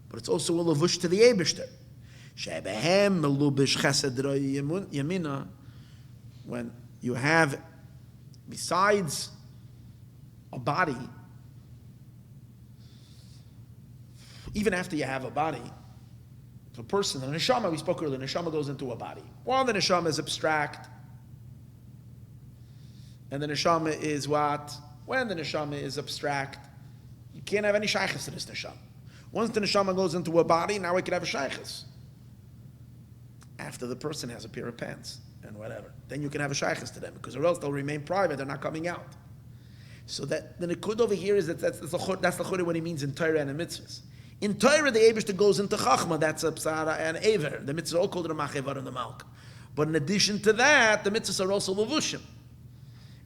but it's also a levush to the Eibishter. Shebehem melubish chesed yamina. When you have, besides a body, even after you have a body, the person, the neshama, we spoke earlier, the neshama goes into a body. Well, the neshama is abstract. And the neshama is what? When the neshama is abstract, you can't have any shaykhs to this neshama. Once the neshama goes into a body, now we can have a shaykhs. After the person has a pair of pants and whatever, then you can have a shaykhs to them, because or else they'll remain private, they're not coming out. So that the nikud over here is that's the chore what he means in Torah and in mitzvahs. In Torah, the Eibishter goes into Chachma, that's a Psara and Aver. The mitzvahs are all called Ramach, Evar, and the Malk. But in addition to that, the mitzvahs are also Levushim.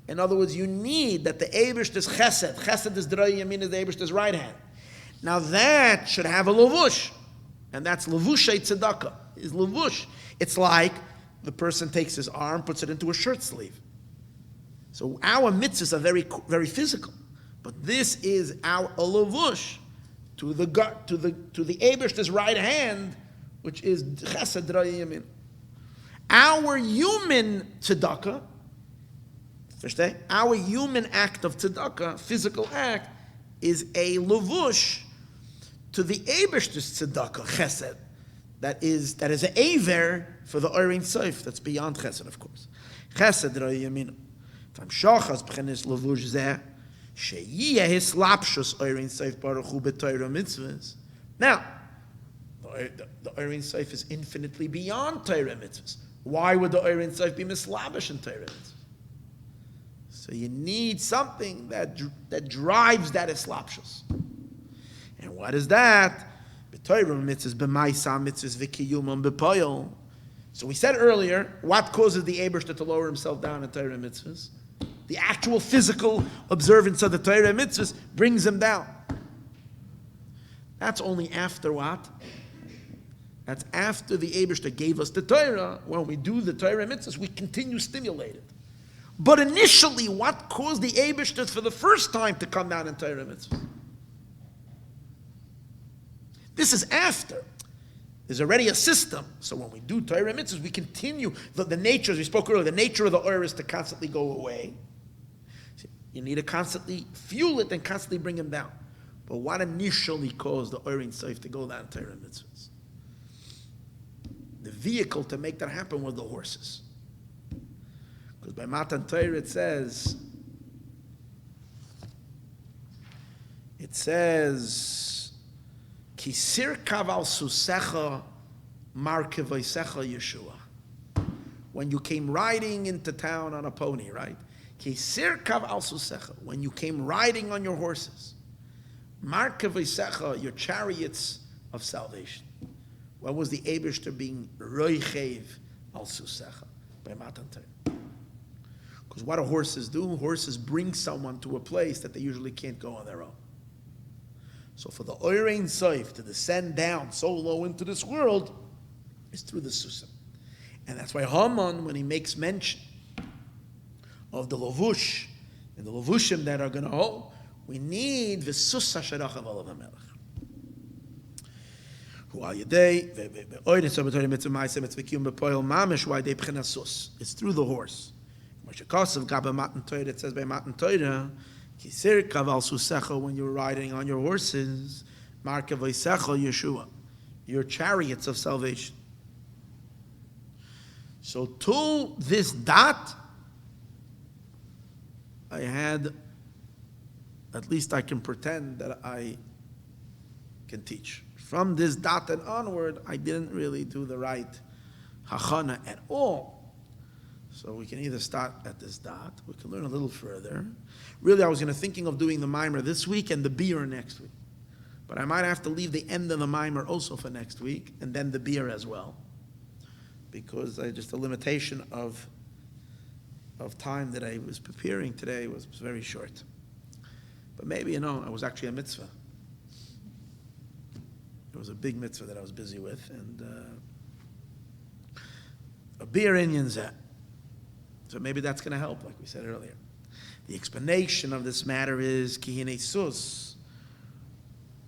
In other words, you need that the Eibishter's Chesed. Chesed is Drei Yamin, is the Eibishter's right hand. Now that should have a Levush. And that's Levushay Tzedakah. Is Levush. It's like the person takes his arm, puts it into a shirt sleeve. So our mitzvahs are very, very physical. But this is a Levush to the Eibishter's right hand, which is Chesed Drei Yamin. Our human tzedakah, our human act of tzedakah, physical act, is a levush to the Eibishter's tzedakah, Chesed, that is an aver for the Orein Sof, that's beyond Chesed, of course. Chesed Drei Yamin. Tam shachas b'chenes levush zeh. Now, the Orein Sof is infinitely beyond Torah mitzvahs. Why would the Orein Sof be mislabish in Torah mitzvahs? So you need something that drives that islapshus. And what is that? So we said earlier, what causes the Eibishter to lower himself down in Torah mitzvahs? The actual physical observance of the Torah mitzvahs brings him down. That's only after what? That's after the Eibishter gave us the Torah. When we do the Torah mitzvahs, we continue stimulated. But initially, what caused the Eibishter for the first time to come down in Torah mitzvahs? This is after. There's already a system. So when we do Torah mitzvahs, we continue. The nature, as we spoke earlier, the nature of the Or is to constantly go away. You need to constantly fuel it and constantly bring him down. But what initially caused the Orein Sof to go down Torah mitzvahs? The vehicle to make that happen was the horses. Because by Matan Torah it says, Kisir kaval susecha markevoisecha Yeshua. When you came riding into town on a pony, right? Kisir kaval susecha. When you came riding on your horses, markevoisecha, your chariots of salvation. When was the Eibishter being roichev al susecha? By Matan Torah. Because what do horses do? Horses bring someone to a place that they usually can't go on their own. So for the Orein Sof to descend down so low into this world is through the Susim. And that's why Haman, when he makes mention of the Lavush and the Lavushim that are going to hold, we need the Sus HaSharach of Olav HaMelech. It's through the horse. It says by Matan Torah, when you're riding on your horses, Yeshua, your chariots of salvation. So to this dot, I had, at least I can pretend that I can teach. From this dot and onward, I didn't really do the right hachana at all. So we can either start at this dot, we can learn a little further. Really, I was thinking of doing the mimer this week and the beer next week. But I might have to leave the end of the mimer also for next week, and then the beer as well. Because just the limitation of time that I was preparing today was very short. But maybe, it was actually a mitzvah. It was a big mitzvah that I was busy with, and a beer Inyan zeh. So maybe that's going to help, like we said earlier. The explanation of this matter is Kihine Sus.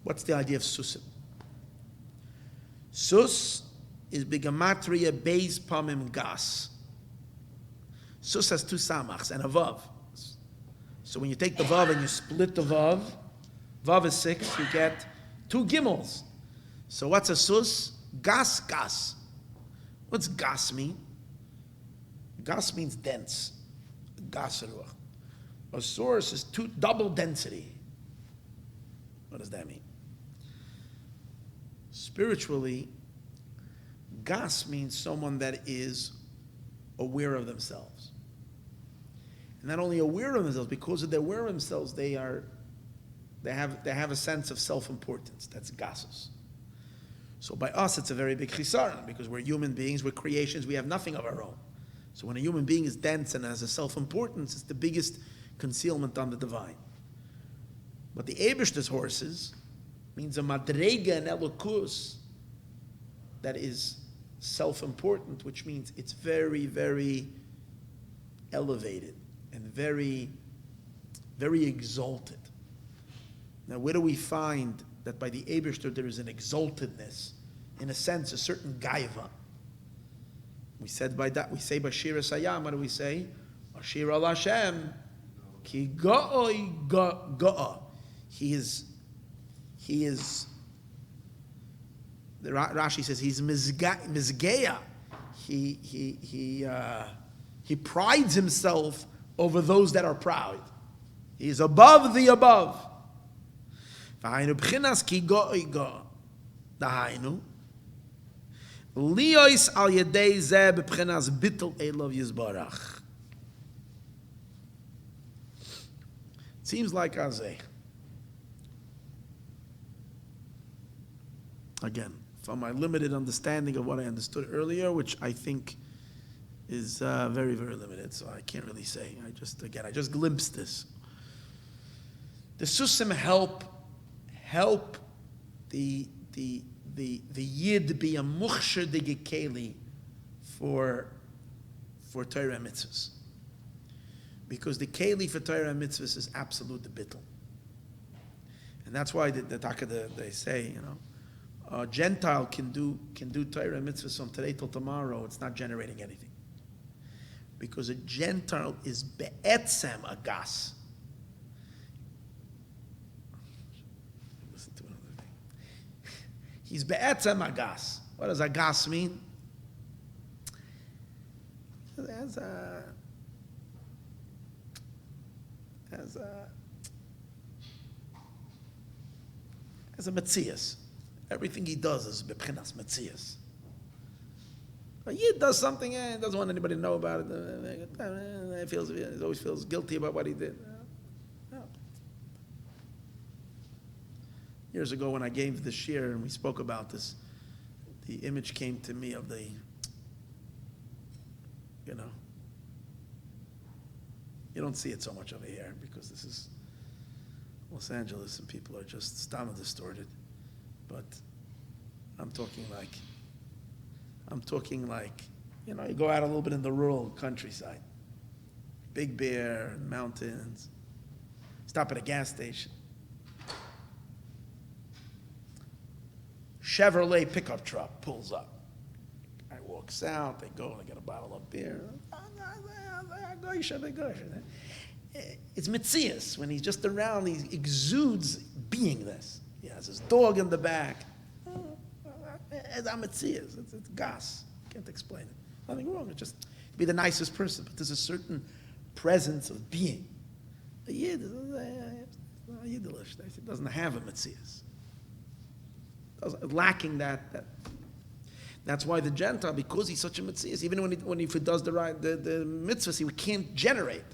What's the idea of Susim? Sus is Bigamatria Beis Pamim Gas. Sus has two samachs and a vav. So when you take the vav and you split the vav, vav is 6, you get 2 gimels. So what's a sus? Gas, gas. What's gas mean? Gas means dense. Gas ruach. A source is double density. What does that mean? Spiritually, gas means someone that is aware of themselves. And not only aware of themselves, because of their aware of themselves, they have a sense of self-importance. That's gasus. So by us, it's a very big chisaron, because we're human beings, we're creations, we have nothing of our own. So when a human being is dense and has a self-importance, it's the biggest concealment on the divine. But the Eibishter's horses means a madrega and elokus that is self-important, which means it's very, very elevated and very, very exalted. Now, where do we find that by the Eibishter there is an exaltedness, in a sense, a certain gaiva? We said by that, we say by Shira Sayam, what do we say? Ashir al Hashem, ki go'oi go'a. He is, the Rashi says he's mizgeya. He prides himself over those that are proud. He is above the above. V'hainu b'chinas ki go'oi go'a. Dahainu. Liois al yedei zeh b'chinas bittul elov yizbarach. Seems like azeh. Again, from my limited understanding of what I understood earlier, which I think is very, very limited, so I can't really say. I just glimpsed this. The susim help the yid be a muchsher de gekeli for Torah and mitzvahs. Because the keli for Torah and mitzvahs is absolute the bittul. And that's why they say, a Gentile can do Torah and mitzvahs from today till tomorrow. It's not generating anything. Because a Gentile is be'etzem a gas. Listen to another thing. He's be'etzem a gas. What does a gas mean? As a metzias. Everything he does is b'pchinas metzias. A yid does something, doesn't want anybody to know about it. He always feels guilty about what he did. No. Years ago when I gave this shir and we spoke about this, the image came to me of the, you don't see it so much over here because this is Los Angeles and people are just stomach distorted. But I'm talking like, you go out a little bit in the rural countryside. Big bear, mountains. Stop at a gas station. Chevrolet pickup truck pulls up. Guy walks out, they go, they get a bottle of beer. It's Metzias. When he's just around, he exudes beingness. He has his dog in the back. It's Metzias. It's gas. Can't explain it. Nothing wrong. It's just be the nicest person, but there's a certain presence of being. A Yid doesn't have a Metzias. Lacking that. That's why the Gentile, because he's such a Metzias, even when he does the mitzvahs, he can't generate.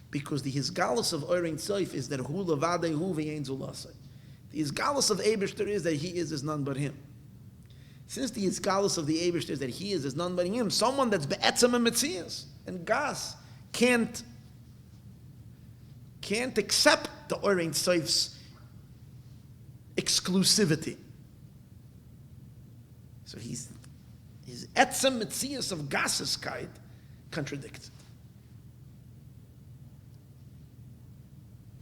Because the hisgalus of Orein Tzoif is that hu levadei hu v'yein zulasai. The hisgalus of Eibishter is that he is none but him. Since the hisgalus of the Eibishter is that he is none but him, someone that's be'etzem and metzias and gas can't accept the Orein Tzoif's exclusivity. So his etzem mitzias of Gasseskeit contradicts it.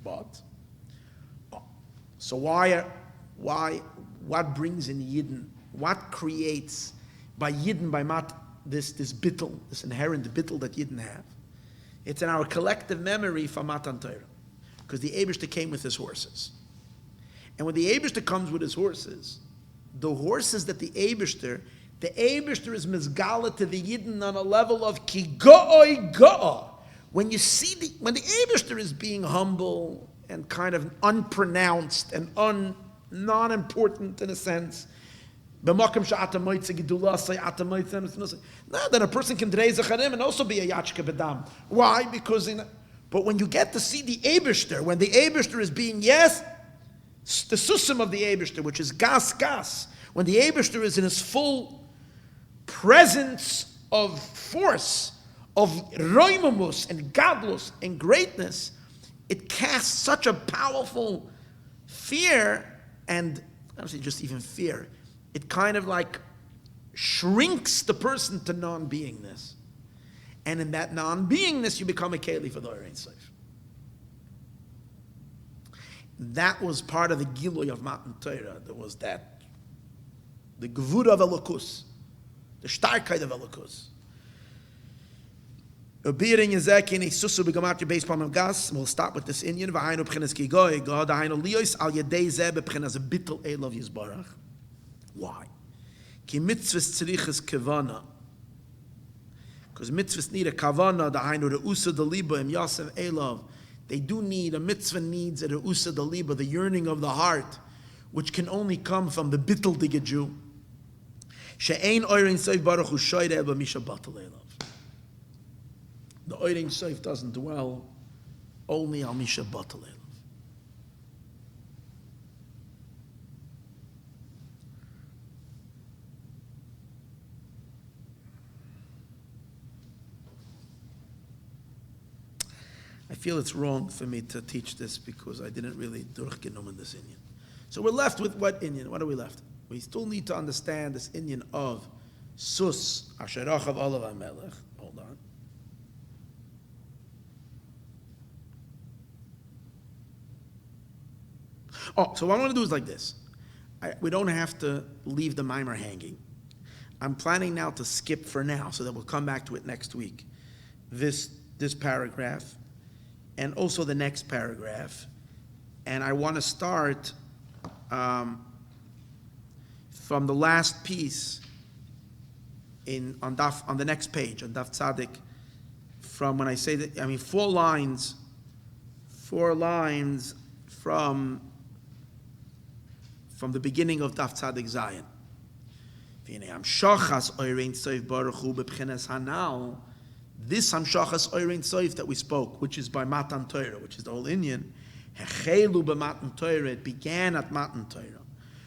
But, so what brings in Yidden, what creates by Yidden, by Mat, this bittul, this inherent bittul that Yidden have? It's in our collective memory from Matan Torah. Because the Eibishter came with his horses. And when the Eibishter comes with his horses, the horses that the Eibishter is mizgala to the Yidden on a level of ki go'oi go'a. When you see when the Eibishter is being humble and kind of unpronounced and non-important in a sense, then a person can drei zacharim and also be a yachke bedam. Why? Because but when you get to see the Eibishter, when the Eibishter is being, yes, the susim of the Eibishter, which is gas, when the Eibishter is in his full presence of force, of roimamus and gadlus and greatness, it casts such a powerful fear, and I don't say just even fear, it kind of like shrinks the person to non-beingness. And in that non-beingness, you become a keli for the Ein Sof. That was part of the Gilui of Matan Torah. There was that, the Gevura of Elokus, the Starkheit of Elokus. We'll start with this Indian. Why? Because mitzvahs need a kavana, the usa the liba im yasem elav. They do need, a mitzvah needs a usa the liba, the yearning of the heart, which can only come from the bittul digga Jew. She'ein oirin seif baruch hu shoyre eba misha batal elav. The oirin seif doesn't dwell only al misha batal elav. I feel it's wrong for me to teach this because I didn't really durchgenommen in this Inyan. So we're left with what Inyan? What are we left? We still need to understand this Inyan of Sus Asherach of Olav HaMelech. Hold on. So what I want to do is like this. We don't have to leave the mimer hanging. I'm planning now to skip for now so that we'll come back to it next week. This paragraph, and also the next paragraph. And I want to start from the last piece on the next page, on Daf Tzadik, from when I say that, I mean 4 lines from the beginning of Daf Tzadik Zayin. This Hamshachas Oirein Soif that we spoke, which is by Matan Torah, which is the whole Indian, Hei'cheilu b'Matan Torah, it began at Matan Torah.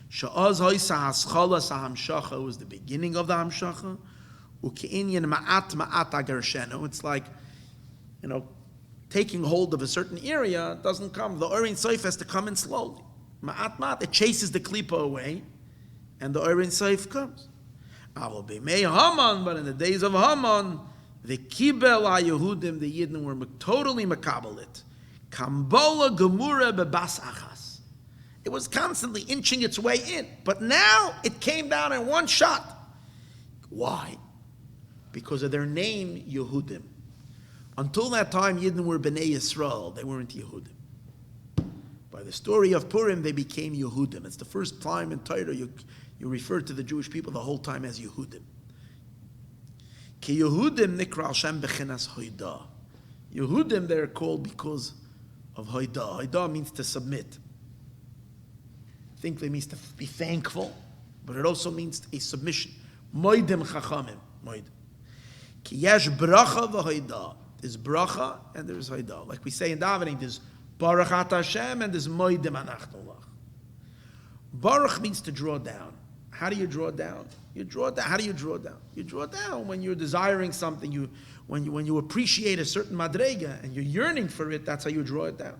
She'oz hoisa hascholas ha'hamshacha was the beginning of the Hamshacha. U'ke'inyan ma'at agershenu. It's like, taking hold of a certain area doesn't come. The Oirein Soif has to come in slowly. Ma'at, it chases the klipa away, and the Oirein Soif comes. Avol b'mei Haman, but in the days of Haman, the kibel ha-Yehudim, the Yidden were totally makabelit. Kambola gemura bebas achas. It was constantly inching its way in, but now it came down in one shot. Why? Because of their name, Yehudim. Until that time, Yidden were Bnei Yisroel. They weren't Yehudim. By the story of Purim, they became Yehudim. It's the first time in Torah you refer to the Jewish people the whole time as Yehudim. Ki Yehudim nikra al Shem bechinas hoida. Yehudim, they're called because of hoida. Hoida means to submit. I think it means to be thankful, but it also means a submission. Moidim chachamim. Moidim. Ki yesh bracha v'hoida. There's bracha and there's hoida. Like we say in davening, there's Baruch Ata Hashem and there's moidim anachnu lach. Baruch means to draw down. How do you draw down? You draw down. How do you draw down? You draw down when you're desiring something. When you appreciate a certain madrega and you're yearning for it. That's how you draw it down.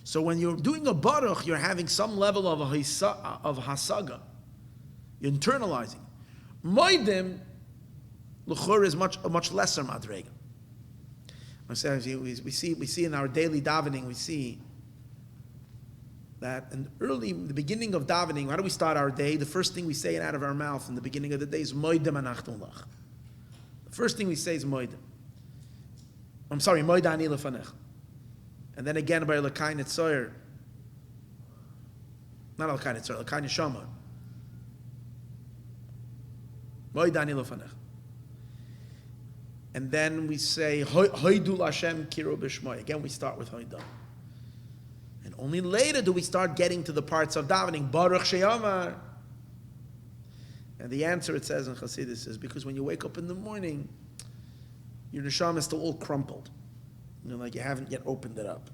So when you're doing a baruch, you're having some level of hasaga. You're internalizing. Moedim, l'chor, is a much lesser madrega. We see in our daily davening, we see that the beginning of davening, how do we start our day? The first thing we say out of our mouth in the beginning of the day is moedim anachnu lach. The first thing we say is moedim. I'm sorry, moed ani lefanech. And then again by l'kai netzoyer, not l'kai netzoyer, l'kai neshama. Moed ani lefanech. And then we say hoidu l'Hashem kiru b'shmoi. Again, we start with hoidah. And only later do we start getting to the parts of davening. Baruch she'amar. And the answer, it says in Chassidus, is because when you wake up in the morning, your neshama is still all crumpled. Like you haven't yet opened it up.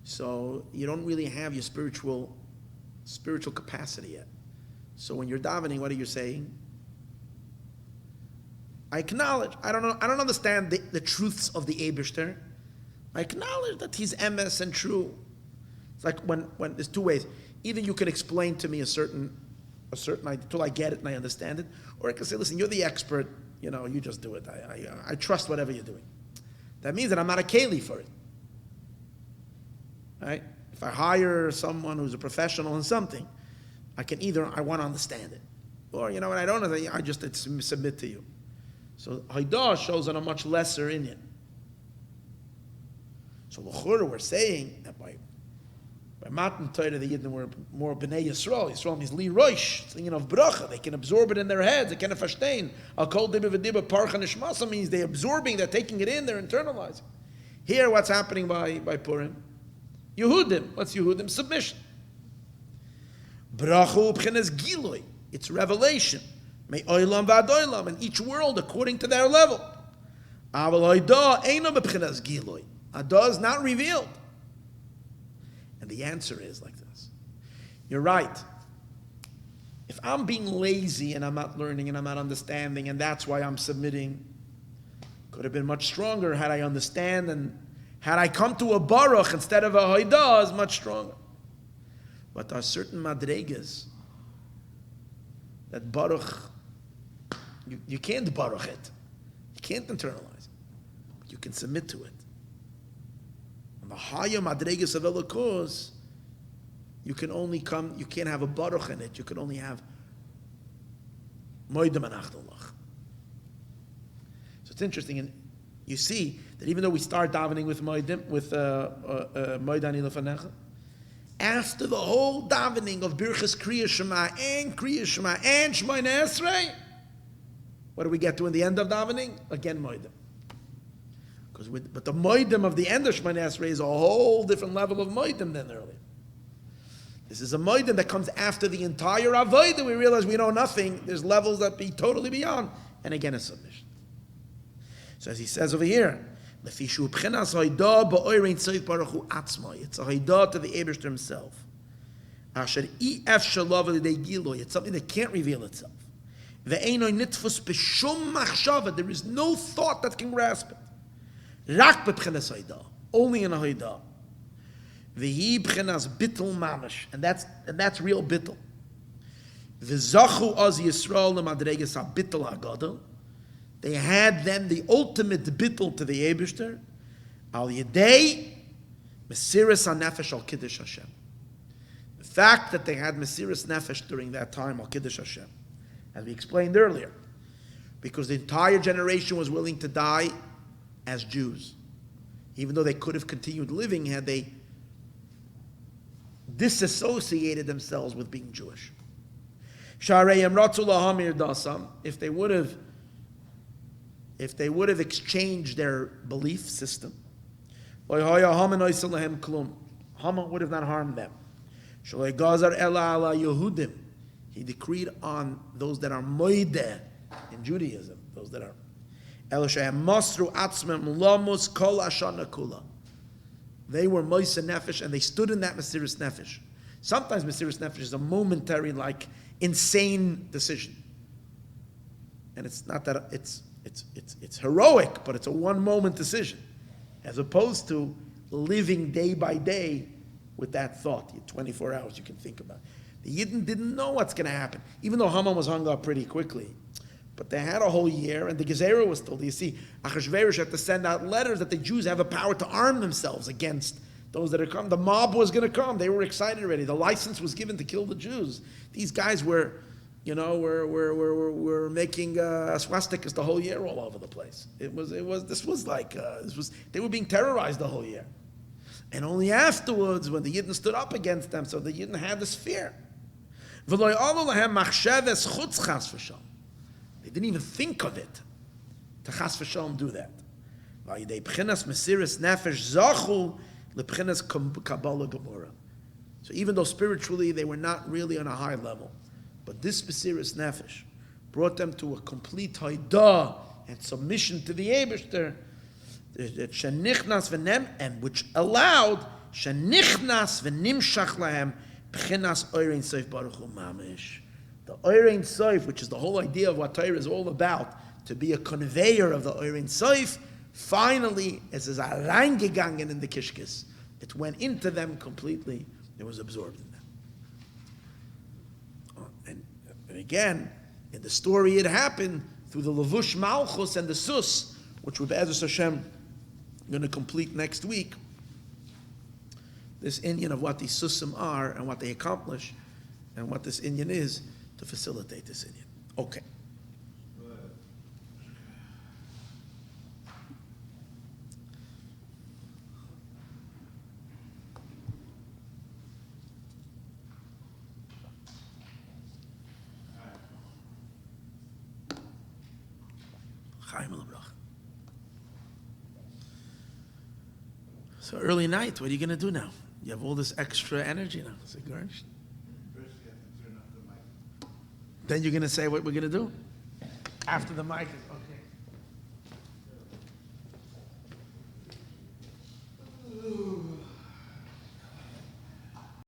So you don't really have your spiritual capacity yet. So when you're davening, what are you saying? I acknowledge. I don't understand the truths of the Eibishter. I acknowledge that he's emes and true. It's like when there's two ways. Either you can explain to me a certain idea till I get it and I understand it, or I can say, listen, you're the expert. You just do it. I trust whatever you're doing. That means that I'm not a keli for it. Right? If I hire someone who's a professional in something, I want to understand it, or what I don't know, I just submit to you. So Haidah shows on a much lesser Inyan. So l'chura, we're saying that by Matan Torah, the Yidden were more B'nai Yisroel. Yisroel means Li Rosh, thinking of bracha. They can absorb it in their heads. They can verstehen. Al kol dibba v'dibba parcha nishmasa means they're absorbing, they're taking it in, they're internalizing. Here, what's happening by Purim? Yehudim. What's Yehudim? Submission. Bracha u'b'chenes giloi. It's revelation. May oilam v'ad oilam, in each world according to their level. Aval Haidah eino b'chenes giloi. Haidah is not revealed. And the answer is like this. You're right. If I'm being lazy and I'm not learning and I'm not understanding and that's why I'm submitting, could have been much stronger had I understand and had I come to a baruch instead of a haidah is much stronger. But there are certain madregas that baruch, you can't baruch it. You can't internalize it. But you can submit to it. And the higher madregas of Elokus, you can't have a baruch in it. You can only have moedim anachdolach. So it's interesting, and you see that even though we start davening with moedim, with moedani lefanecha, after the whole davening of Birchas Kriya Shema and Shemona Esrei, what do we get to in the end of davening? Again, moedim. But the moedim of the end of Shemona Esrei is a whole different level of moedim than earlier. This is a moedim that comes after the entire avodah. We realize we know nothing. There's levels that be totally beyond. And again, a submission. So as he says over here, it's a haidah to the Eibishter himself. It's something that can't reveal itself. There is no thought that can grasp it. Only in a haidah. V'hi b'chenas bittul mamash, and that's real bittul. V'zachu az Yisroel lemadreges ha-bittul ha-gadol. They had then the ultimate bittul to the Eibishter, al yedei mesiras ha-nefesh al kiddush Hashem. The fact that they had mesiras nefesh during that time al kiddush Hashem, as we explained earlier, because the entire generation was willing to die as Jews, even though they could have continued living had they disassociated themselves with being Jewish. If they would have exchanged their belief system, Haman would have not harmed them. He decreed on those that are moideh in Judaism, those that are they were Moisa Nefesh, and they stood in that Mesiris Nefesh. Sometimes Mesiris Nefesh is a momentary, insane decision. And it's not that, it's heroic, but it's a one-moment decision, as opposed to living day by day with that thought. You 24 hours you can think about it. The Yidden didn't know what's going to happen, even though Haman was hung up pretty quickly. But they had a whole year, and the Gezerah was still. You see, Achashverosh had to send out letters that the Jews have a power to arm themselves against those that are coming. The mob was going to come. They were excited already. The license was given to kill the Jews. These guys were, were making swastikas the whole year all over the place. They were being terrorized the whole year. And only afterwards, when the Yidden stood up against them, so the Yidden had this fear. They didn't even think of it to chas v'shalom do that. So even though spiritually they were not really on a high level, but this Mesiris Nefesh brought them to a complete haidah and submission to the Eibishter, and which allowed shenichnas v'nimshach lahem b'chinas oirein soif baruch hu mamish. The oirein soif, which is the whole idea of what Torah is all about, to be a conveyor of the oirein soif, finally, as is reingegangen in the kishkis, it went into them completely. It was absorbed in them. And again, in the story, it happened through the Levush Malchus and the Sus, which we're Be'ezus Hashem going to complete next week. This Inyan of what these Susim are and what they accomplish, and what this Inyan is to facilitate this Inyan. Okay. So early night, what are you going to do now? You have all this extra energy now. Is it good? Then you're going to say what we're going to do? After the mic is okay.